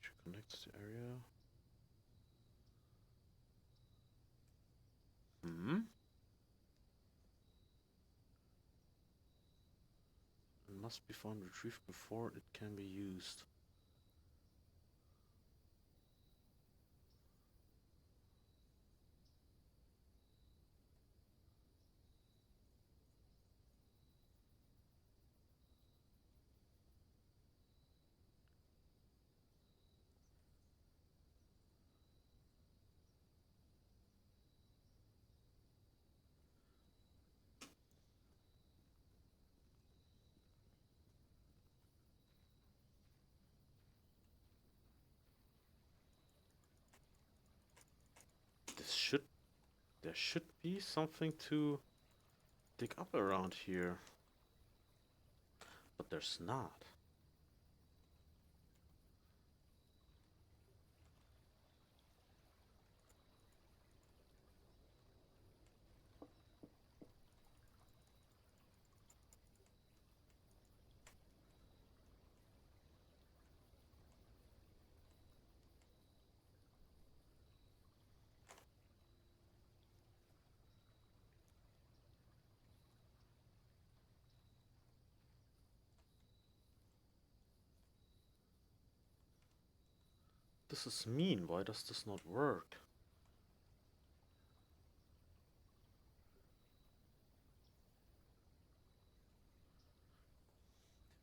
Picture connects the area. Hmm? It must be found and retrieved before it can be used. This should... There should be something to dig up around here. But there's not. This is mean. Why does this not work?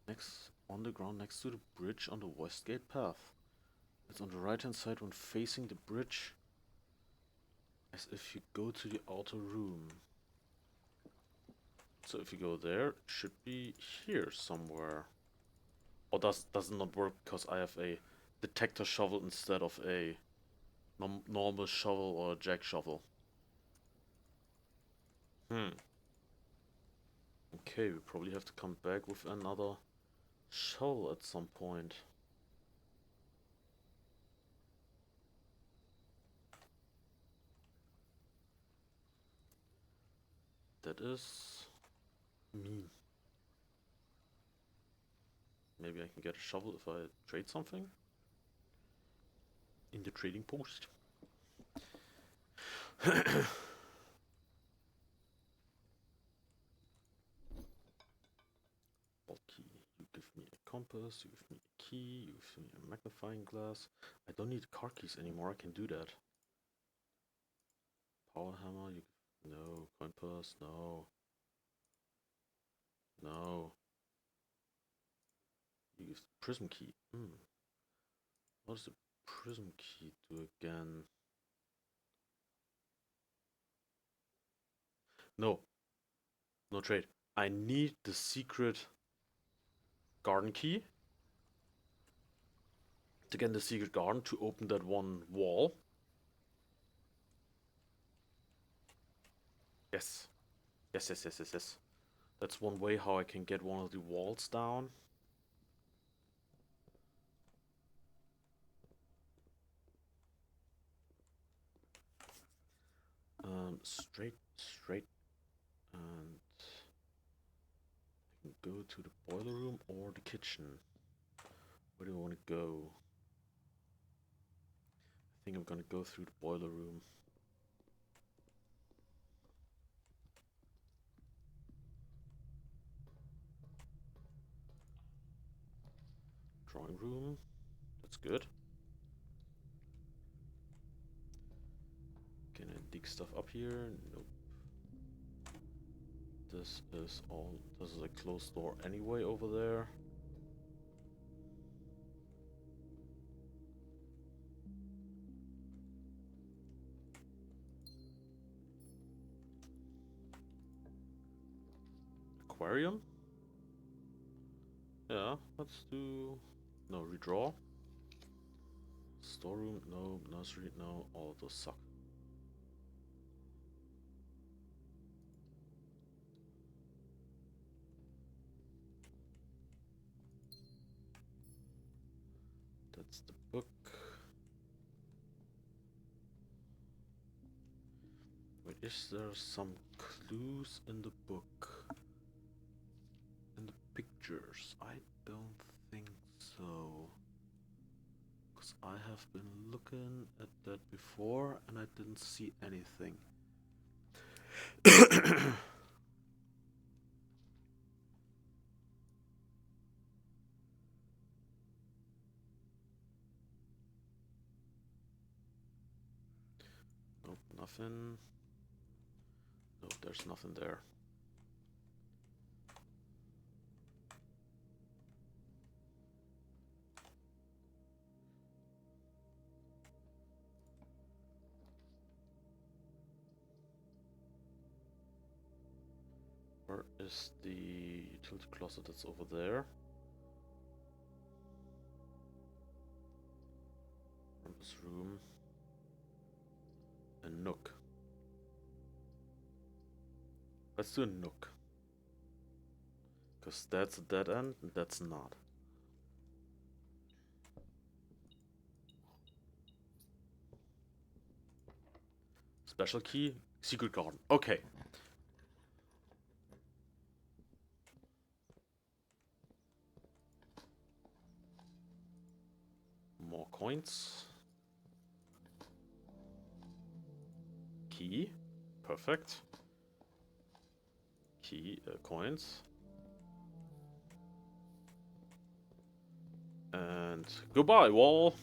Next, on the ground next to the bridge on the Westgate path. It's on the right hand side when facing the bridge. As if you go to the outer room. So if you go there, it should be here somewhere. Or does it not work because I have a detector shovel instead of a normal shovel or a jack shovel? Hmm. Okay, we probably have to come back with another shovel at some point. That is mean. Maybe I can get a shovel if I trade something in the trading post. Bulky. You give me a compass, you give me a key, you give me a magnifying glass. I don't need car keys anymore, I can do that. Power hammer, you give... No. Compass, no. No. You give the prism key. What does the prism key do again? No. No trade. I need the secret garden key to get in the secret garden to open that one wall. Yes. Yes, yes, yes, yes, yes. That's one way how I can get one of the walls down. Straight, and I can go to the boiler room or the kitchen. Where do I want to go? I think I'm gonna go through the boiler room. Drawing room. That's good. Can I dig stuff up here? Nope. This is a closed door anyway over there. Aquarium? Yeah, let's do... No, redraw. Storeroom, no. Nursery, no. All of those suck. That's the book. Wait, is there some clues in the book? In the pictures? I don't think so. Because I have been looking at that before and I didn't see anything. Nope, nothing. Nope, there's nothing there. Where is the utility closet that's over there? Campus room. A nook. Let's do a nook. Because that's a dead end and that's not. Special key, secret garden. Okay. More coins. Key. Perfect. Key, coins. And goodbye, wall.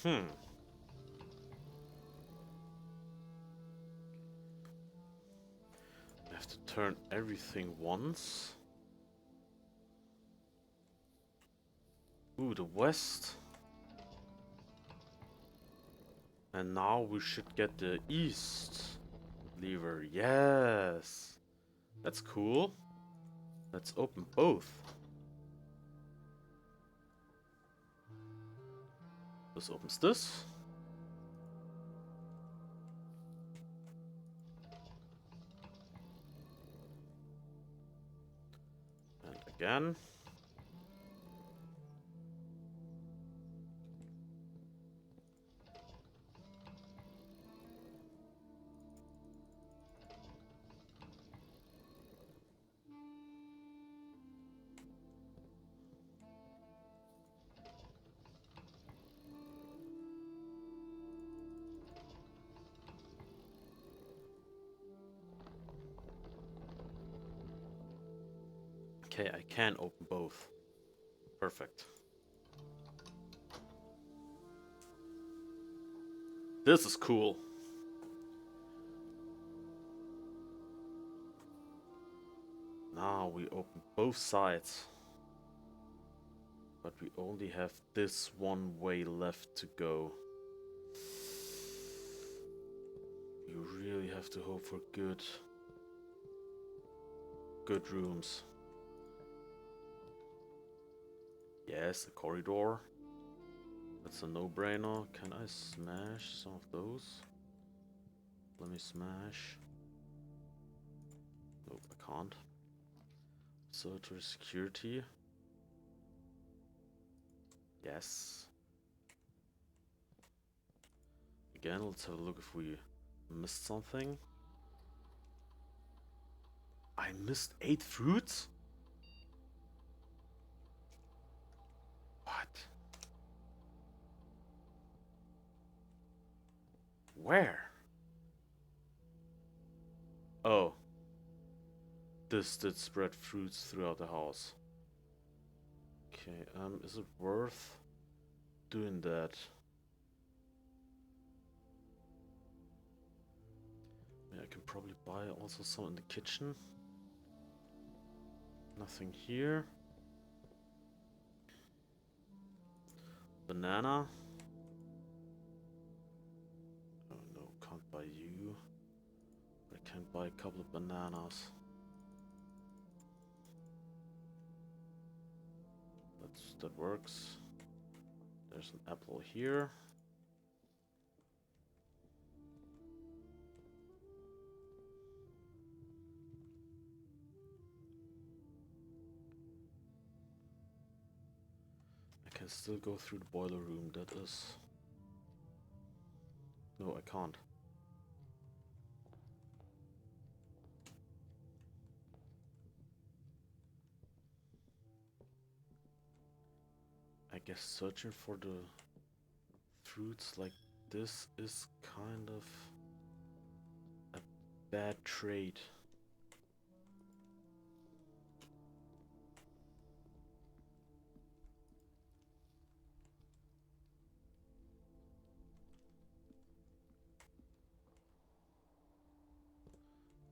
Hmm. turn everything once. Ooh, the west. And now we should get the east lever. Yes! That's cool. Let's open both. This opens this. And again. Okay, I can open both. Perfect. This is cool. Now we open both sides. But we only have this one way left to go. You really have to hope for good rooms. Yes, a corridor. That's a no-brainer. Can I smash some of those? Let me smash. Nope, I can't. Solitary security. Yes. Again, let's have a look if we missed something. I missed 8 fruits? What? Where? Oh. This did spread fruits throughout the house. Okay, is it worth doing that? Yeah, I can probably buy also some in the kitchen. Nothing here. Banana. Oh no, can't buy you. But I can buy a couple of bananas. That works. There's an apple here. I can still go through the boiler room, that is... No, I can't. I guess searching for the fruits like this is kind of a bad trade.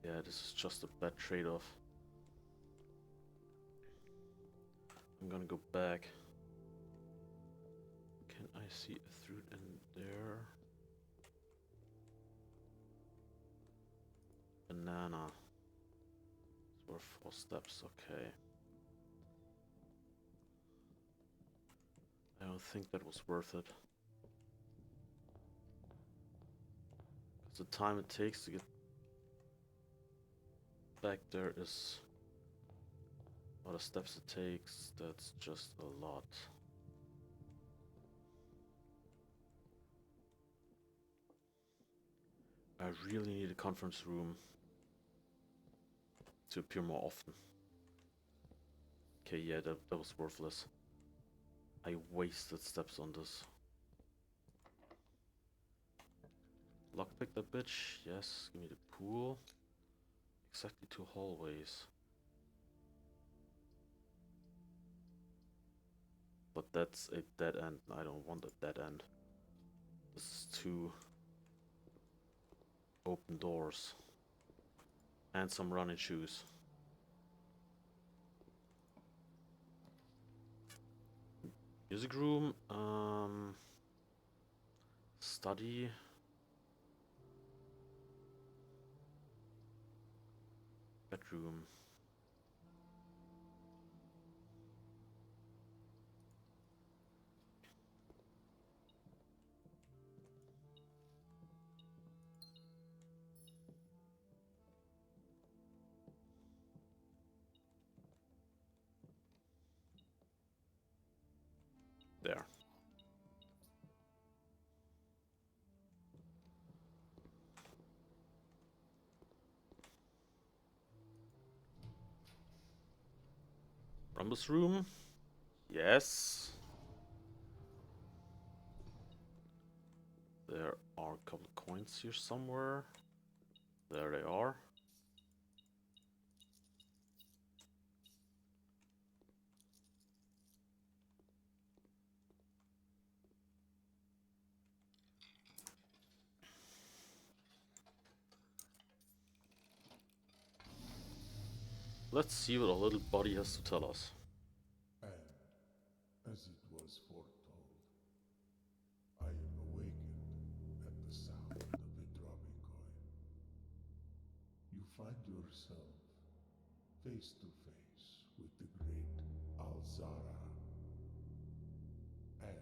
Yeah, this is just a bad trade-off. I'm gonna go back. Can I see a fruit in there? Banana. It's worth 4 steps, okay. I don't think that was worth it. Because the time it takes to get back there is... What the steps it takes, that's just a lot. I really need a conference room to appear more often. Okay, yeah, that was worthless. I wasted steps on this. Lockpick that bitch, yes, give me the pool. Exactly 2 hallways. But that's a dead end. I don't want a dead end. This is 2 open doors. And some running shoes. Music room, study. Bedroom. There. Rumbus room. Yes. There are a couple of coins here somewhere. There they are. Let's see what our little buddy has to tell us. And, as it was foretold, I am awakened at the sound of the dropping coin. You find yourself face to face with the great Alzara. And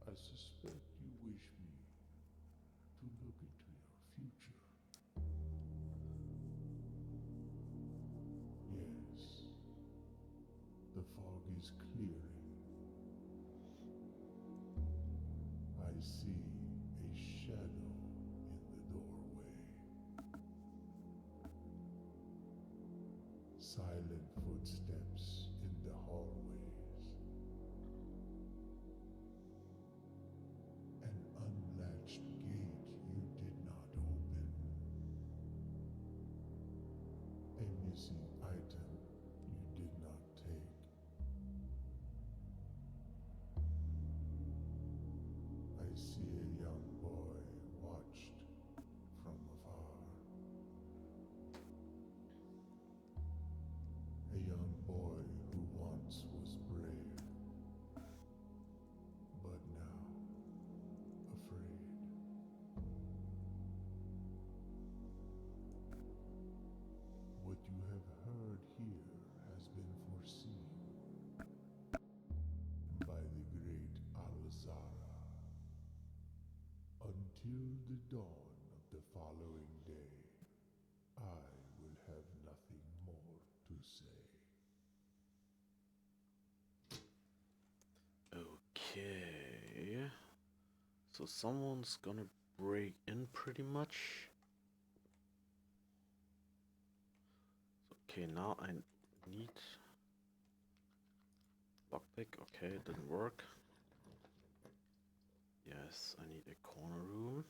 I suspect you wish me to look into your future. Yes, the fog is clearing. I see a shadow in the doorway. Silent footsteps in the hallways. An unlatched gate you did not open. A missing item you did not take. I see a young boy watched from afar. A young boy who once was brave, but now afraid. What you have heard here has been foreseen by the great Alzara. Until the dawn of the following day, I will have nothing more to say. Okay. So someone's gonna break in pretty much. Okay, now I need lockpick. Okay, it didn't work. Yes, I need a corner room.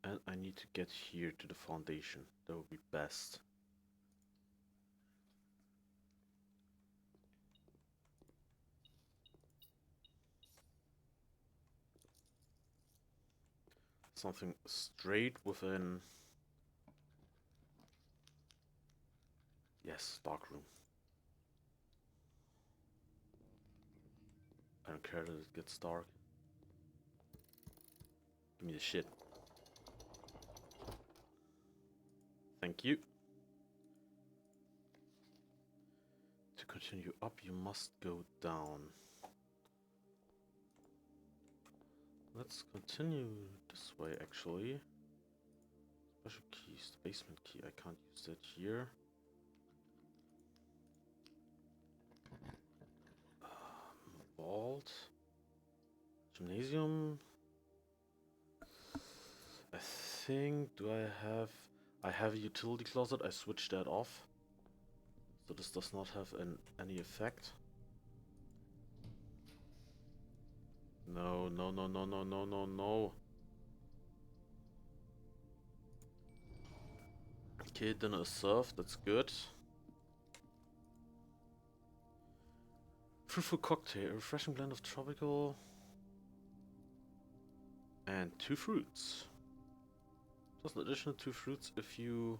And I need to get here to the foundation. That would be best. Something straight within. Yes, dark room. I don't care that it gets dark. Give me the shit. Thank you. To continue up, you must go down. Let's continue this way, actually. Special keys, the basement key. I can't use that here. Vault. Gymnasium. I think, do I have... I have a utility closet, I switched that off. So this does not have any effect. No, no, no, no, no, no, no, no. Okay, dinner is served, that's good. Fruitful cocktail, a refreshing blend of tropical and 2 fruits. Plus an additional 2 fruits if you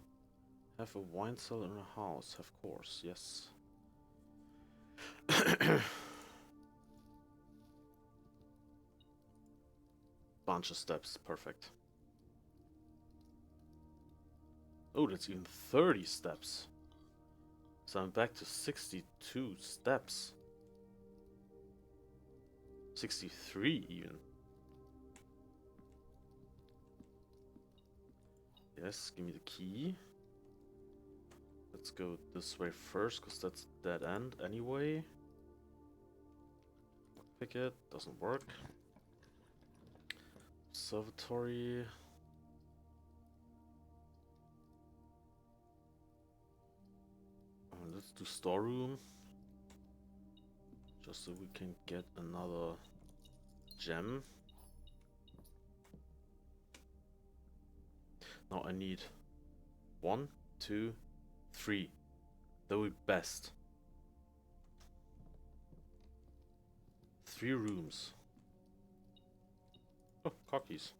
Have a wine cellar in a house, of course, yes. Bunch of steps, perfect. Oh, that's even 30 steps. So I'm back to 62 steps. 63 even. Yes, give me the key. Let's go this way first, because that's a dead end anyway. Pick it, doesn't work. Observatory. Let's do storeroom. Just so we can get another gem. Now I need 1, 2, 3. That would be best. 3 rooms. Oh, car keys.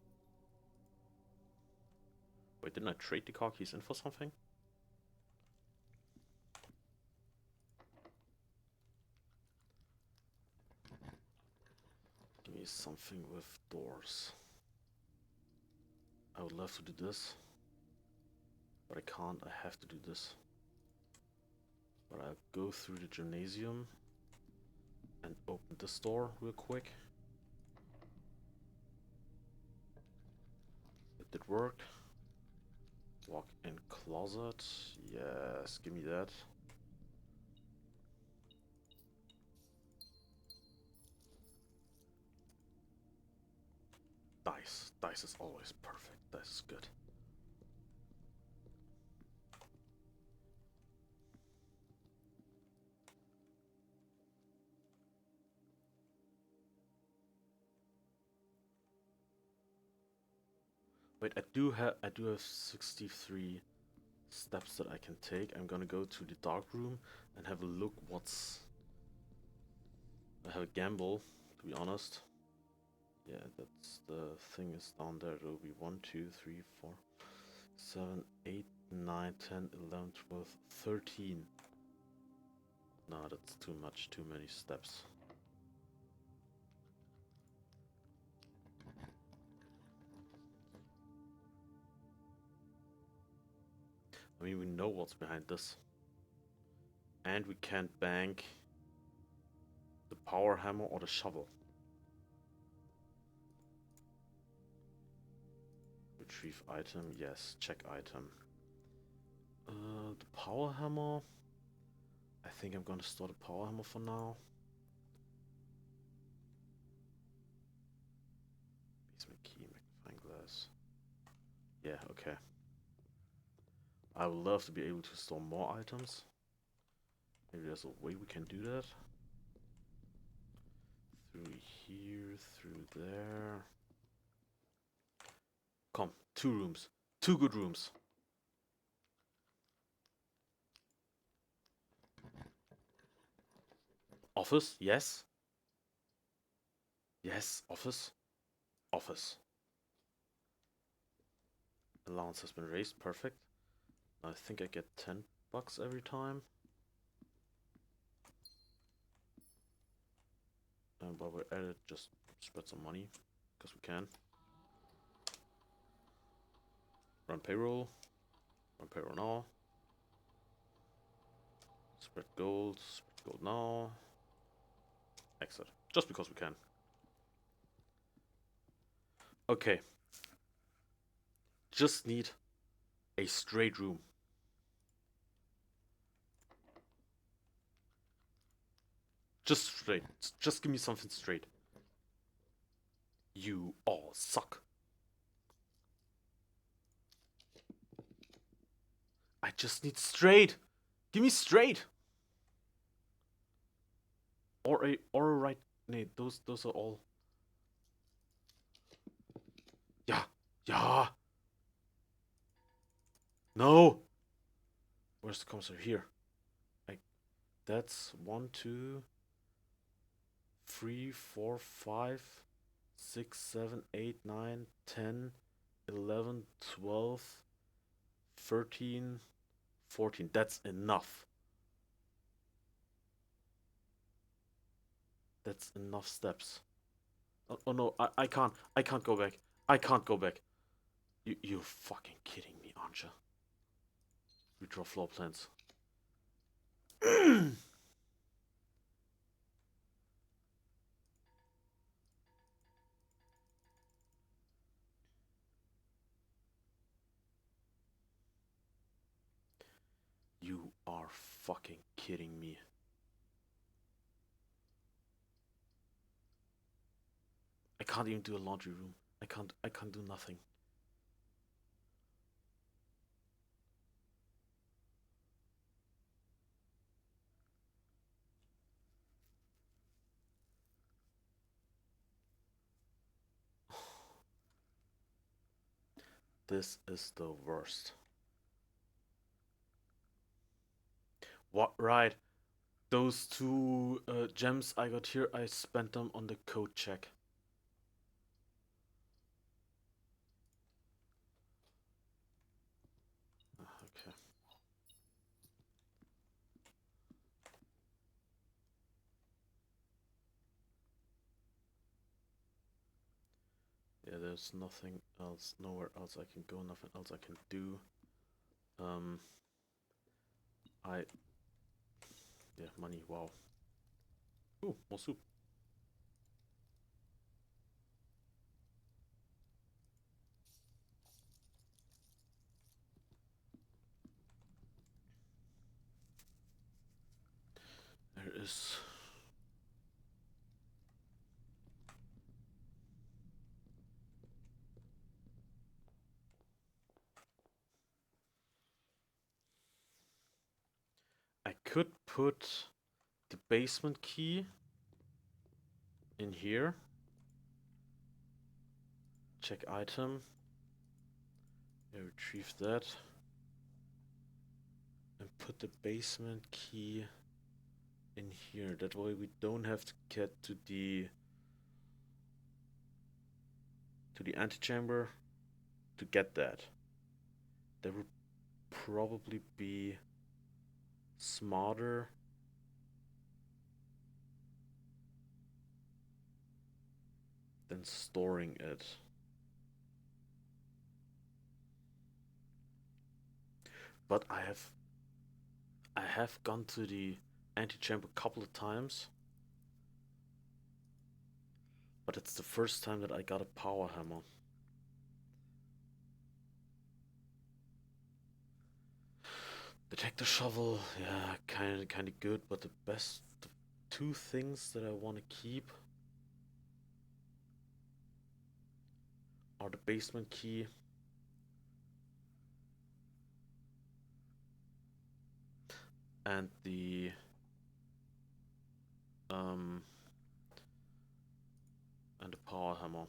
Wait, didn't I trade the car keys in for something? Give me something with doors. I would love to do this, but I can't. I have to do this. But I'll go through the gymnasium and open this door real quick. It did work. Walk in closet. Yes, give me that. Dice. Dice is always perfect. Dice is good. Wait, I do have 63 steps that I can take. I'm gonna go to the dark room and have a look what's... I have a gamble, to be honest. Yeah, that's the thing is down there. It'll be 1, 2, 3, 4, 7, 8, 9, 10, 11, 12, 13. No, that's too much, too many steps. I mean, we know what's behind this. And we can't bank the power hammer or the shovel. Retrieve item, yes. Check item. The power hammer. I think I'm gonna store the power hammer for now. Basement key, magnifying glass. Yeah, okay. I would love to be able to store more items. Maybe there's a way we can do that. Through here, through there. Come, 2 rooms. 2 good rooms. Office, yes. Yes, office. Office. Allowance has been raised, perfect. I think I get 10 bucks every time. And while we're at it, just spread some money, because we can. Run payroll. Run payroll now. Spread gold now. Exit. Just because we can. Okay. Just need a straight room. Just straight. Just give me something straight. You all suck. I just need straight. Give me straight. Or a right. Nee, those are all. Yeah. Yeah. No. Where's the commissar? Here. That's 1, 2, 3, 4, 5, 6, 7, 8, 9, 10, 11, 12, 13, 14. That's enough. That's enough steps. Oh, oh no, I can't. I can't go back. I can't go back. You're fucking kidding me, aren't you? Redraw floor plans. You are fucking kidding me. I can't even do a laundry room. I can't do nothing. This is the worst. What right? Those two gems I got here, I spent them on the code check. Okay. Yeah, there's nothing else, nowhere else I can go, nothing else I can do. Um, I, yeah, money, wow. Ooh, more soup. There is. I could put the basement key in here. Check item. Yeah, retrieve that. And put the basement key in here. That way we don't have to get to the antechamber to get that. That would probably be smarter than storing it. But I have gone to the antechamber a couple of times, but it's the first time that I got a power hammer. Detector shovel, yeah, kinda good, but the two things that I want to keep are the basement key and um the power hammer.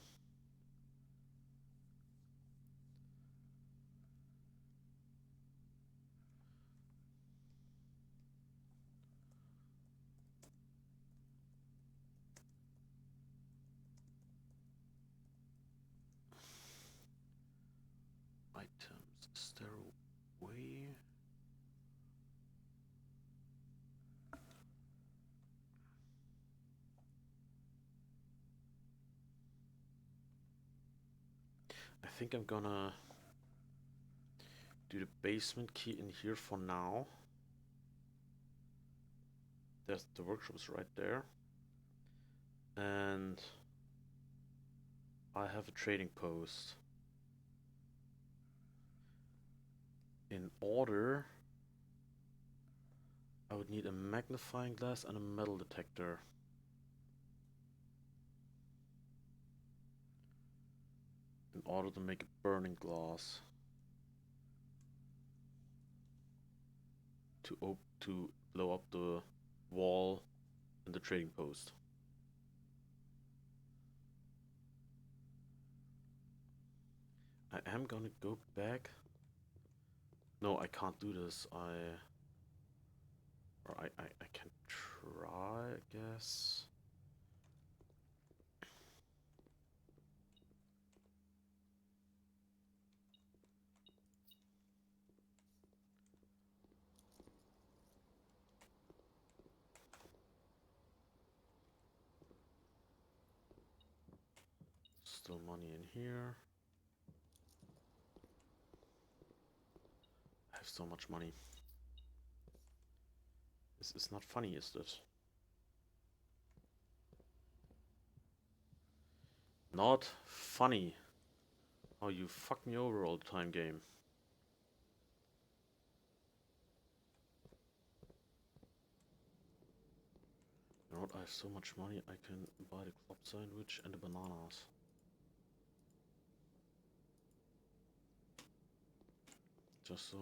Items. Is there a way? I think I'm gonna do the basement key in here for now. There's the workshop is right there. And I have a trading post. In order, I would need a magnifying glass and a metal detector. In order to make a burning glass. To blow up the wall and the trading post. I am gonna go back. No, I can't do this. I can try, I guess. still money in here. I have so much money. This is not funny, is it? Not funny. How you fuck me over all the time, game. You know what? I have so much money, I can buy the club sandwich and the bananas. Just so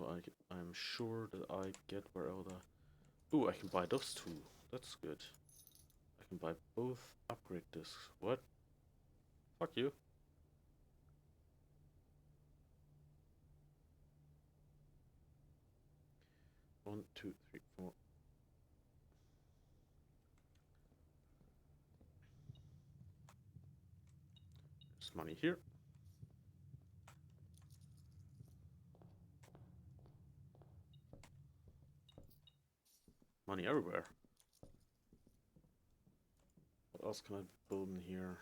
I'm sure that I get wherever the... Ooh, I can buy those two. That's good. I can buy both upgrade discs. What? Fuck you. One, two, three, four. There's money here. Money everywhere. What else can I build in here?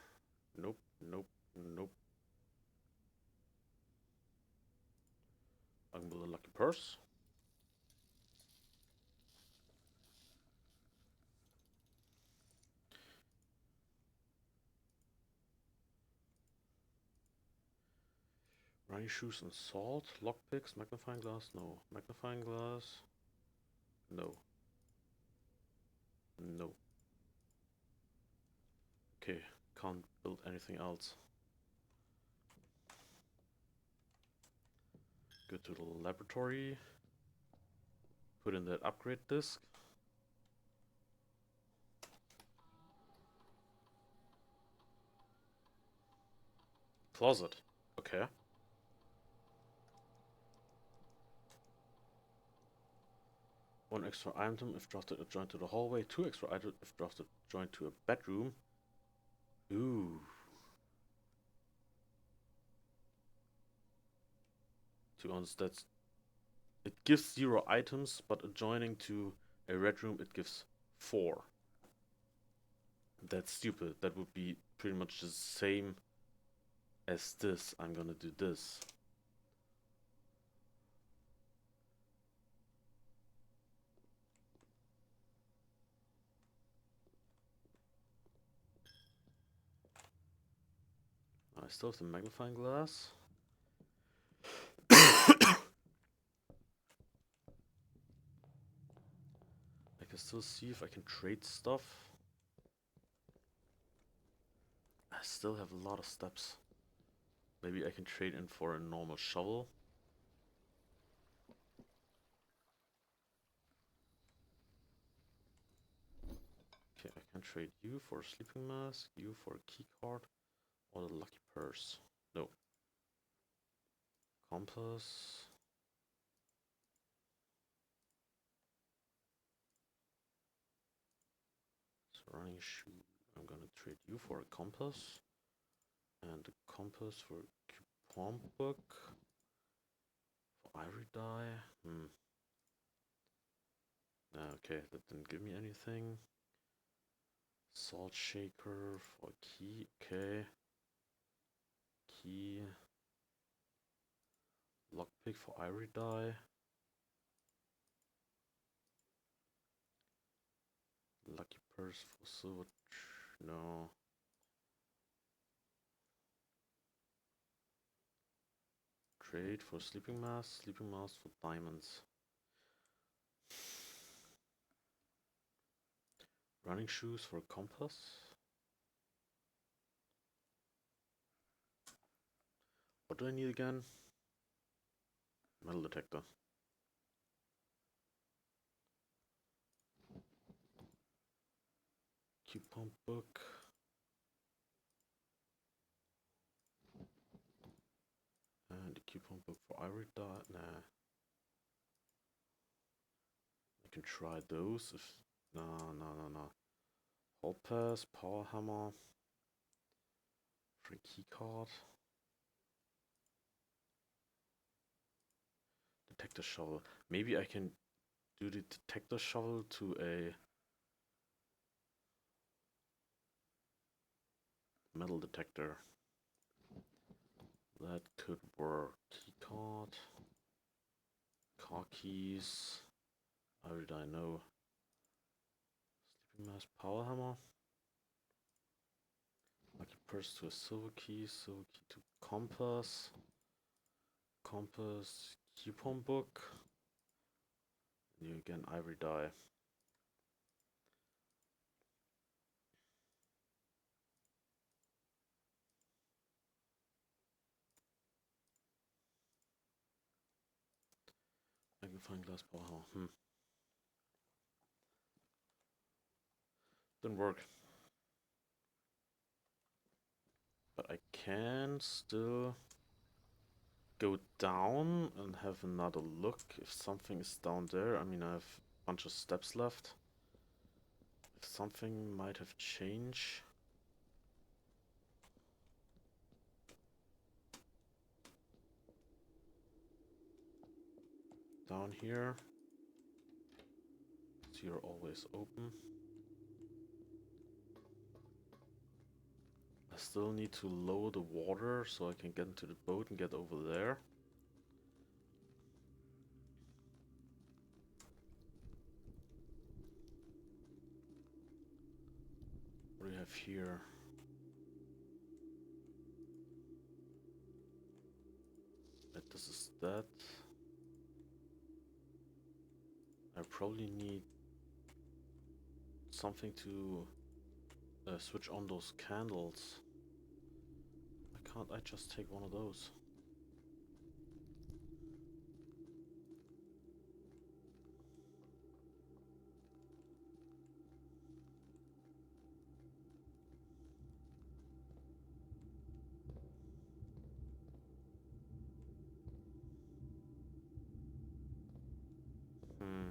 Nope, nope, nope. I can build a lucky purse. Running shoes and salt. Lockpicks. Magnifying glass. No. Magnifying glass. No. No. Okay. Can't build anything else. Go to the laboratory. Put in that upgrade disk. Closet. Okay. One extra item if drafted adjoined to the hallway. Two extra items if drafted joined to a bedroom. Ooh. To be honest, that's... It gives 0 items, but adjoining to a red room it gives 4. That's stupid. That would be pretty much the same as this. I'm gonna do this. I still have the magnifying glass. I can still see if I can trade stuff. I still have a lot of steps. Maybe I can trade in for a normal shovel. Okay, I can trade you for a sleeping mask, you for a key card, or the lucky purse. No. Compass. So running shoe. I'm gonna trade you for a compass. And the compass for a coupon book. For ivory dye. Okay, that didn't give me anything. Salt shaker for key. Okay. Key. Lockpick for ivory dye. Lucky purse for silver. No. Trade for sleeping mask. Sleeping mask for diamonds. Running shoes for a compass. What do I need again? Metal detector. Coupon book. And the coupon book for ivory dye. Nah. I can try those if... No. Hold pass, power hammer. Free key card. Detector shovel. Maybe I can do the detector shovel to a metal detector. That could work. Keycard. Car keys. How did I know? Sleeping mask, power hammer. Lucky purse to a silver key to compass. Compass, coupon book. New again, ivory dye. I can find glass power hammer. Didn't work. But I can still go down and have another look if something is down there. I mean, I have a bunch of steps left. If something might have changed. Down here. So you're always open. I still need to lower the water so I can get into the boat and get over there. What do we have here? Right, this is that. I probably need something to switch on those candles. Why can't I just take one of those? Hmm.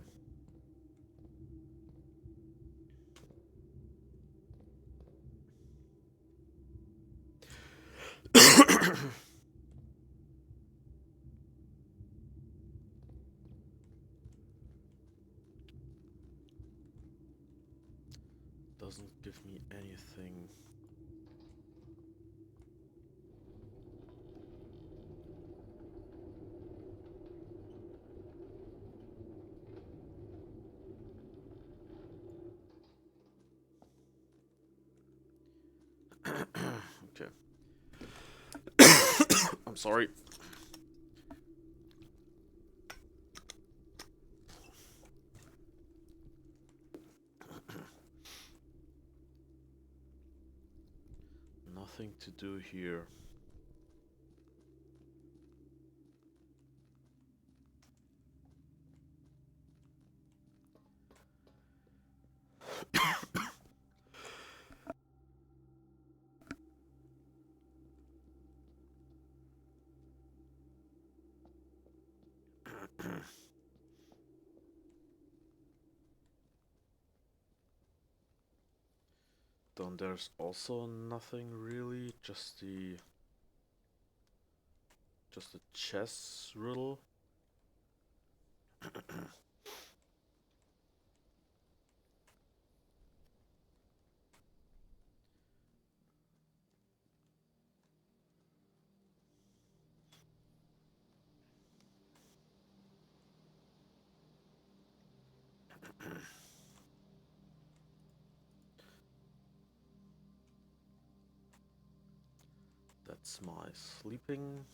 Doesn't give me anything. Okay. I'm sorry. Nothing to do here. Then there's also nothing really, just the chess riddle. That's my sleeping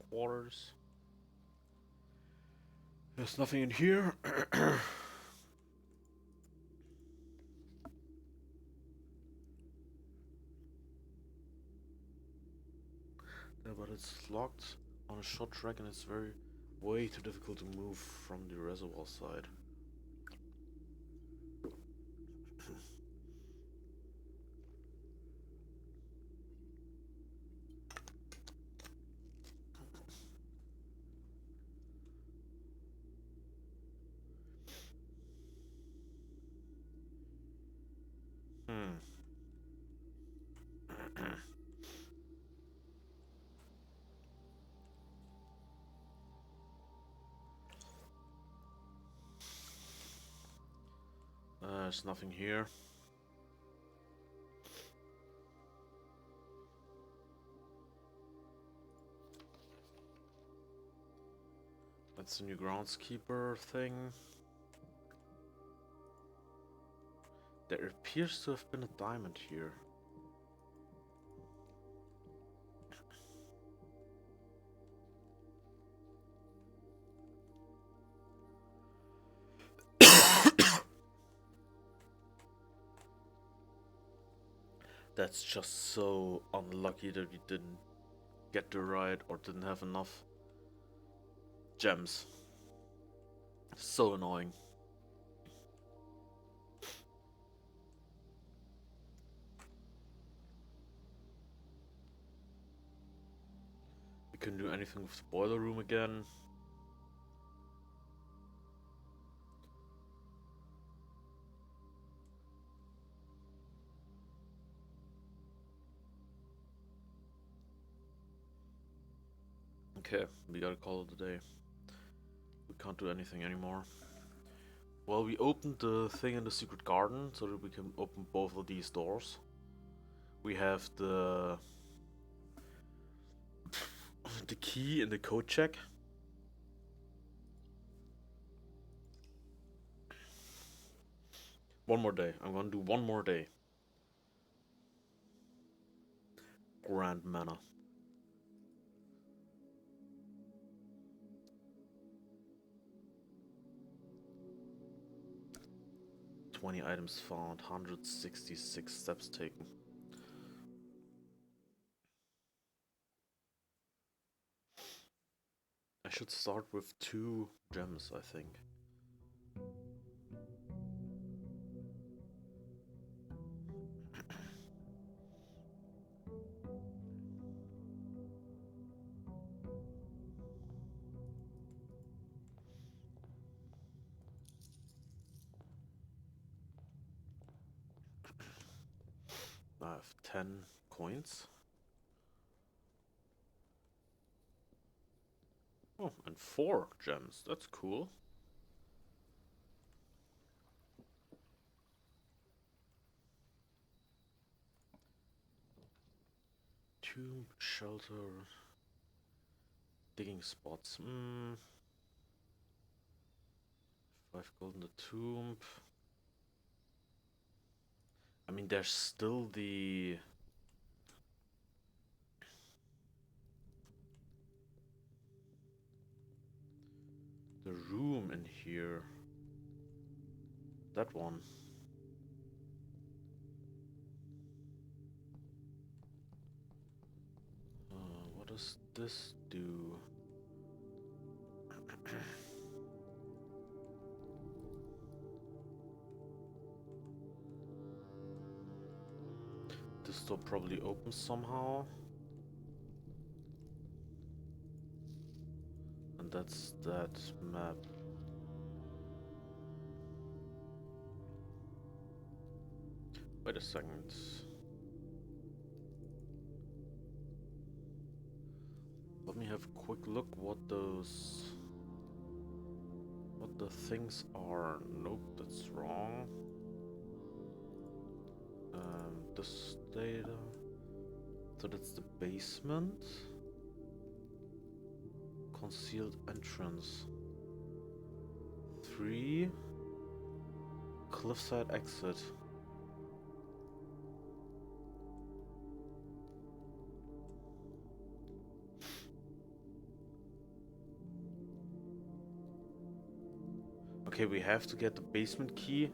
quarters. There's nothing in here. Yeah, but it's locked on a short track and it's way too difficult to move from the reservoir side. Hmm. There's nothing here. It's a new groundskeeper thing. There appears to have been a diamond here. That's just so unlucky that we didn't get the right or didn't have enough gems. So annoying. We couldn't do anything with the boiler room again. Okay, we gotta call it a day. We can't do anything anymore. Well, we opened the thing in the secret garden so that we can open both of these doors. We have the key in the code check. One more day. I'm gonna do one more day. Grand Manor. 20 items found, 166 steps taken. I should start with 2 gems, I think. I have 10 coins. Oh, and 4 gems. That's cool. Tomb, shelter, digging spots. 5 gold in the tomb. I mean, there's still the room in here. That one. What does this do? This door probably opens somehow. And that's that map. Wait a second. Let me have a quick look what the things are. Nope, that's wrong. This data. So that's the basement. Concealed entrance. 3. Cliffside exit. Okay, we have to get the basement key.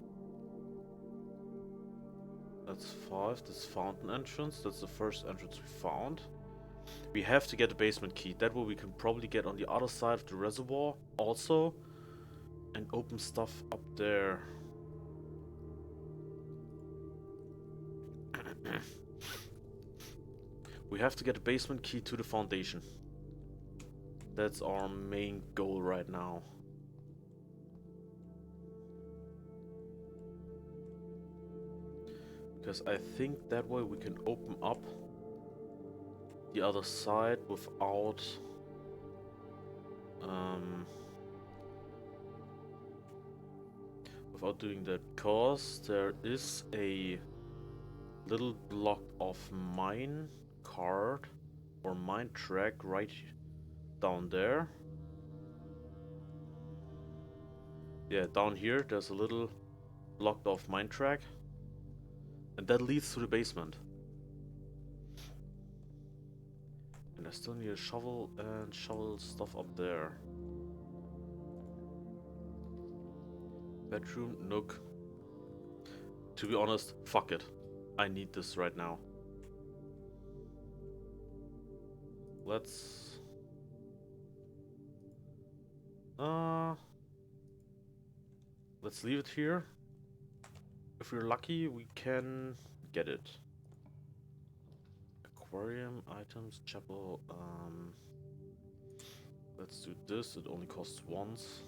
That's 5. That's fountain entrance. That's the first entrance we found. We have to get the basement key. That way we can probably get on the other side of the reservoir also. And open stuff up there. We have to get a basement key to the foundation. That's our main goal right now. Because I think that way we can open up the other side without doing that, because there is a little block of mine card or mine track right down there. Yeah, down here there's a little blocked off mine track, and that leads to the basement. And I still need a shovel and shovel stuff up there. Bedroom, nook. To be honest, fuck it. I need this right now. Let's... Uh... Let's leave it here. If we're lucky, we can get it. Aquarium, items, chapel, let's do this. It only costs once.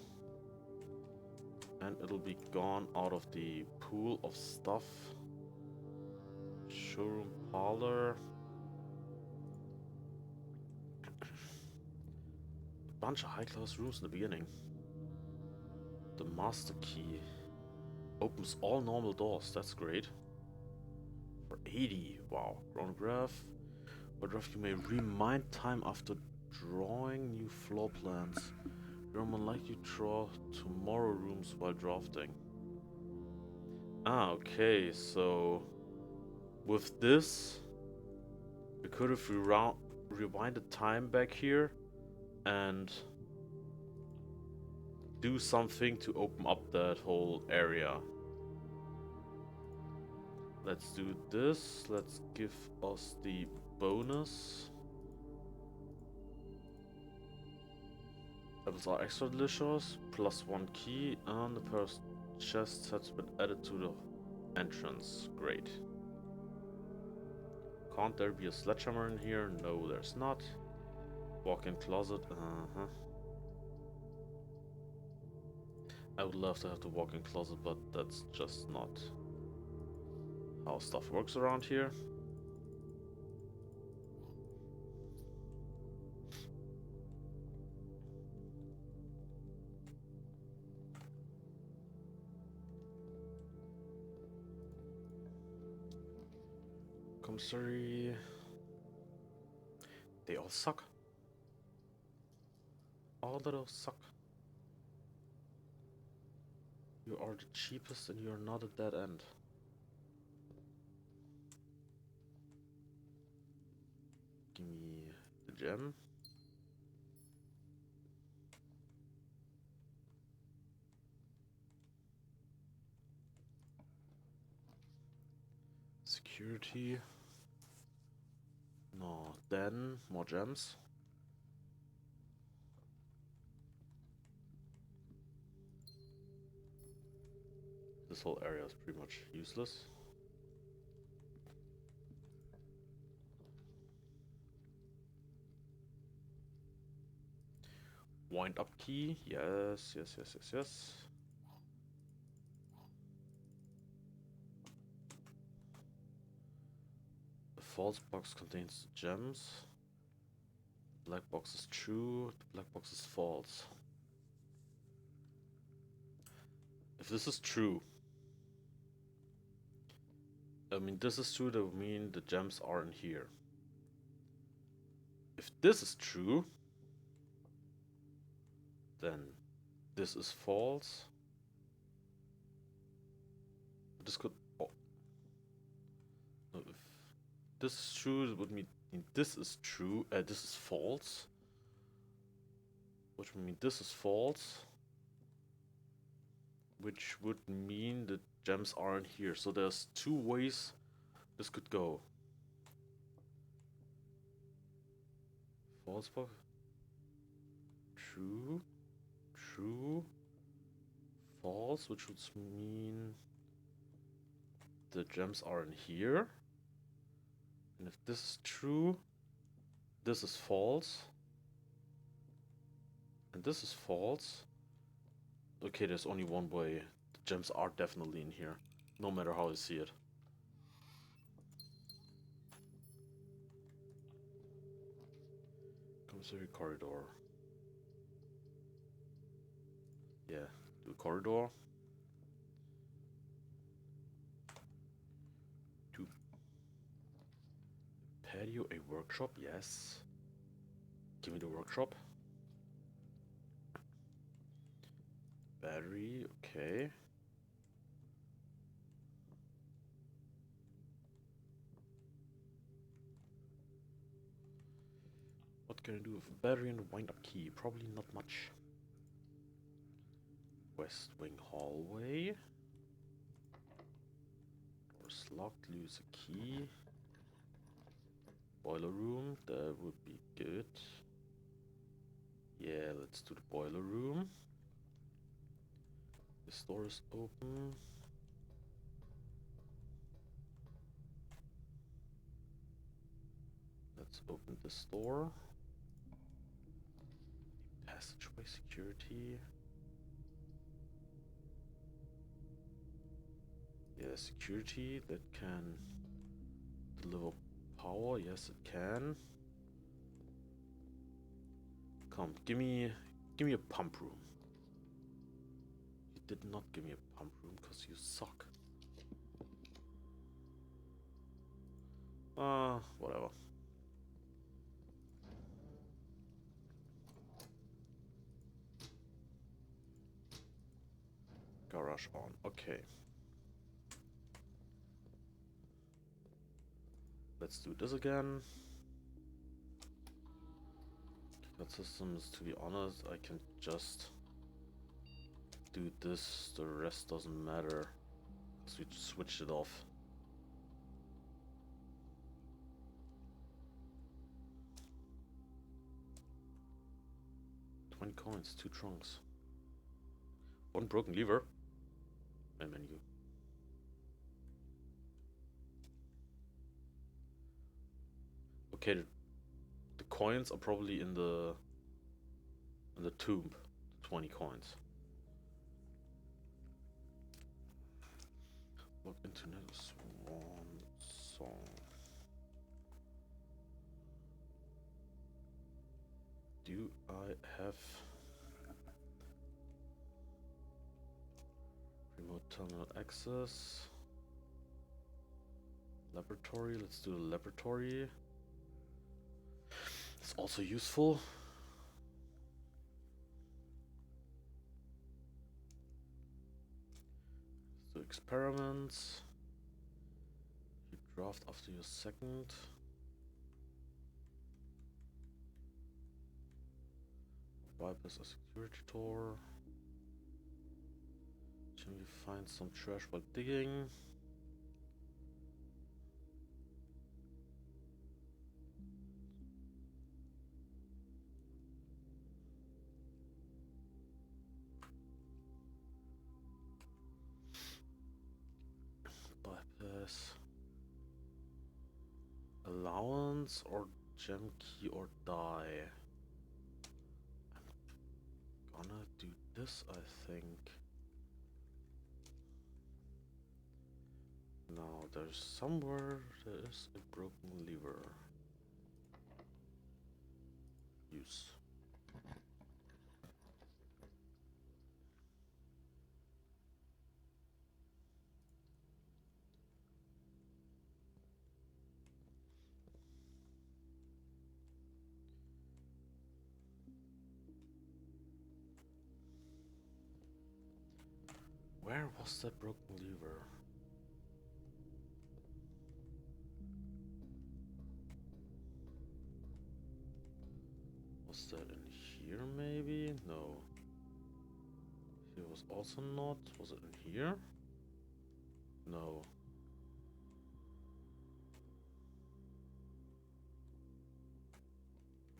And it'll be gone out of the pool of stuff. Showroom parlor. A bunch of high-class rooms in the beginning. The master key opens all normal doors. That's great. For 80, wow. Chronograph. Chronograph, you may remind time after drawing new floor plans. You're more likely to draw tomorrow rooms while drafting. Ah, okay, so with this, we could have rewinded time back here and do something to open up that whole area. Let's do this. Let's give us the bonus. Apples are extra delicious. Plus 1 key, and the first chest has been added to the entrance. Great. Can't there be a sledgehammer in here? No, there's not. Walk-in closet. I would love to have the walk-in closet, but that's just not how stuff works around here. Commissary. They all suck. All of those suck. You are the cheapest and you're not a dead end. Give me the gem. Security. No, then more gems. This whole area is pretty much useless. Wind up key. Yes, yes, yes, yes, yes. The false box contains gems. The black box is true. The black box is false. If this is true, I mean, this is true, that would mean the gems are in here. If this is true, then this is false. This could... Oh. No, if this is true, it would mean this is true. This is false. Which would mean this is false. Which would mean the gems aren't here. So there's two ways this could go. False box. True. True. False, which would mean the gems are in here. And if this is true, this is false. And this is false. Okay, there's only one way. The gems are definitely in here, no matter how I see it. Commissary corridor. Yeah, do corridor. Do patio, a workshop, yes. Give me the workshop. battery, okay. What can I do with a battery and a wind-up key? Probably not much. West wing hallway. Door's locked, lose a key. Boiler room, that would be good. Yeah, let's do the boiler room. This door is open. Let's open this door. Passageway security. Yeah, security that can deliver power. Yes, it can. Come, give me a pump room. You did not give me a pump room because you suck. Whatever. Garage on. Okay. Let's do this again. Keycard systems, to be honest, I can just do this. The rest doesn't matter. Because we switched it off. $20 coins, 2 trunks. 1 broken lever. And menu. Okay, the coins are probably in the tomb. 20 coins. Look into another swan song. Do I have remote terminal access? Laboratory, let's do the laboratory. It's also useful. Let's do experiments. You draft after your second. Bypass a security door. Can you find some trash while digging? Bypass. Allowance or gem key or die. I'm gonna do this, I think. Now there's somewhere there is a broken lever. Use. Where was that broken lever? Was that in here maybe? No. Here was also not. Was it in here? No.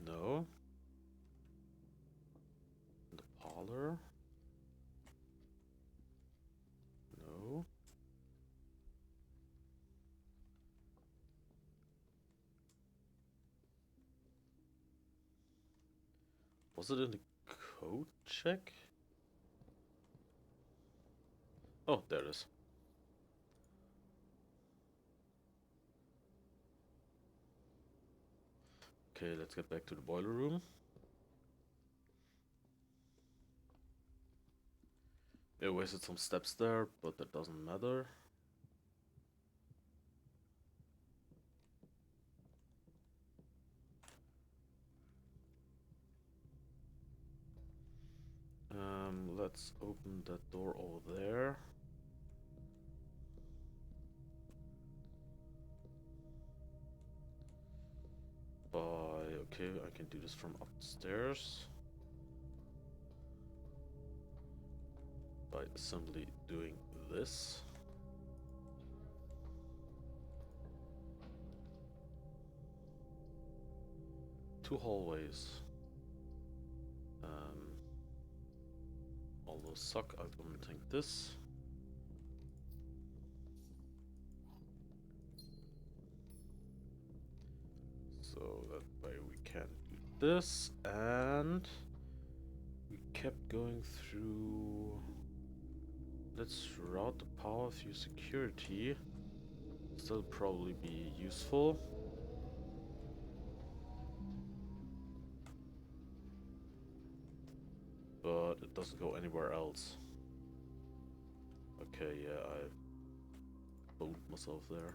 No. In the parlor? No. Was it in the code check? Oh, there it is. Okay, let's get back to the boiler room. I wasted some steps there, but that doesn't matter. let's open that door over there. Okay, I can do this from upstairs by simply doing this. Two hallways. All those suck. I'm implementing this. So that way we can do this, and we kept going through. Let's route the power through security. Still probably be useful. But it doesn't go anywhere else. Okay, yeah, I boned myself there.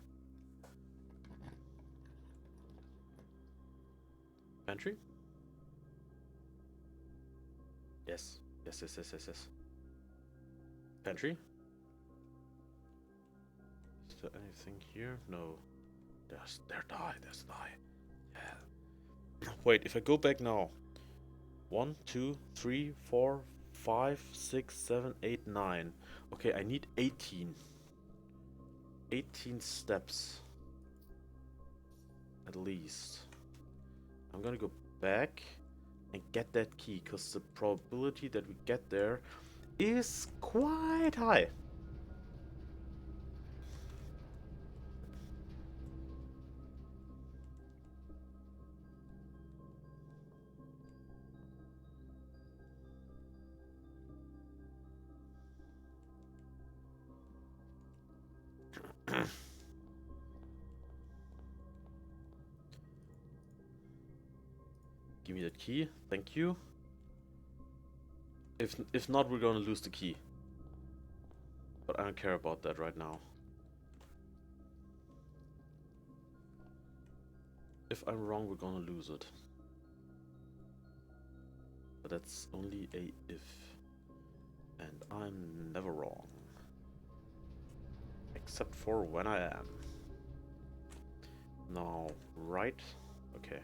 Pantry? Yes. Yes. Pantry? Is there anything here? No. There's die. Yeah. Wait, if I go back now. 1, 2, 3, 4, 5, 6, 7, 8, 9. Okay, I need 18. 18 steps. At least. I'm gonna go back and get that key, because the probability that we get there is quite high. Give me that key, thank you. If not, we're gonna lose the key. But I don't care about that right now. If I'm wrong, we're gonna lose it. But that's only a if. And I'm never wrong. Except for when I am. Now, right? Okay.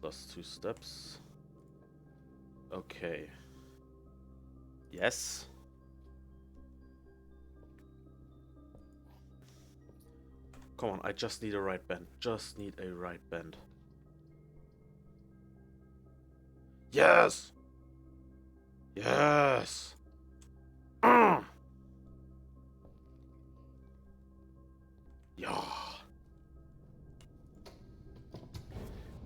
Plus 2 steps. Okay. Yes. Come on, I just need a right bend. Just need a right bend. Yes! Yes! Yeah.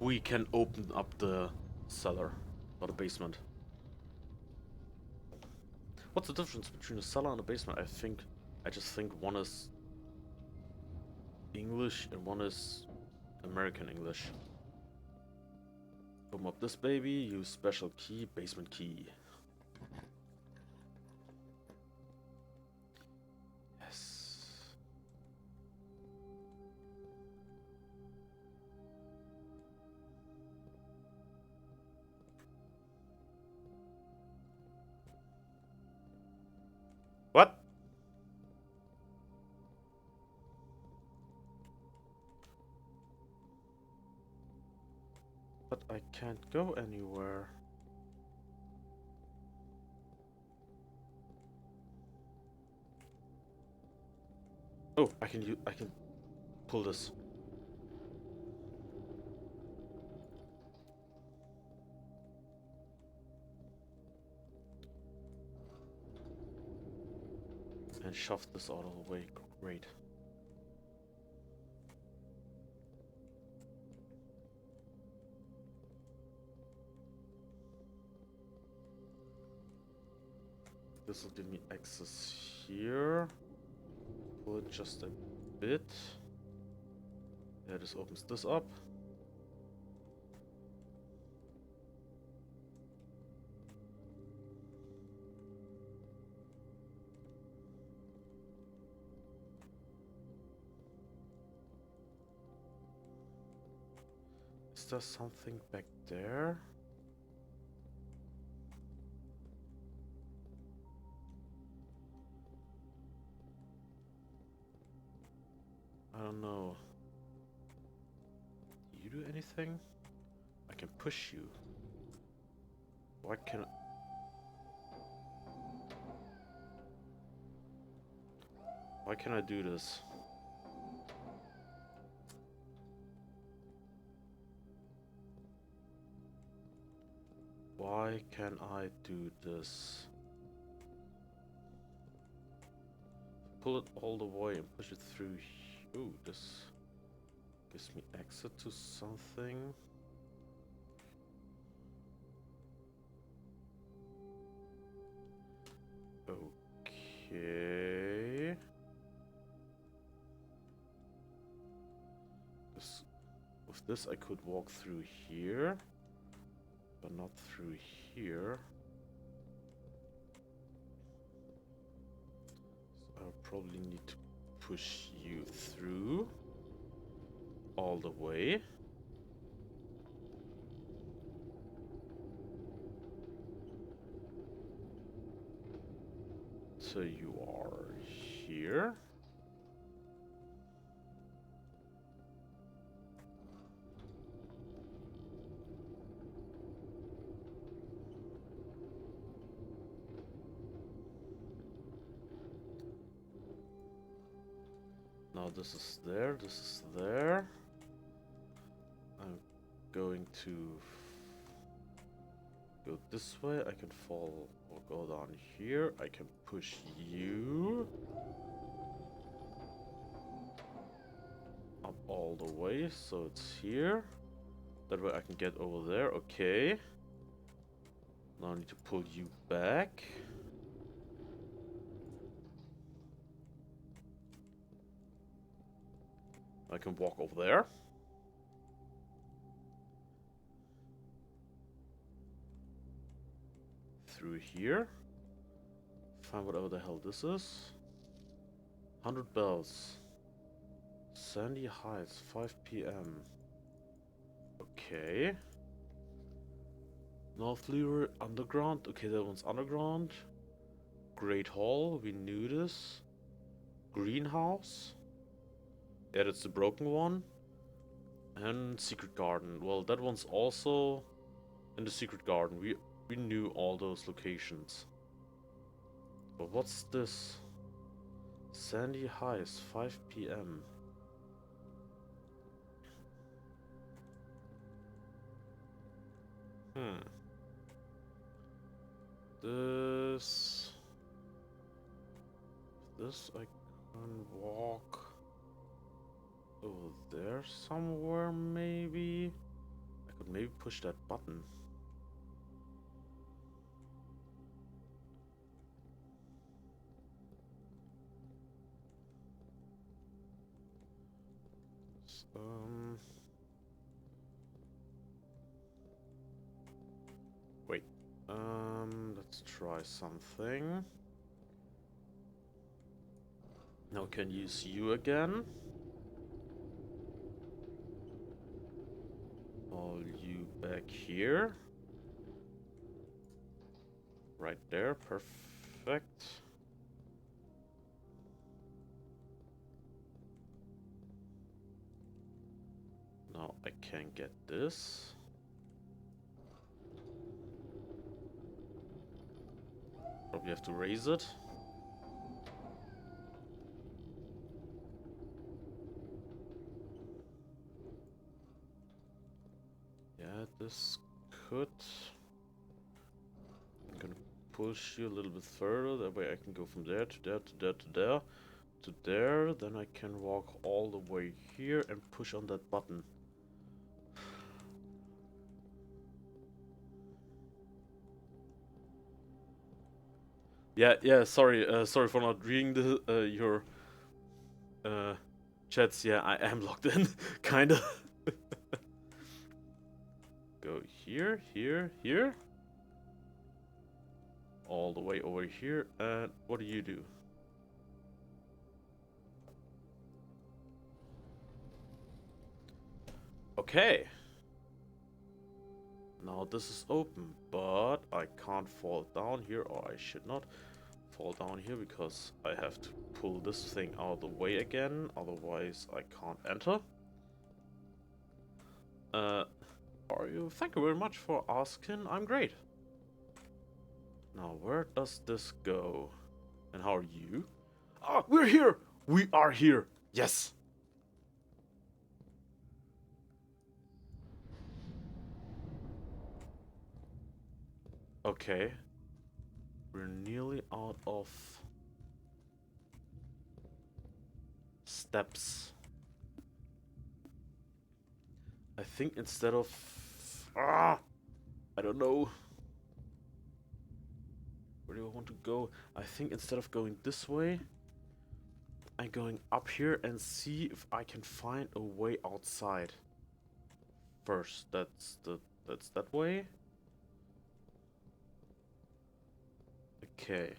We can open up the cellar. Or the basement. What's the difference between a cellar and a basement? I just think one is English and one is American English. Open up this baby, use special key, basement key. Yes. What? But I can't go anywhere. Oh, I can pull this. And shove this out of the way. Great. This will give me access here. Pull it just a bit. Yeah, this opens this up. Is there something back there? I don't know. Do you do anything? I can push you. Why can Why can I do this? Why can I do this? Pull it all the way and push it through. Ooh, this gives me access to something. Okay. With this I could walk through here, but not through here. So I'll probably need to push you through all the way. So you are here. Now this is there, this is there. I'm going to go this way. I can fall or go down here. I can push you up all the way, so it's here. That way I can get over there. Okay. Now I need to pull you back. I can walk over there. Through here. Find whatever the hell this is. 100 bells. Sandy Heights, 5 p.m. Okay. North Leroy Underground. Okay, that one's underground. Great Hall, we knew this. Greenhouse. Yeah, that's the broken one. And Secret Garden. Well, that one's also in the Secret Garden. We knew all those locations. But what's this? Sandy Heights, 5 p.m. This I can walk over there somewhere, maybe. I could maybe push that button. Wait. Let's try something. Now I can use you again. All you back here. Right there, perfect. Now I can get this. Probably have to raise it. Yeah, this could. I'm gonna push you a little bit further. That way I can go from there to there to there to there to there. Then I can walk all the way here and push on that button. Yeah. Sorry for not reading the your chats. Yeah, I am logged in, kinda. Go here, here, here. All the way over here. And what do you do? Okay. Now this is open, but I can't fall down here, or I should not fall down here because I have to pull this thing out of the way again, otherwise I can't enter. Are you? Thank you very much for asking. I'm great. Now, where does this go? And how are you? Ah, we're here! We are here! Yes! Okay. We're nearly out of steps. I think instead of... I don't know. Where do I want to go? I think instead of going this way, I'm going up here and see if I can find a way outside. First, that's that way. Okay.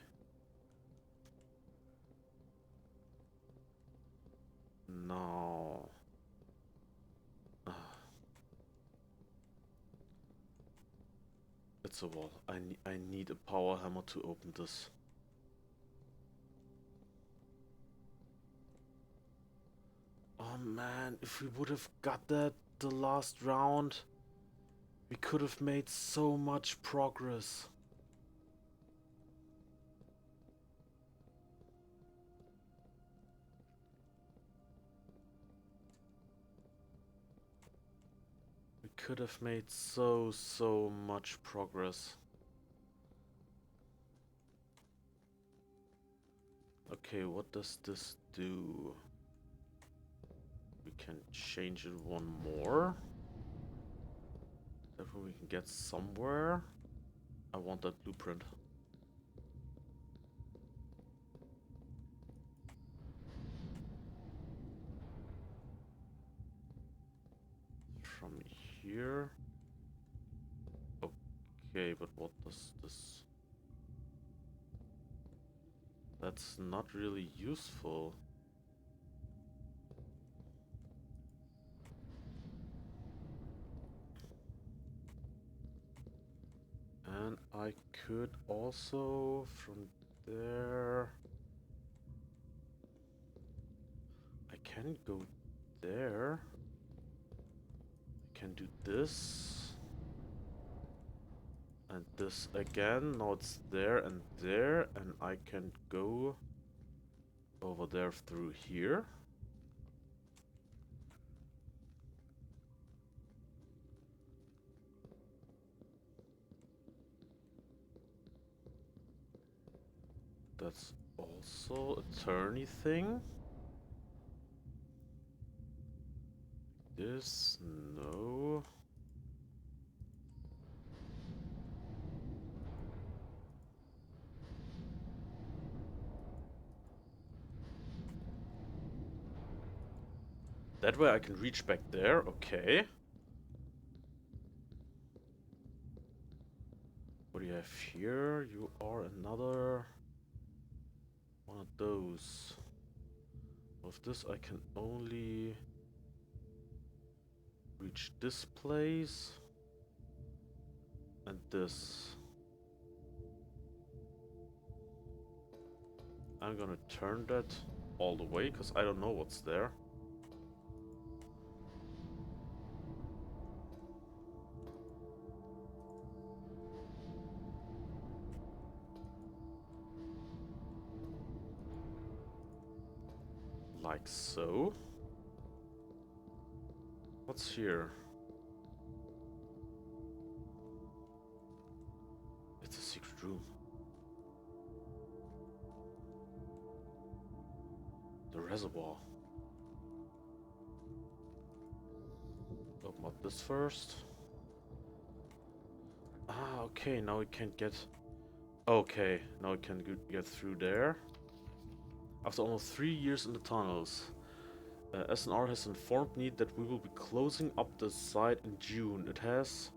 Now... It's a wall. I need a power hammer to open this. Oh man, if we would have got that the last round, we could have made so much progress. We could have made so much progress. Okay, what does this do? We can change it one more. Therefore we can get somewhere. I want that blueprint. From here. Okay, but what does this... That's not really useful. And I could also, from there... I can go there. I can do this. And this again. Now it's there, and I can go over there through here. That's also a turny thing. This, no. That way I can reach back there, okay. What do you have here? You are another one of those. Of this I can only reach this place and this. I'm gonna turn that all the way because I don't know what's there. Like so. What's here? It's a secret room. The reservoir. Open up this first. Ah, okay, now we can get... Okay, now we can get through there. After almost 3 years in the tunnels, SNR has informed me that we will be closing up the site in June. It has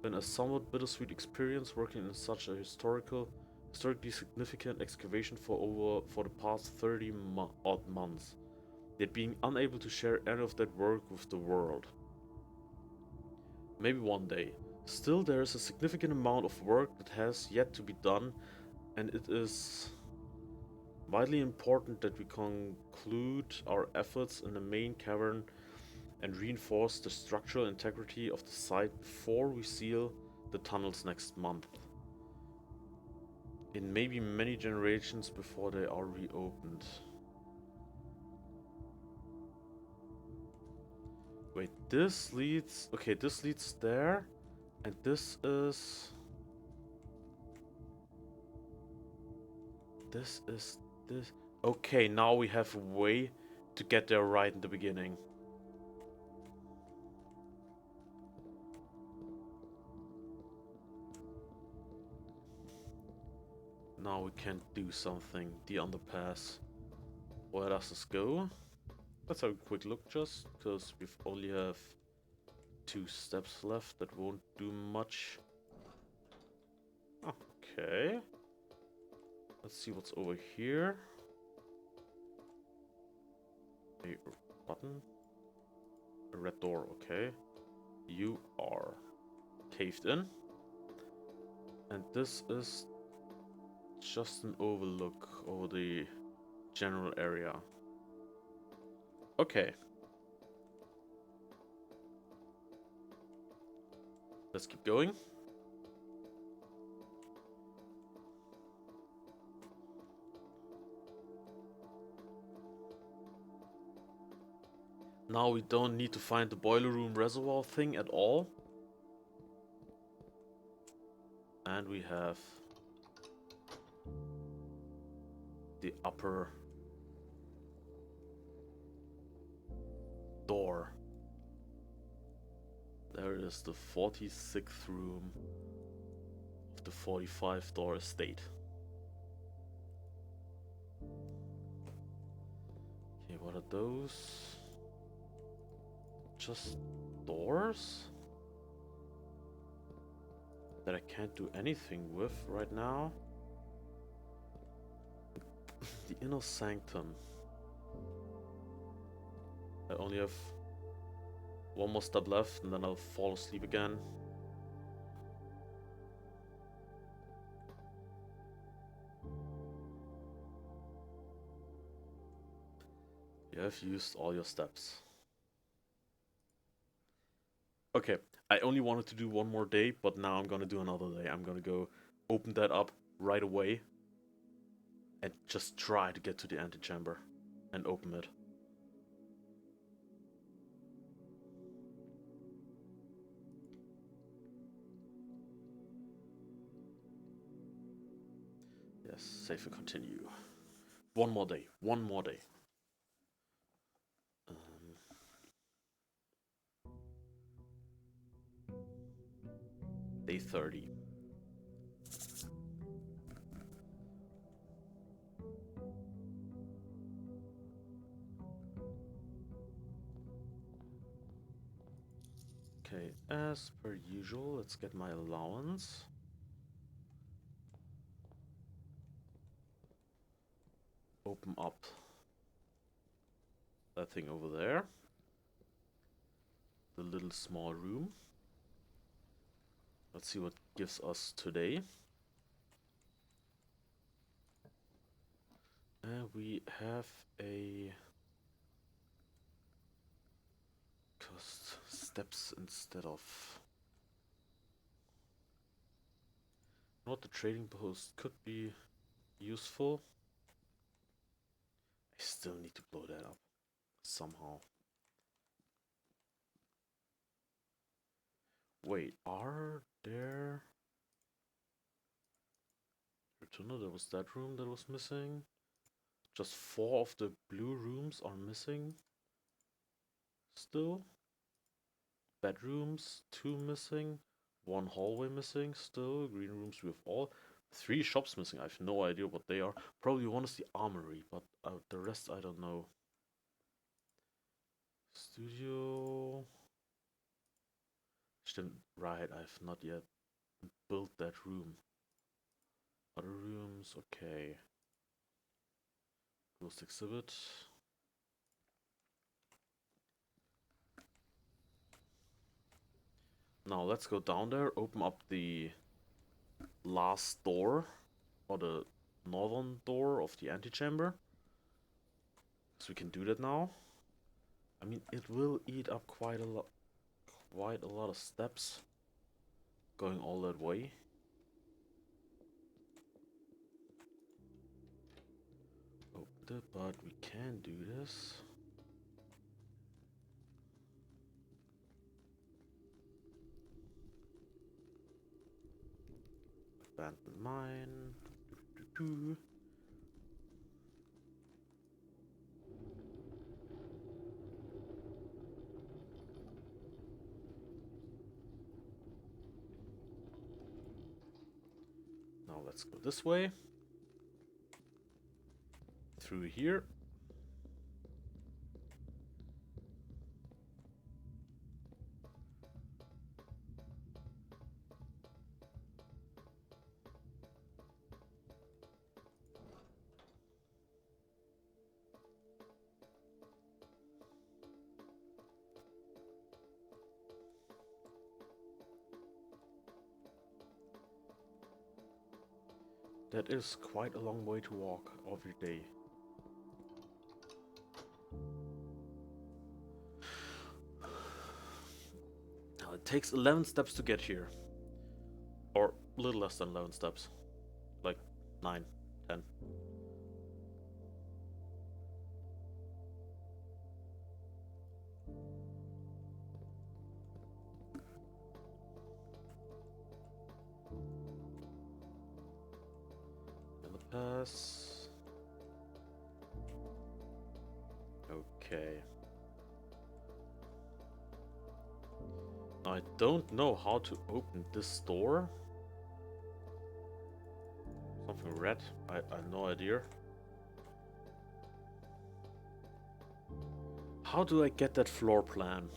been a somewhat bittersweet experience working in such a historically significant excavation for the past 30 odd months, yet being unable to share any of that work with the world. Maybe one day. Still, there is a significant amount of work that has yet to be done, and it is Vitally important that we conclude our efforts in the main cavern and reinforce the structural integrity of the site before we seal the tunnels next month. It may be many generations before they are reopened. Wait, this leads... Okay, this leads there. And this is... This is... This... Okay, now we have a way to get there right in the beginning. Now we can do something. The underpass. Where does this go? Let's have a quick look just, because we only have 2 steps left. That won't do much. Okay. Let's see what's over here. A button. A red door, okay. You are caved in. And this is just an overlook over the general area. Okay. Let's keep going. Now we don't need to find the boiler room reservoir thing at all. And we have the upper door. There is the 46th room of the 45 door estate. Okay, what are those? Just doors? That I can't do anything with right now. The inner sanctum. I only have one more step left and then I'll fall asleep again. You have used all your steps. Okay, I only wanted to do one more day, but now I'm gonna do another day. I'm gonna go open that up right away and just try to get to the antechamber and open it. Yes, save and continue. One more day. One more day. Day 30. Okay, as per usual, let's get my allowance. Open up that thing over there. The little small room. Let's see what gives us today. We have a cost steps instead of what the trading post could be useful. I still need to blow that up somehow. Wait, are there... Returner, there was that room that was missing. Just 4 of the blue rooms are missing. Still. Bedrooms, 2 missing. 1 hallway missing still. Green rooms with all. 3 shops missing. I have no idea what they are. Probably one is the armory, but the rest I don't know. Studio. Stimmt, right, I have not yet built that room. Other rooms, okay. Closed exhibit. Now let's go down there, open up the last door, or the northern door of the antechamber. So we can do that now. I mean, it will eat up quite a lot of steps going all that way. But we can do this. Abandoned mine. Now let's go this way. Through here. That is quite a long way to walk every day. Now it takes 11 steps to get here. Or a little less than 11 steps. Like 9, 10. And the pass. Okay. Now I don't know how to open this door. Something red. I have no idea. How do I get that floor plan?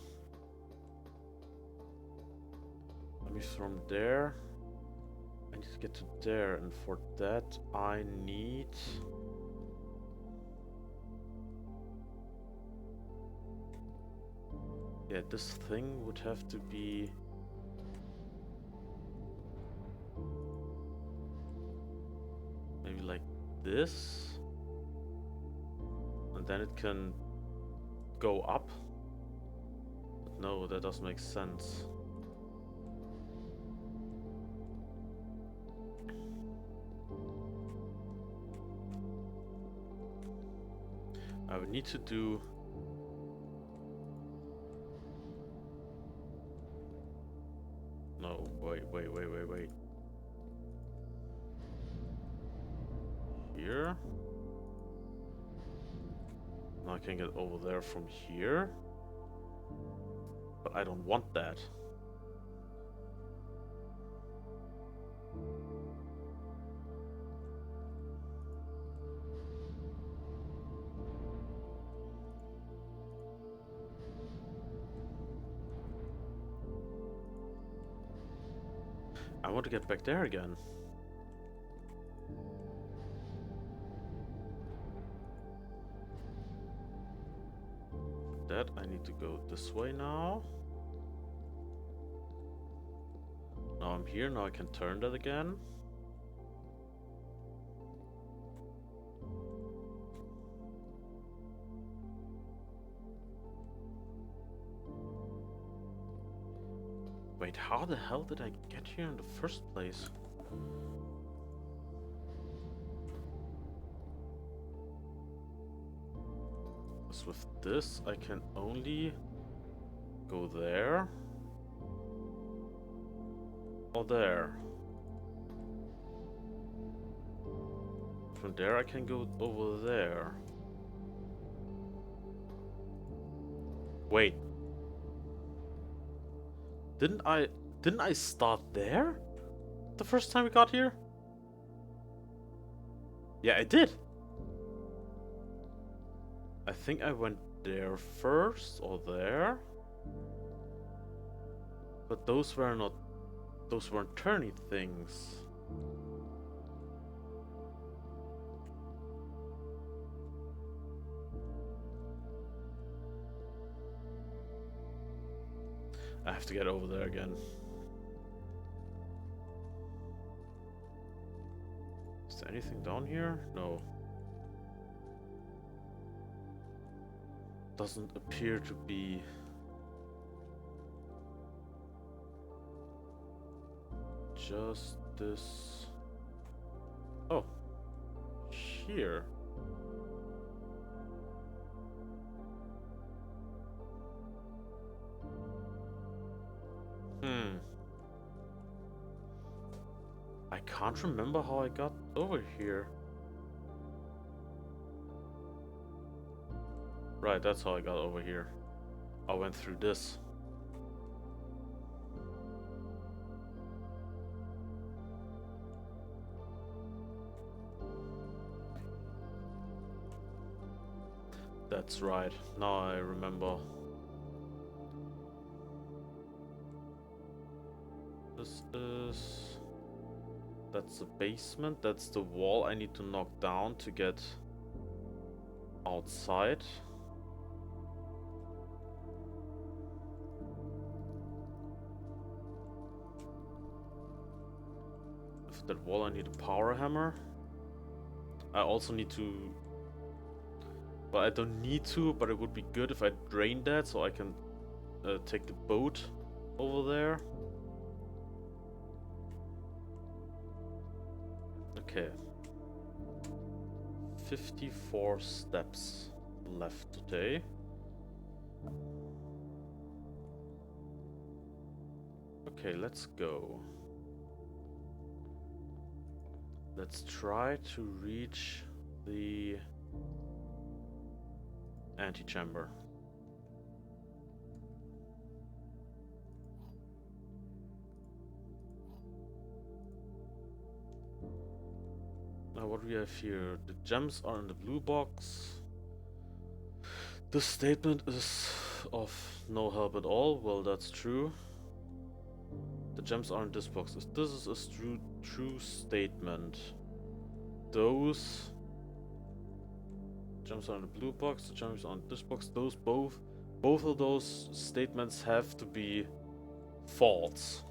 Let me from there. I need to get to there, and for that I need... Yeah, this thing would have to be... maybe like this. And then it can go up. But no, that doesn't make sense. I would need to do... No, wait. Here? Now I can get over there from here. But I don't want that. I want to get back there again. That I need to go this way now. Now I'm here, now I can turn that again. Wait, how the hell did I get here in the first place? Because with this, I can only go there or there. From there, I can go over there. Wait. Didn't I start there the first time we got here? Yeah, I did. I think I went there first or there. But those weren't turny things. I have to get over there again. Is there anything down here? No. Doesn't appear to be. Just this. Oh. Here. I can't remember how I got over here. Right, that's how I got over here. I went through this. That's right. Now I remember. This is... That's the basement. That's the wall I need to knock down to get outside. For that wall I need a power hammer. I also need to... Well, I don't need to, but it would be good if I drained that so I can take the boat over there. Okay. 54 steps left today. Okay, let's go. Let's try to reach the antechamber. Now what do we have here? The gems are in the blue box. This statement is of no help at all. Well, that's true. The gems are in this box. This is a true statement. Those gems are in the blue box. The gems are in this box. Those both of those statements have to be false.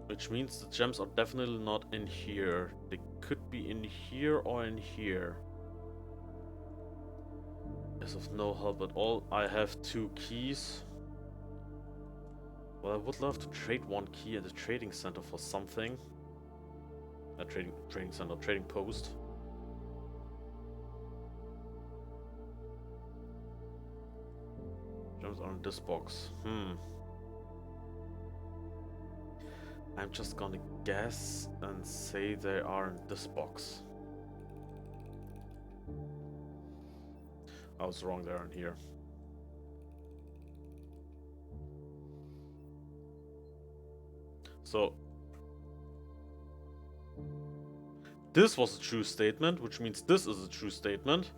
Which means the gems are definitely not in here. They could be in here or in here. Is of no help at all. I have 2 keys. Well, I would love to trade 1 key at the trading center for something. A trading center, trading post. Gems are in this box. I'm just gonna guess and say they are in this box. I was wrong, they're in here. So this was a true statement, which means this is a true statement.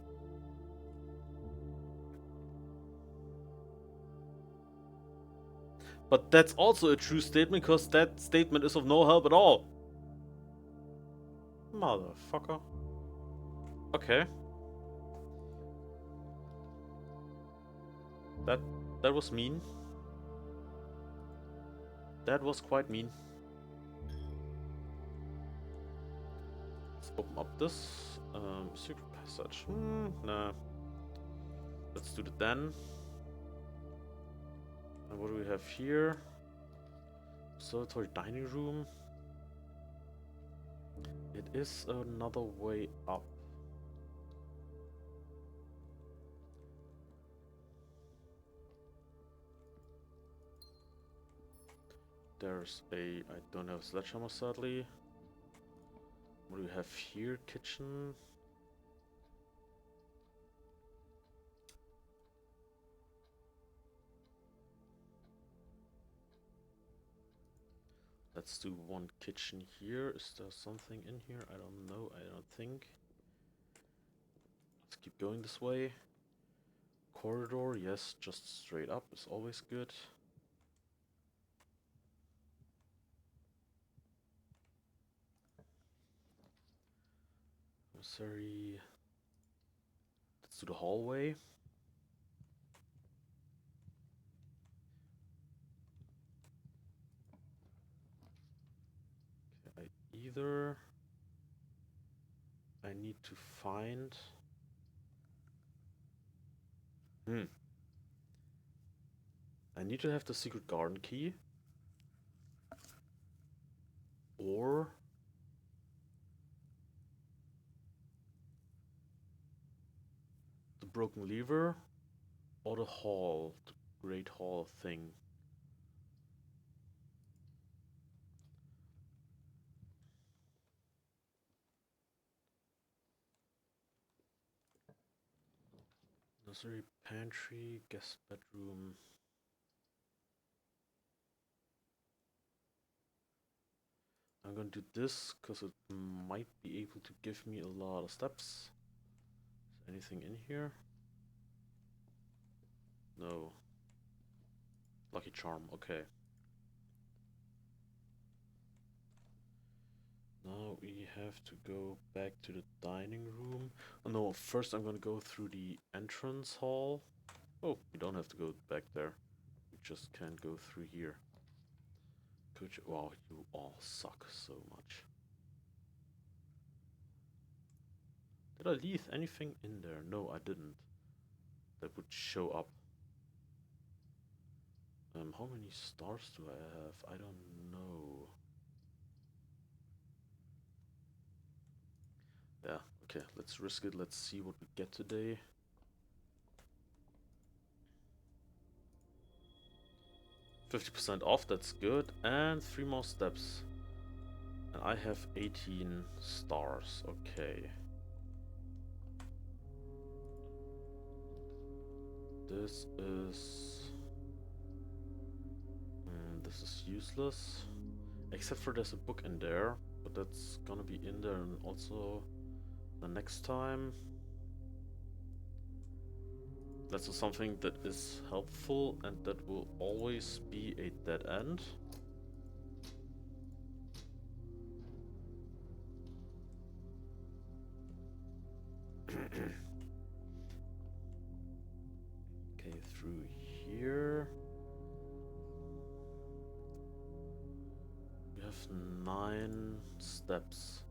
But that's also a true statement because that statement is of no help at all. Motherfucker. Okay. That was mean. That was quite mean. Let's open up this. Secret passage. Nah. Let's do the den. And what do we have here? Observatory dining room. It is another way up. There's a... I don't have a sledgehammer, sadly. What do we have here? Kitchen. Let's do 1 kitchen here. Is there something in here? I don't know. I don't think. Let's keep going this way. Corridor, yes, just straight up is always good. Sorry. Let's do the hallway. either. I need to find... I need to have the secret garden key. Or... the broken lever. Or the hall. The great hall thing. Nursery, pantry, guest bedroom. I'm gonna do this because it might be able to give me a lot of steps. Is anything in here? No. Lucky charm, okay. Now we have to go back to the dining room. Oh no, first I'm gonna go through the entrance hall. Oh, we don't have to go back there. We just can go through here. Could you? Wow, you all suck so much. Did I leave anything in there? No, I didn't. That would show up. How many stars do I have? I don't know. Yeah, okay, let's risk it. Let's see what we get today. 50% off, that's good. And 3 more steps. And I have 18 stars, okay. This is... this is useless. Except for there's a book in there. But that's gonna be in there and also the next time. That's something that is helpful and that will always be a dead end. Okay, through here. We have 9 steps.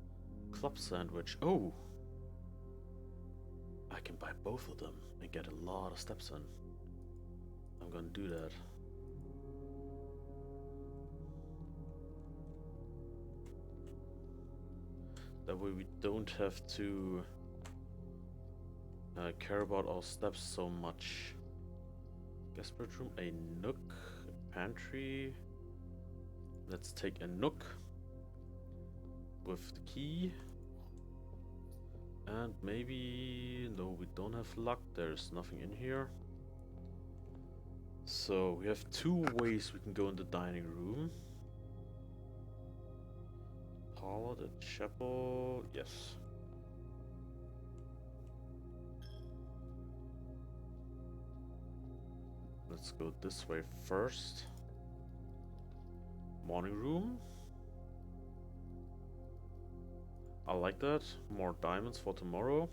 Club sandwich. Oh! I can buy both of them and get a lot of steps in. I'm gonna do that. That way we don't have to care about our steps so much. Guest bedroom, a nook, a pantry. Let's take a nook with the key. And maybe... no, we don't have luck. There's nothing in here. So we have 2 ways we can go in the dining room. Parlor, the chapel, yes. Let's go this way first. Morning room. I like that. More diamonds for tomorrow.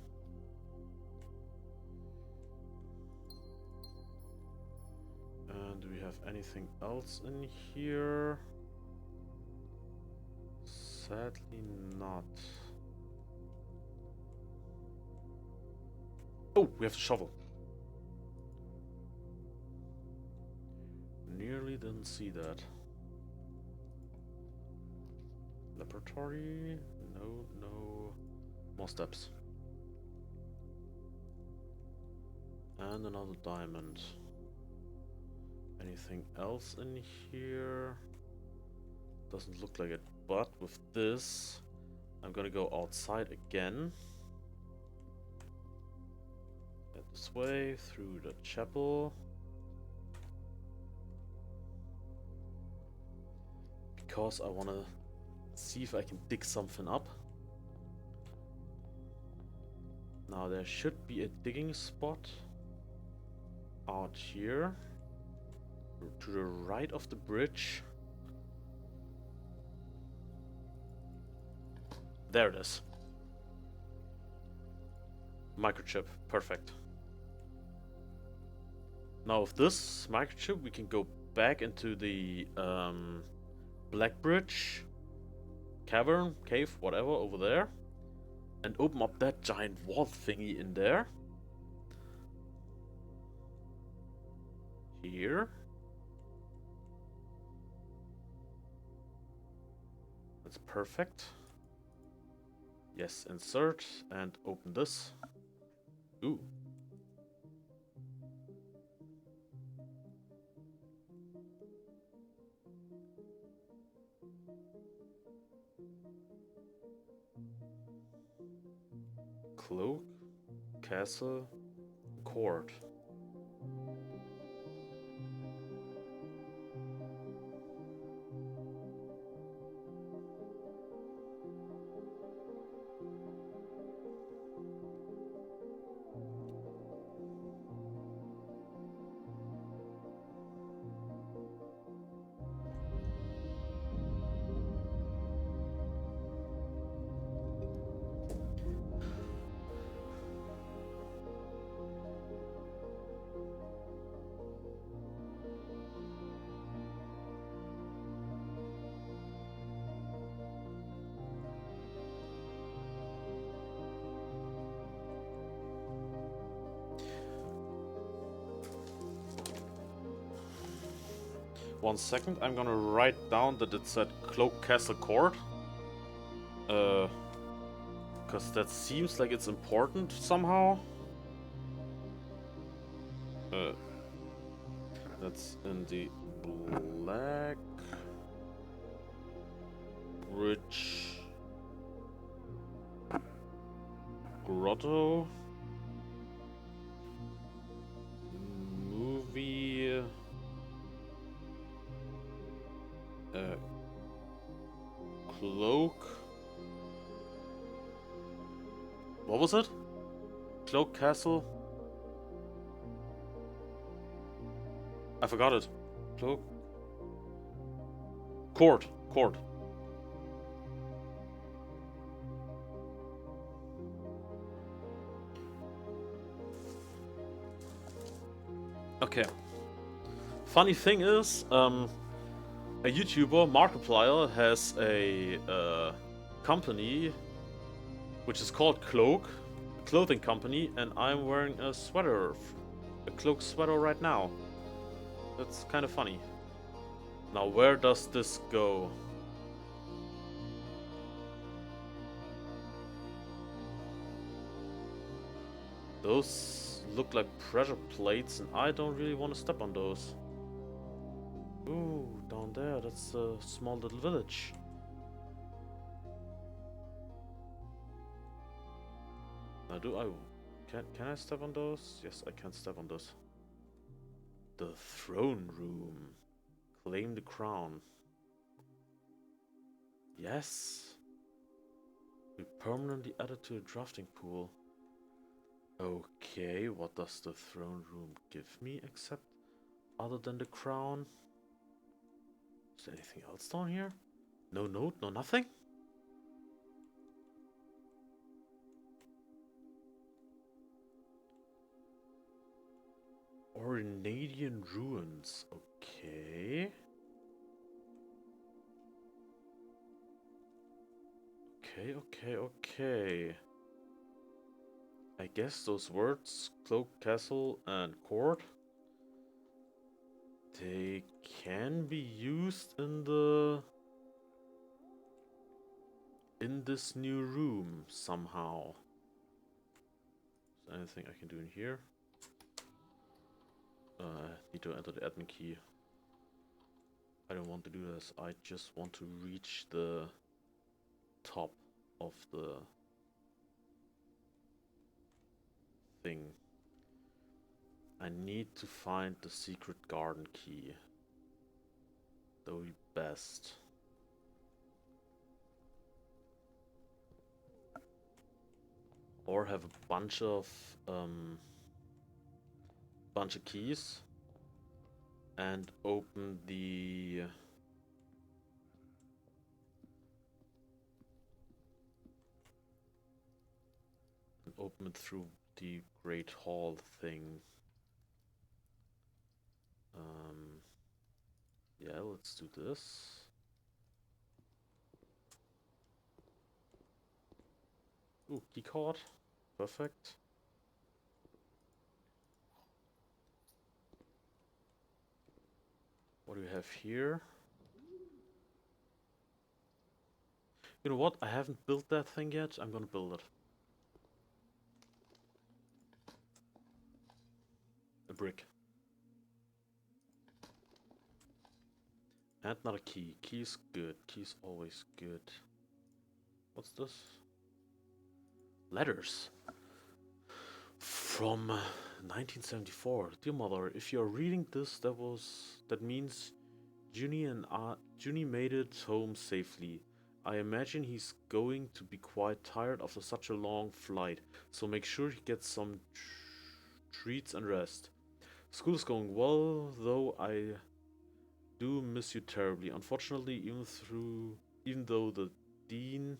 And do we have anything else in here? Sadly not. Oh, we have a shovel. Nearly didn't see that. Laboratory. No, no. More steps. And another diamond. Anything else in here? Doesn't look like it. But with this, I'm gonna go outside again. Head this way through the chapel. Because I wanna see if I can dig something up. Now there should be a digging spot out here to the right of the bridge. There it is. Microchip, perfect. Now with this microchip we can go back into the Black Bridge, cavern, cave, whatever, over there. And open up that giant vault thingy in there. Here. That's perfect. Yes, insert and open this. Ooh. Cloak, castle, court. One second, I'm gonna write down that it's at Cloak Castle Court. Because that seems like it's important somehow. That's in the Black Ridge Grotto movie. Cloak. What was it? Cloak Castle? I forgot it. Cloak. Court. Court. Okay. Funny thing is, a YouTuber, Markiplier, has a company which is called Cloak, a clothing company, and I'm wearing a sweater, a cloak sweater right now. That's kind of funny. Now, where does this go? Those look like pressure plates, and I don't really want to step on those. Ooh, down there, that's a small little village. Now, can I step on those? Yes, I can step on those. The throne room. Claim the crown. Yes. We permanently added to the drafting pool. Okay, what does the throne room give me except other than the crown? Is there anything else down here? No note, no nothing? Orinadian ruins. Okay. Okay. I guess those words, Cloak Castle and Court, they can be used in this new room somehow. Is there anything I can do in here? Need to enter the admin key. I don't want to do this. I just want to reach the top of the thing. I need to find the secret garden key. That would be best. Or have a bunch of keys and open it through the Great Hall thing. Yeah, let's do this. Ooh, keycard. Perfect. What do we have here? You know what? I haven't built that thing yet. I'm gonna build it. A brick. And not a key. Key's good. Key's always good. What's this? Letters. From 1974. Dear mother, if you are reading this, that means Junie made it home safely. I imagine he's going to be quite tired after such a long flight, so make sure he gets some treats and rest. School's going well, though I do miss you terribly. Unfortunately, even though the dean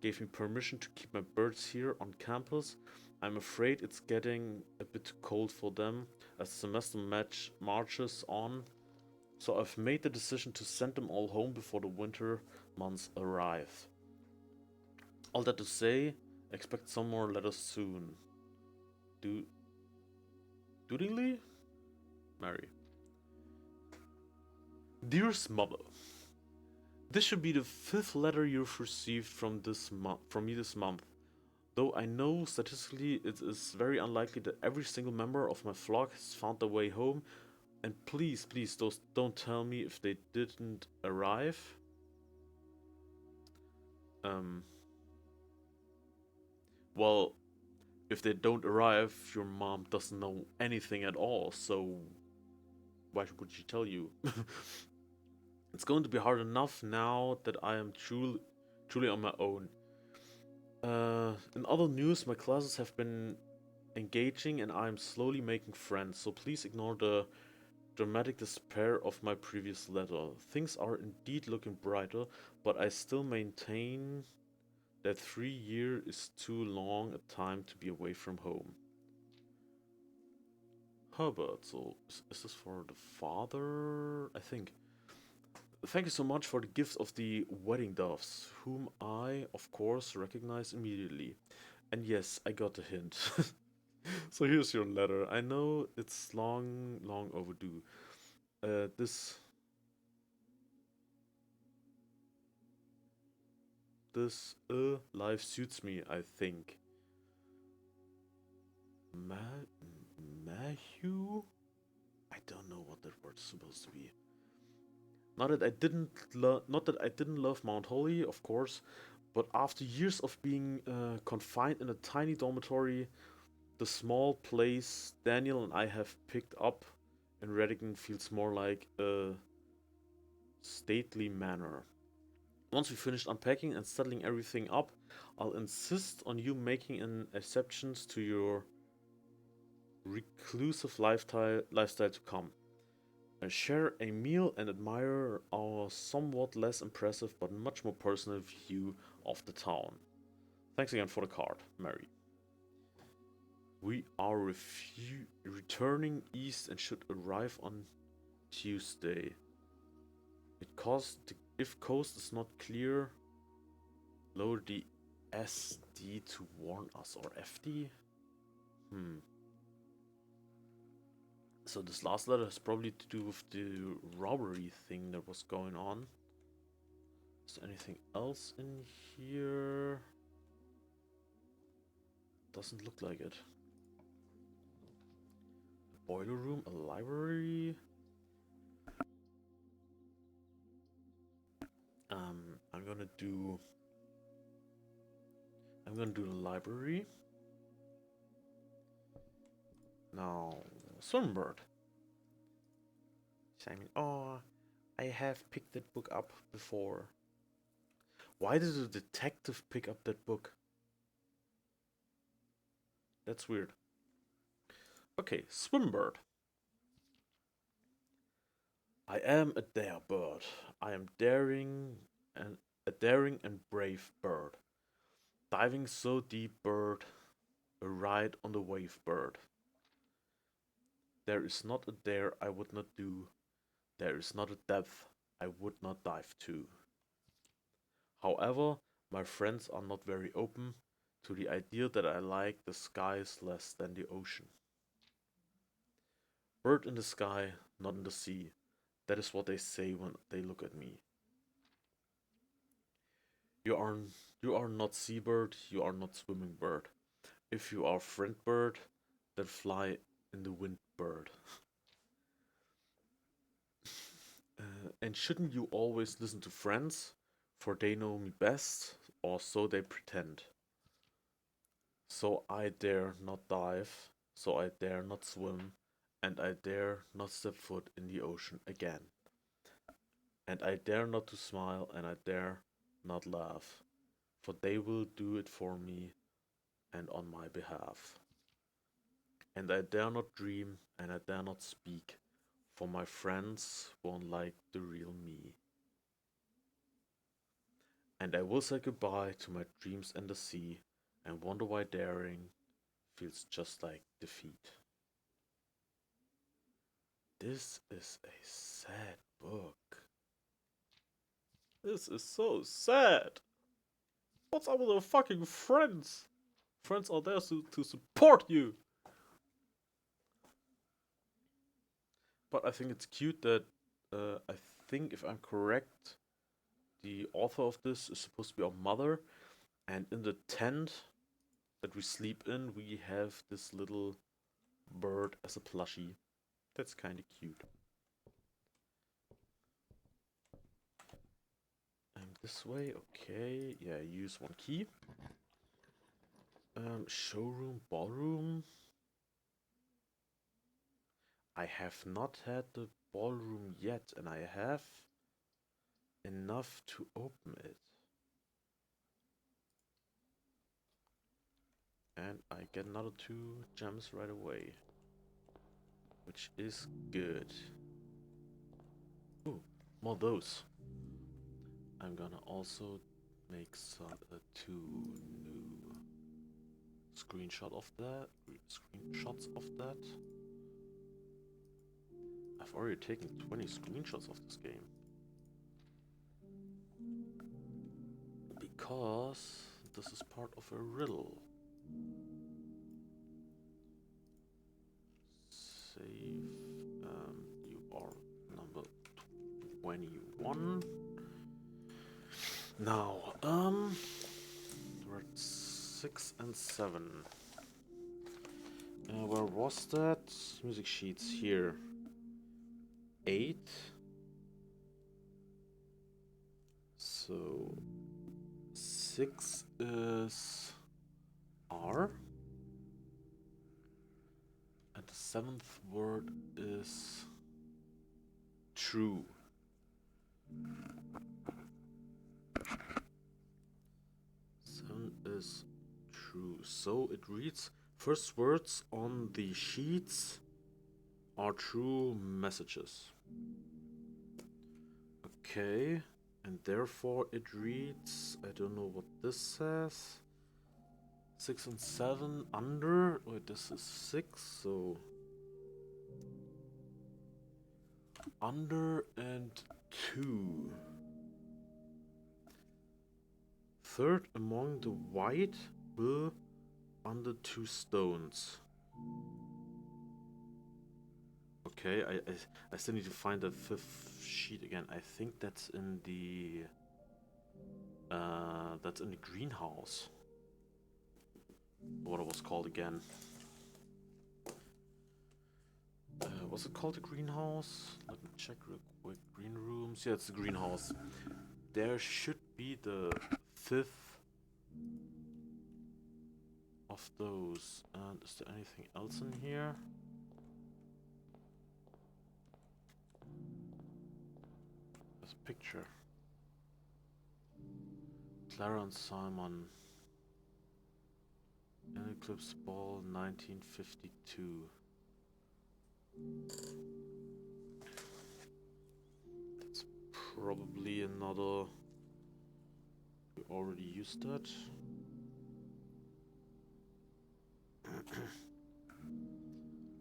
gave me permission to keep my birds here on campus, I'm afraid it's getting a bit cold for them as the semester marches on, so I've made the decision to send them all home before the winter months arrive. All that to say, expect some more letters soon. Do Doodingly? Mary. Dearest Mother, this should be the fifth letter you've received from me this month. Though I know statistically it is very unlikely that every single member of my flock has found their way home, and please, don't tell me if they didn't arrive. Um, well, if they don't arrive, your mom doesn't know anything at all, so why would she tell you? It's going to be hard enough now that I am truly on my own. In other news, my classes have been engaging and I am slowly making friends, so please ignore the dramatic despair of my previous letter. Things are indeed looking brighter, but I still maintain that 3 years is too long a time to be away from home. Herbert, so is this for the father? I think. Thank you so much for the gift of the wedding doves, whom I, of course, recognize immediately. And yes, I got the hint. So here's your letter. I know it's long overdue. This life suits me, I think. Ma- Matthew? I don't know what that word's supposed to be. Not that I didn't love Mount Holly, of course, but after years of being confined in a tiny dormitory, the small place Daniel and I have picked up in Redigan feels more like a stately manor. Once we finished unpacking and settling everything up, I'll insist on you making an exceptions to your reclusive lifestyle to come. Share a meal and admire our somewhat less impressive but much more personal view of the town. Thanks again for the card, Mary. We are returning east and should arrive on Tuesday. If coast is not clear, lower the SD to warn us, or FD? So this last letter has probably to do with the robbery thing that was going on. Is there anything else in here? Doesn't look like it. A boiler room, a library. Um, I'm gonna do. I'm gonna do the library. Now, Sunbird. Simon. Oh, I have picked that book up before. Why did the detective pick up that book? That's weird. Okay, Swimbird. I am a dare bird. I am a daring and brave bird. Diving so deep, bird, a ride on the wave, bird. There is not a dare I would not do. There is not a depth I would not dive to. However, my friends are not very open to the idea that I like the skies less than the ocean. Bird in the sky, not in the sea. That is what they say when they look at me. You are you are not seabird, you are not swimming bird. If you are friend bird, then fly in the wind bird. And shouldn't you always listen to friends, for they know me best, or so they pretend. So I dare not dive, so I dare not swim, and I dare not step foot in the ocean again. And I dare not to smile, and I dare not laugh, for they will do it for me and on my behalf. And I dare not dream, and I dare not speak, for my friends won't like the real me. And I will say goodbye to my dreams and the sea, and wonder why daring feels just like defeat. This is a sad book. This is so sad. What's up with the fucking friends? Friends are there to support you. But I think it's cute that I think, if I'm correct, the author of this is supposed to be our mother, and in the tent that we sleep in, we have this little bird as a plushie. That's kind of cute. And this way, okay. Yeah, use one key. Showroom, ballroom. I have not had the ballroom yet, and I have enough to open it. And I get another 2 gems right away, which is good. Ooh, more of those. I'm gonna also make some 2 new screenshots of that. I've already taken 20 screenshots of this game because this is part of a riddle. Save. You are number 21. Now, we're at 6 and 7. Where was that? Music sheets here. 8. So 6 is R. And the 7th word is true. 7 is true. So it reads, first words on the sheets are true messages. Okay, and therefore it reads, I don't know what this says. 6 and 7 under. Wait, this is 6, so under and 2. Third among the white will under 2 stones. Okay, I still need to find the 5th sheet again. I think that's in the greenhouse. What it was called again. Was it called the greenhouse? Let me check real quick. Green rooms. Yeah, it's the greenhouse. There should be the 5th of those. And is there anything else in here? There's a picture. Clara and Simon. In Eclipse Ball 1952. That's probably another. We already used that.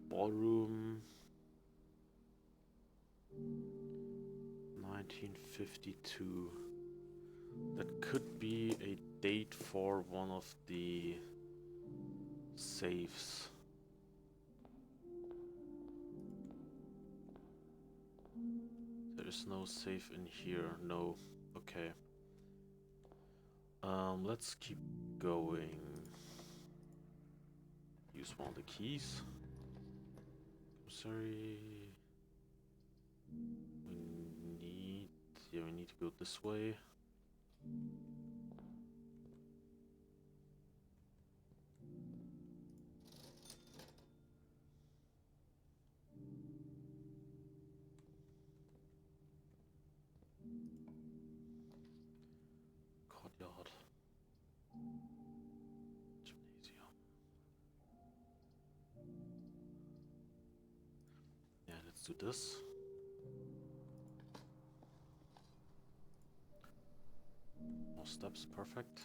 Ballroom 1952. That could be a date for one of the safes. There is no safe in here. No. Okay. Let's keep going. Use one of the keys. Sorry. We need to go this way. Courtyard. Gymnasium. Yeah, let's do this. More steps, perfect.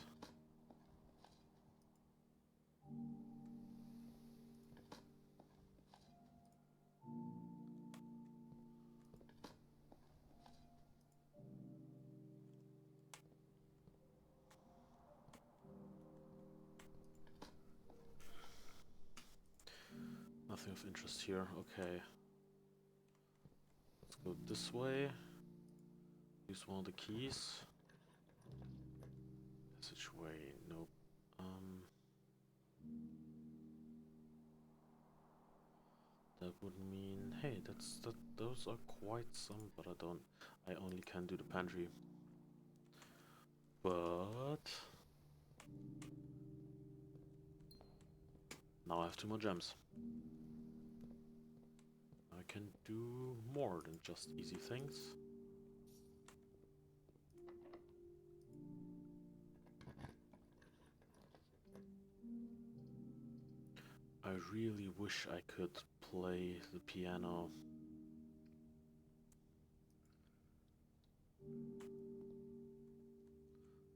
Nothing of interest here. Okay. Let's go this way. Use one of the keys. Passageway. Nope. That would mean, hey, those are quite some, but I only can do the pantry. But now I have 2 more gems. I can do more than just easy things. I really wish I could play the piano.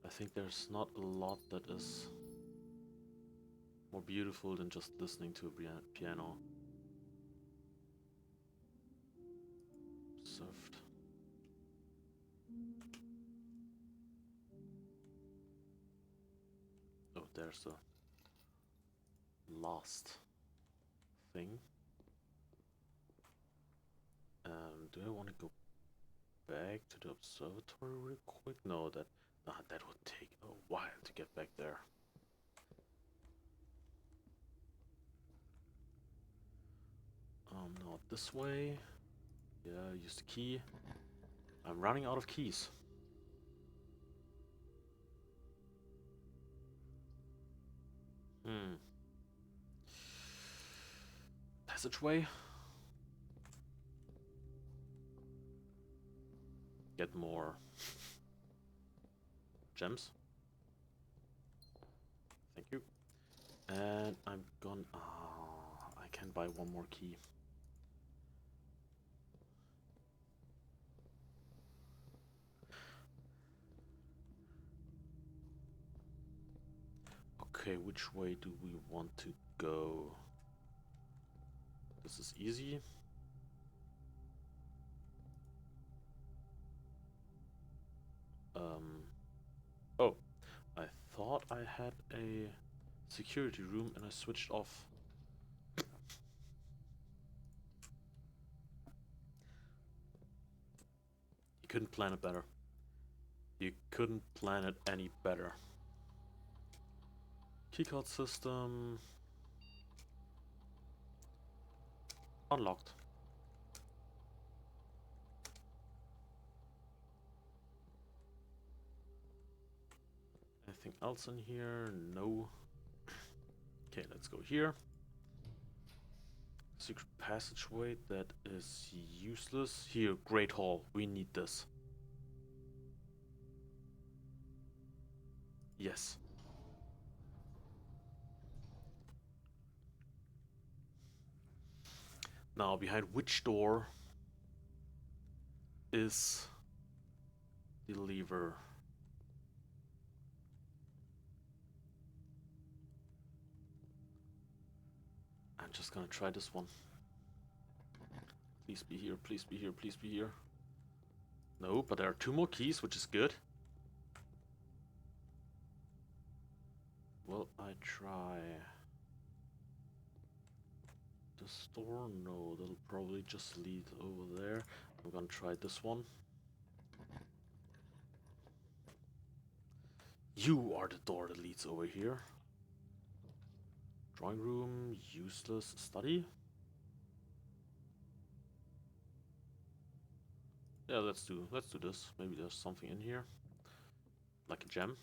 I think there's not a lot that is more beautiful than just listening to a piano. Served. Oh, there's the last thing. Do I want to go back to the observatory real quick? No, that would take a while to get back there. Not this way. Yeah, use the key. I'm running out of keys. Passageway. Get more gems. Thank you. And I'm gonna... I can buy one more key. Okay, which way do we want to go? This is easy. Oh, I thought I had a security room and I switched off. You couldn't plan it better. You couldn't plan it any better. Keycard system. Unlocked. Anything else in here? No. Okay, let's go here. Secret passageway that is useless. Here, Great Hall. We need this. Yes. Now, behind which door is the lever? I'm just gonna try this one. Please be here, please be here, please be here. No, but there are 2 more keys, which is good. Well, I try this door. No, that'll probably just lead over there. I'm gonna try this one. You are the door that leads over here. Drawing room, useless study. Yeah, let's do this. Maybe there's something in here, like a gem.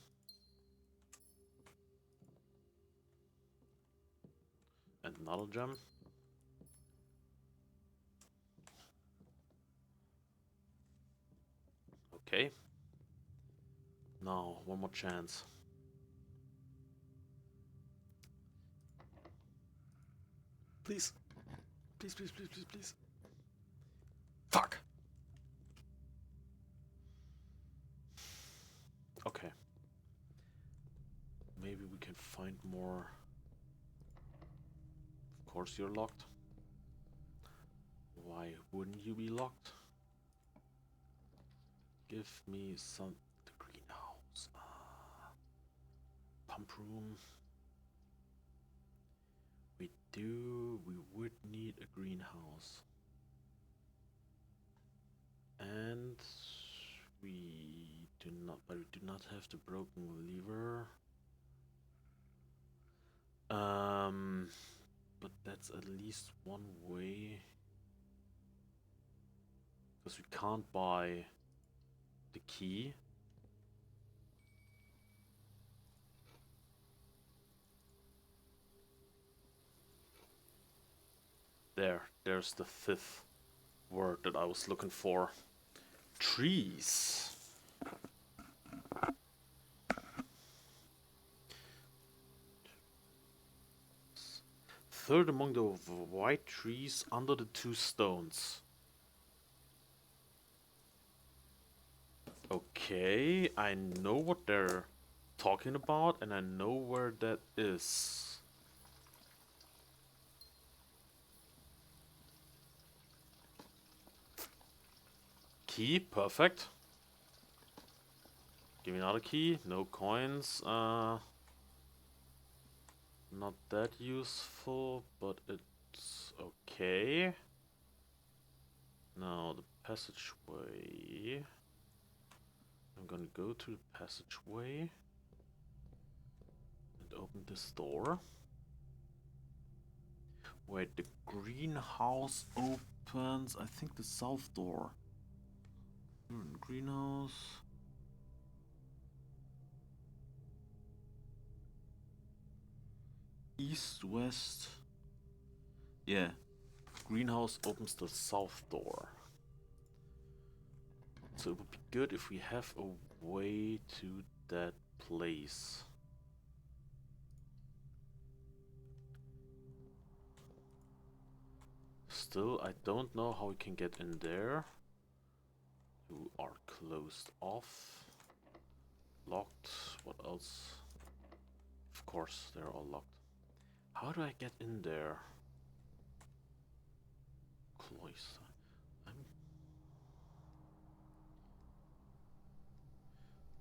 And another gem. Okay. Now, one more chance. Please. Please, please, please, please, please. Fuck! Okay. Maybe we can find more. Of course you're locked. Why wouldn't you be locked? Give me some... The greenhouse. Pump room. We would need a greenhouse. And we do not, but we do not have the broken lever. But that's at least one way. Because we can't buy the key. There's the fifth word that I was looking for. Trees. Third among the white trees under the two stones. Okay, I know what they're talking about and I know where that is. Key, perfect. Give me another key, no coins. Not that useful, but it's okay. Now the passageway. I'm gonna go to the passageway and open this door. Wait, the greenhouse opens, I think, the south door. Greenhouse. East, west. Yeah. Greenhouse opens the south door. So it would be good if we have a way to that place. Still, I don't know how we can get in there. You are closed off. Locked. What else? Of course, they're all locked. How do I get in there? Cloister.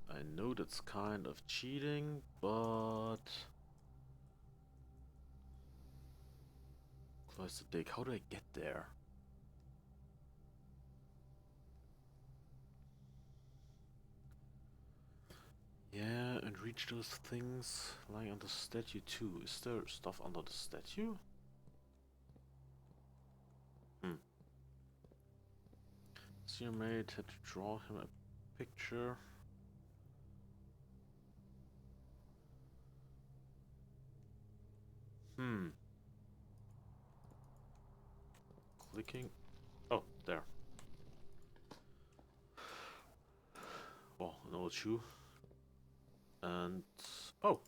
I know that's kind of cheating, but... Cloister dig. How do I get there? Yeah, and reach those things lying on the statue too. Is there stuff under the statue? So your mate had to draw him a picture. Clicking. Oh, there. Well, an old shoe. And... oh!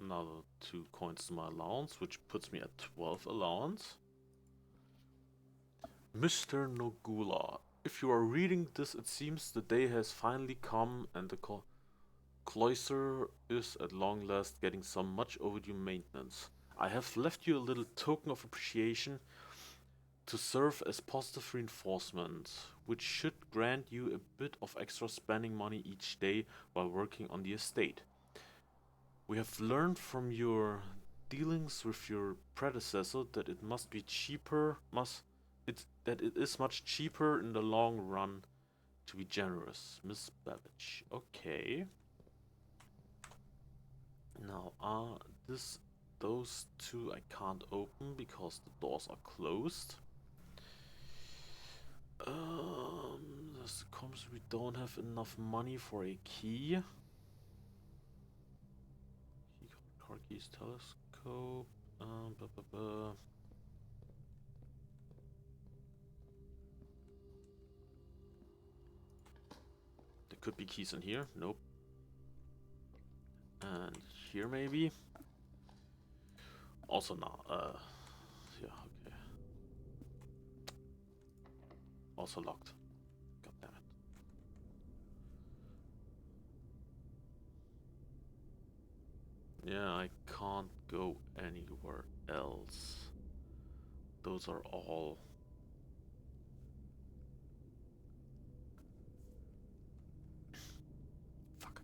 Another 2 coins to my allowance, which puts me at 12 allowance. Mr. Nogula, if you are reading this, it seems the day has finally come and the cloister is at long last getting some much overdue maintenance. I have left you a little token of appreciation to serve as positive reinforcement, which should grant you a bit of extra spending money each day while working on the estate. We have learned from your dealings with your predecessor that it must be cheaper, that it is much cheaper in the long run to be generous. Miss Babbage. Okay. Now, those two I can't open because the doors are closed. This comes. We don't have enough money for a key. Car keys, telescope. Blah, blah, blah. There could be keys in here. Nope. And here maybe. Also not. Yeah. Okay. Also locked. God damn it. Yeah, I can't go anywhere else. Those are all. Fuck.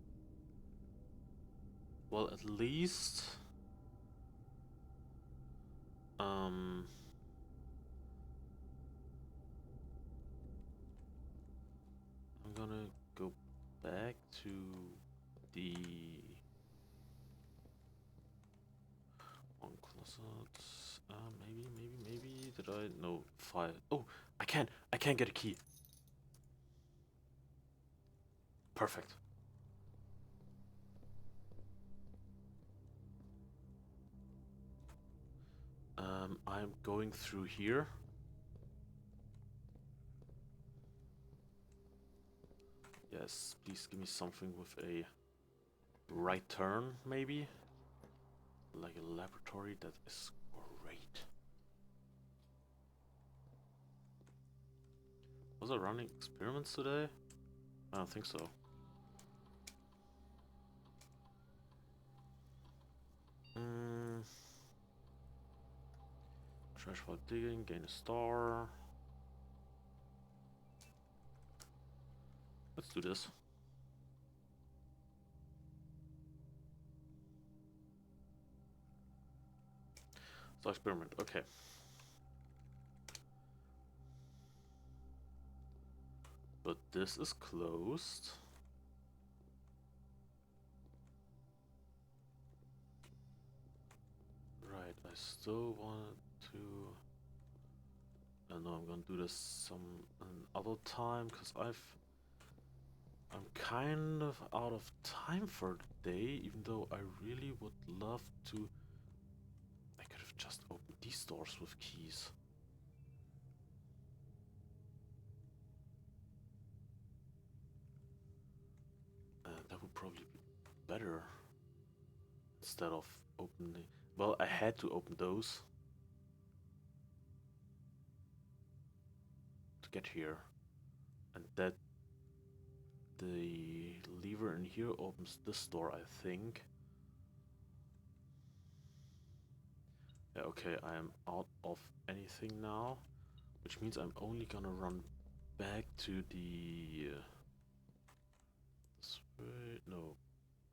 Well, at least. I'm gonna go back to the one closet. Maybe. Did I? No, 5. Oh, I can get a key. Perfect. I'm going through here. Yes, please give me something with a right turn, maybe? Like a laboratory, that is great. Was I running experiments today? I don't think so. Trash while digging, gain a star. Let's do this. So experiment, okay. But this is closed. Right, I still want to. I know I'm gonna do this some another time because I'm kind of out of time for the day, even though I really would love to. I could have just opened these doors with keys. That would probably be better instead of opening. Well, I had to open those to get here, and that the lever in here opens this door, I think. Yeah, okay, I am out of anything now, which means I'm only gonna run back to the this way. No,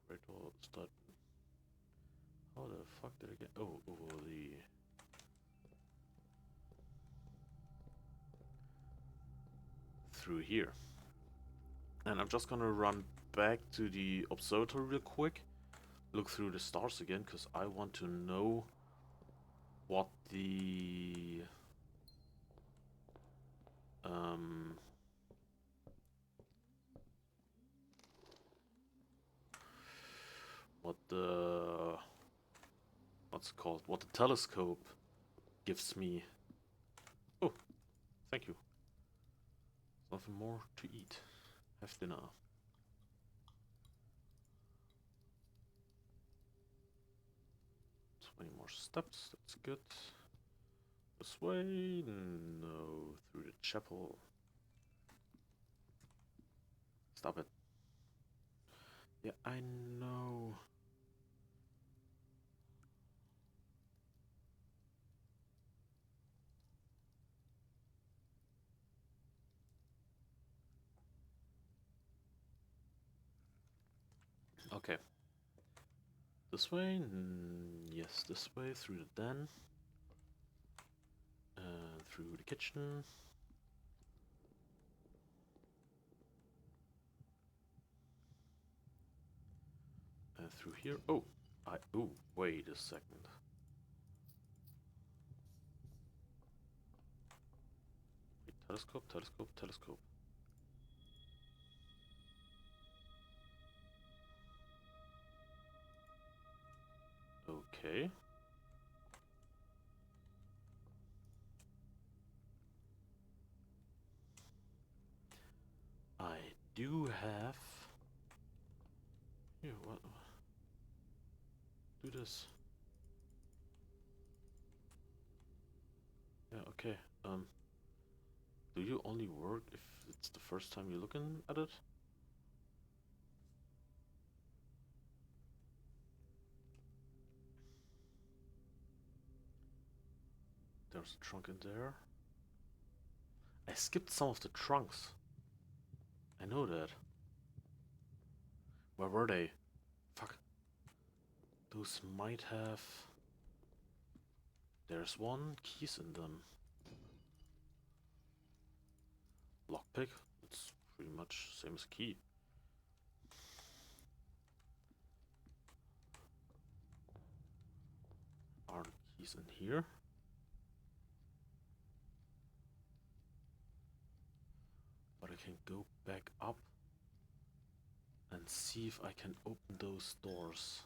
right wall start. How the fuck did I get? Oh, over the. Through here. And I'm just gonna run back to the observatory real quick, look through the stars again, because I want to know what the um what the what's it called? What the telescope gives me. Oh, thank you. Nothing more to eat. Have dinner. 20 more steps, that's good. This way? No, through the chapel. Stop it. Yeah, I know. Okay. This way? Yes, this way, through the den. Through the kitchen. Through here. Oh! Oh, wait a second. Wait, telescope, telescope, telescope. Okay. I do have... Here, what? Do this. Yeah, okay. Do you only work if it's the first time you're looking at it? There's a trunk in there. I skipped some of the trunks. I know that. Where were they? Fuck. Those might have... There's one, keys in them. Lockpick? It's pretty much same as key. Are keys in here? But I can go back up and see if I can open those doors.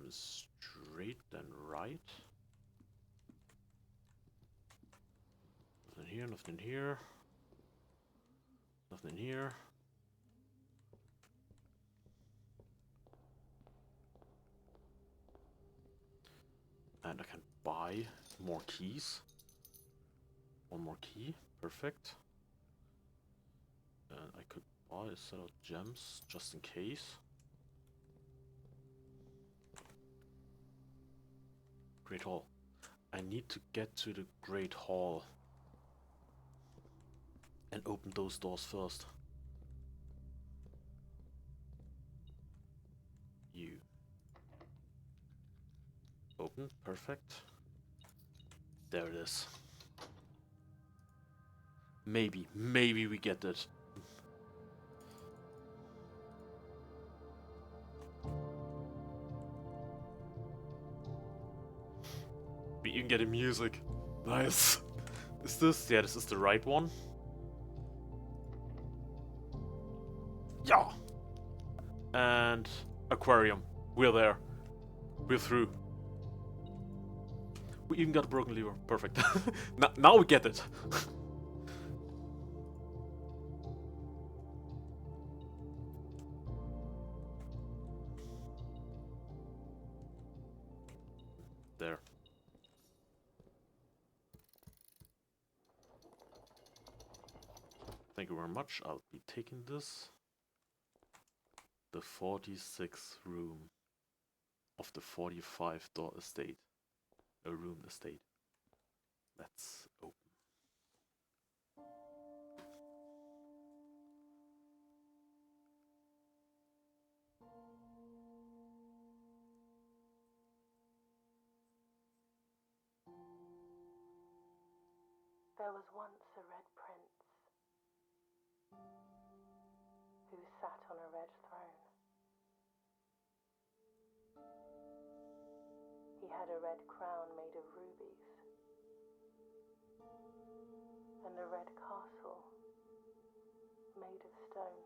Straight and right. Nothing here, nothing here. Nothing here. And I can buy more keys. One more key, perfect. And I could buy a set of gems just in case. Great Hall. I need to get to the Great Hall and open those doors first. You. Open, perfect. There it is. Maybe we get it. We even get a music. Nice. Is this? Yeah, this is the right one. Yeah. And aquarium. We're there. We're through. We even got a broken lever. Perfect. Now we get it. There. Thank you very much. I'll be taking this. The 46th room of the 45 door estate. A room estate. Let's open. There was once a red prince who sat on a red throne. He had a red crown made of rubies and a red castle made of stone.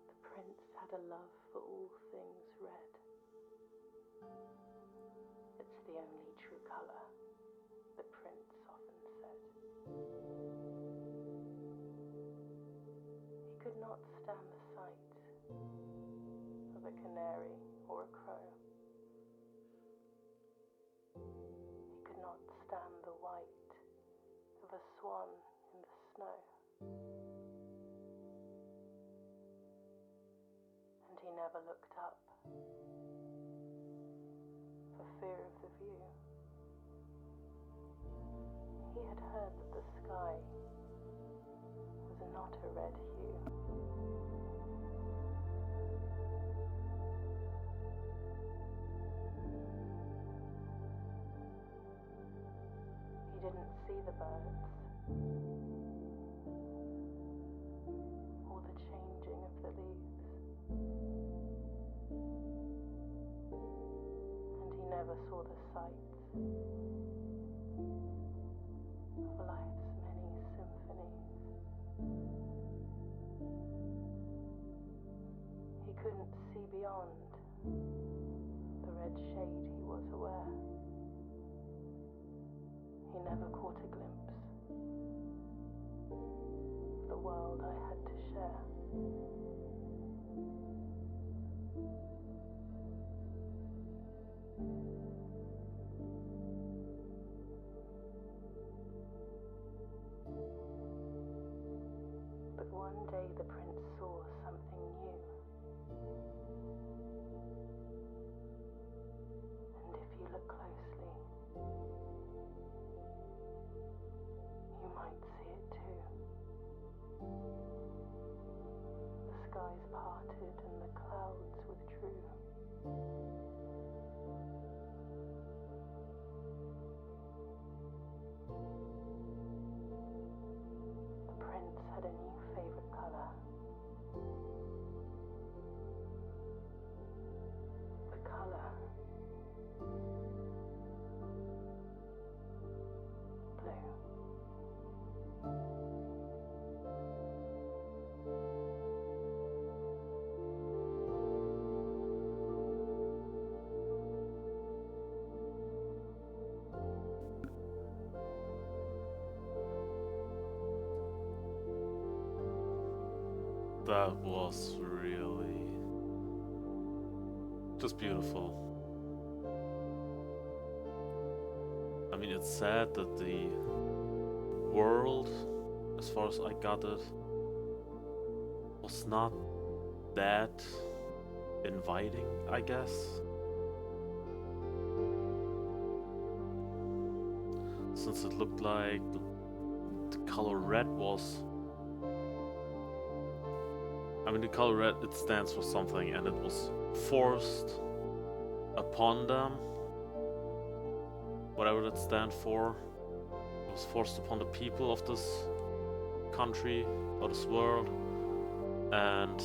The prince had a love for all things red. It's the only true color, the prince often said. He could not stand the sight of a canary or a crow. He could not stand the white of a swan in the snow. And he never looked up for fear of the view. He had heard that the sky was not a red hue. didn't see the birds or the changing of the leaves, and he never saw the sights of life's many symphonies. He couldn't see beyond the red shade, he was aware. He never caught a glimpse of the world I had to share. But one day the prince saw something new. And if you look closely, you might see it too. The skies parted and the clouds withdrew. The prince had a new favorite color. The color blue. That was really just beautiful. I mean, it's sad that the world, as far as I got it, was not that inviting, I guess. Since it looked like the color red was... I mean, the color red, it stands for something, and it was forced upon them. Whatever that stands for. It was forced upon the people of this country, or this world. And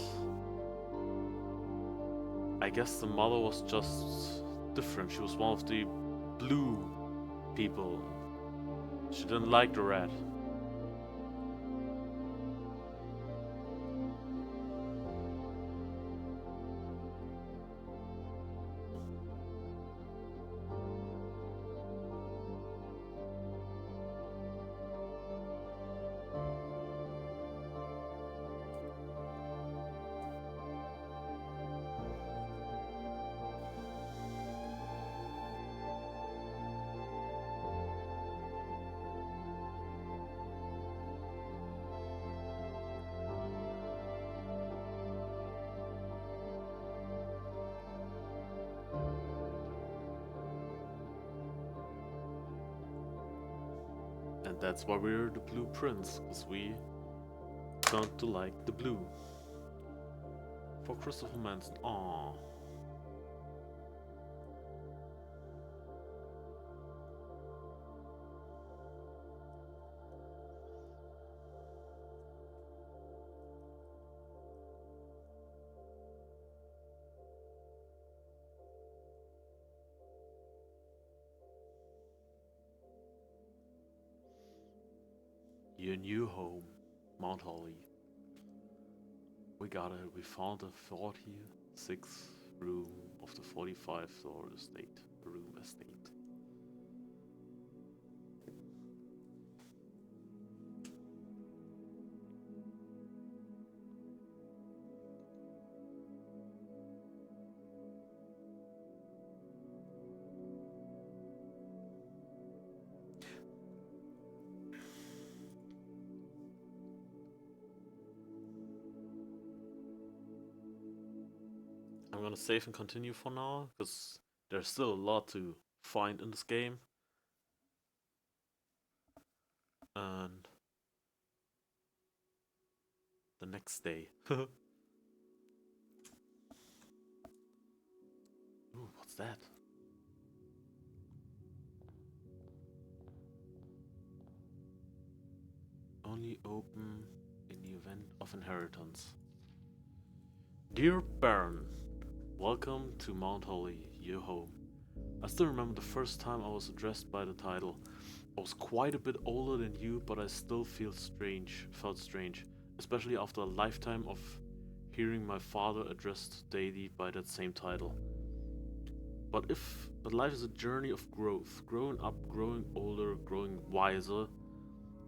I guess the mother was just different. She was one of the blue people. She didn't like the red. And that's why we're the Blue Prince, because we learned to like the blue. For Christopher Manson. Aww. Your new home, Mount Holly. We got it. We found the 46th room of the 45th floor room estate. I'm gonna save and continue for now, because there's still a lot to find in this game. And the next day. Ooh, what's that? only open in the event of inheritance. Dear Baron, welcome to Mount Holly, your home. I still remember the first time I was addressed by the title. I was quite a bit older than you, but I still felt strange, especially after a lifetime of hearing my father addressed daily by that same title. But life is a journey of growth, growing up, growing older, growing wiser,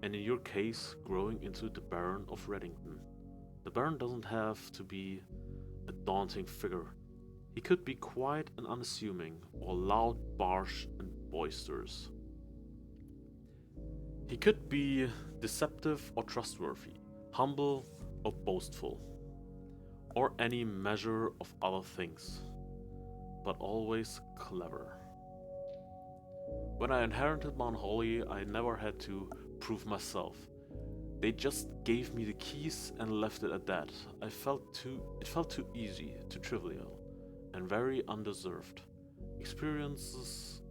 and in your case, growing into the Baron of Reddington. The Baron doesn't have to be a daunting figure. He could be quiet and unassuming, or loud, harsh, and boisterous. He could be deceptive or trustworthy, humble or boastful, or any measure of other things, but always clever. When I inherited Mount Holly, I never had to prove myself. They just gave me the keys and left it at that. It felt too easy, too trivial, and very undeserved. Experience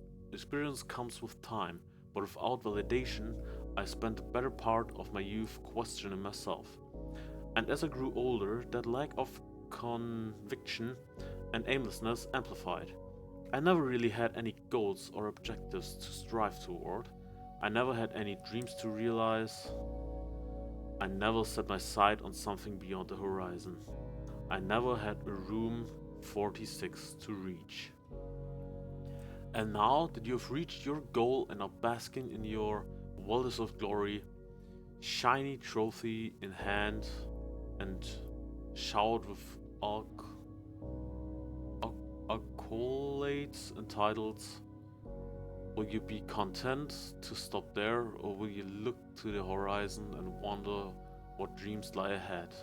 comes with time, but without validation, I spent the better part of my youth questioning myself. And as I grew older, that lack of conviction and aimlessness amplified. I never really had any goals or objectives to strive toward. I never had any dreams to realize. I never set my sight on something beyond the horizon. I never had a room 46 to reach. And now that you have reached your goal and are basking in your well deserved glory, shiny trophy in hand and showered with accolades and titles, will you be content to stop there, or will you look to the horizon and wonder what dreams lie ahead?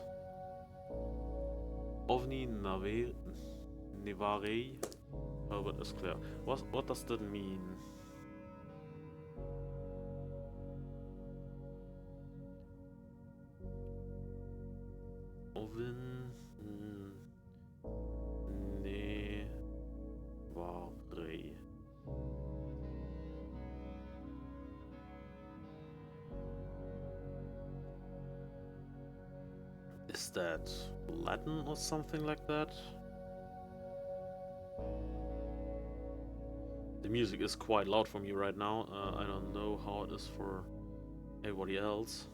Ovni Nevarei, Herbert is clear. What does that mean? Ovin Nevarei. Is that Latin or something like that? The music is quite loud for me right now. I don't know how it is for everybody else.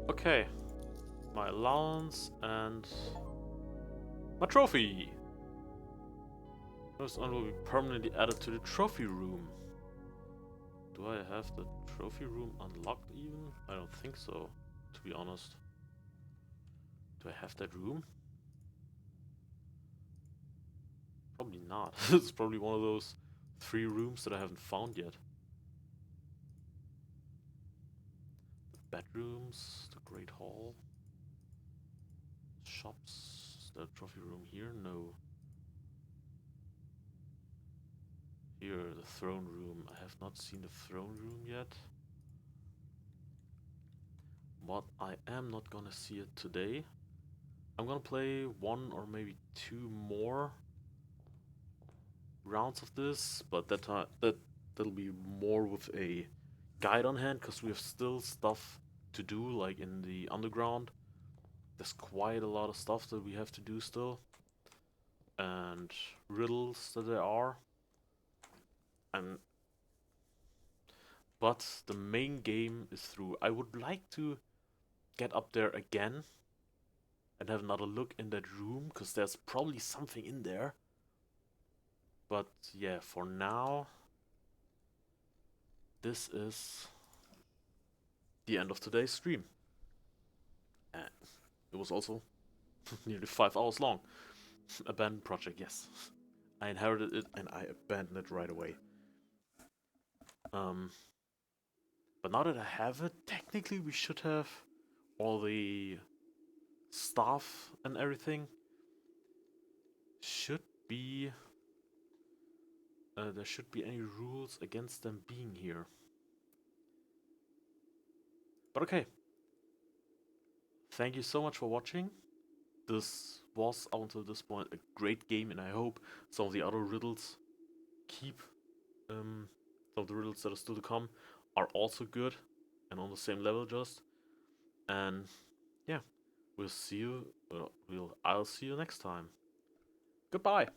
Okay, my allowance and my trophy. First one will be permanently added to the trophy room. Do I have the trophy room unlocked even? I don't think so, to be honest. Do I have that room? Probably not. It's probably one of those 3 rooms that I haven't found yet. The bedrooms, the Great Hall, shops. Is there a trophy room here? No. Here, the throne room. I have not seen the throne room yet. But I am not gonna see it today. I'm gonna play 1 or maybe 2 more rounds of this, but that'll be more with a guide on hand, because we have still stuff to do, like in the underground. There's quite a lot of stuff that we have to do still, and riddles that there are. And but the main game is through. I would like to get up there again and have another look in that room, because there's probably something in there. But yeah, for now, this is the end of today's stream. And it was also nearly 5 hours long. Abandoned project, yes. I inherited it and I abandoned it right away. But now that I have it, technically we should have all the staff and everything should be there should be any rules against them being here. But okay, thank you so much for watching. This was, up until this point, a great game, and I hope some of the other riddles keep, some of the riddles that are still to come are also good and on the same level just. And yeah, we'll see you, I'll see you next time. Goodbye!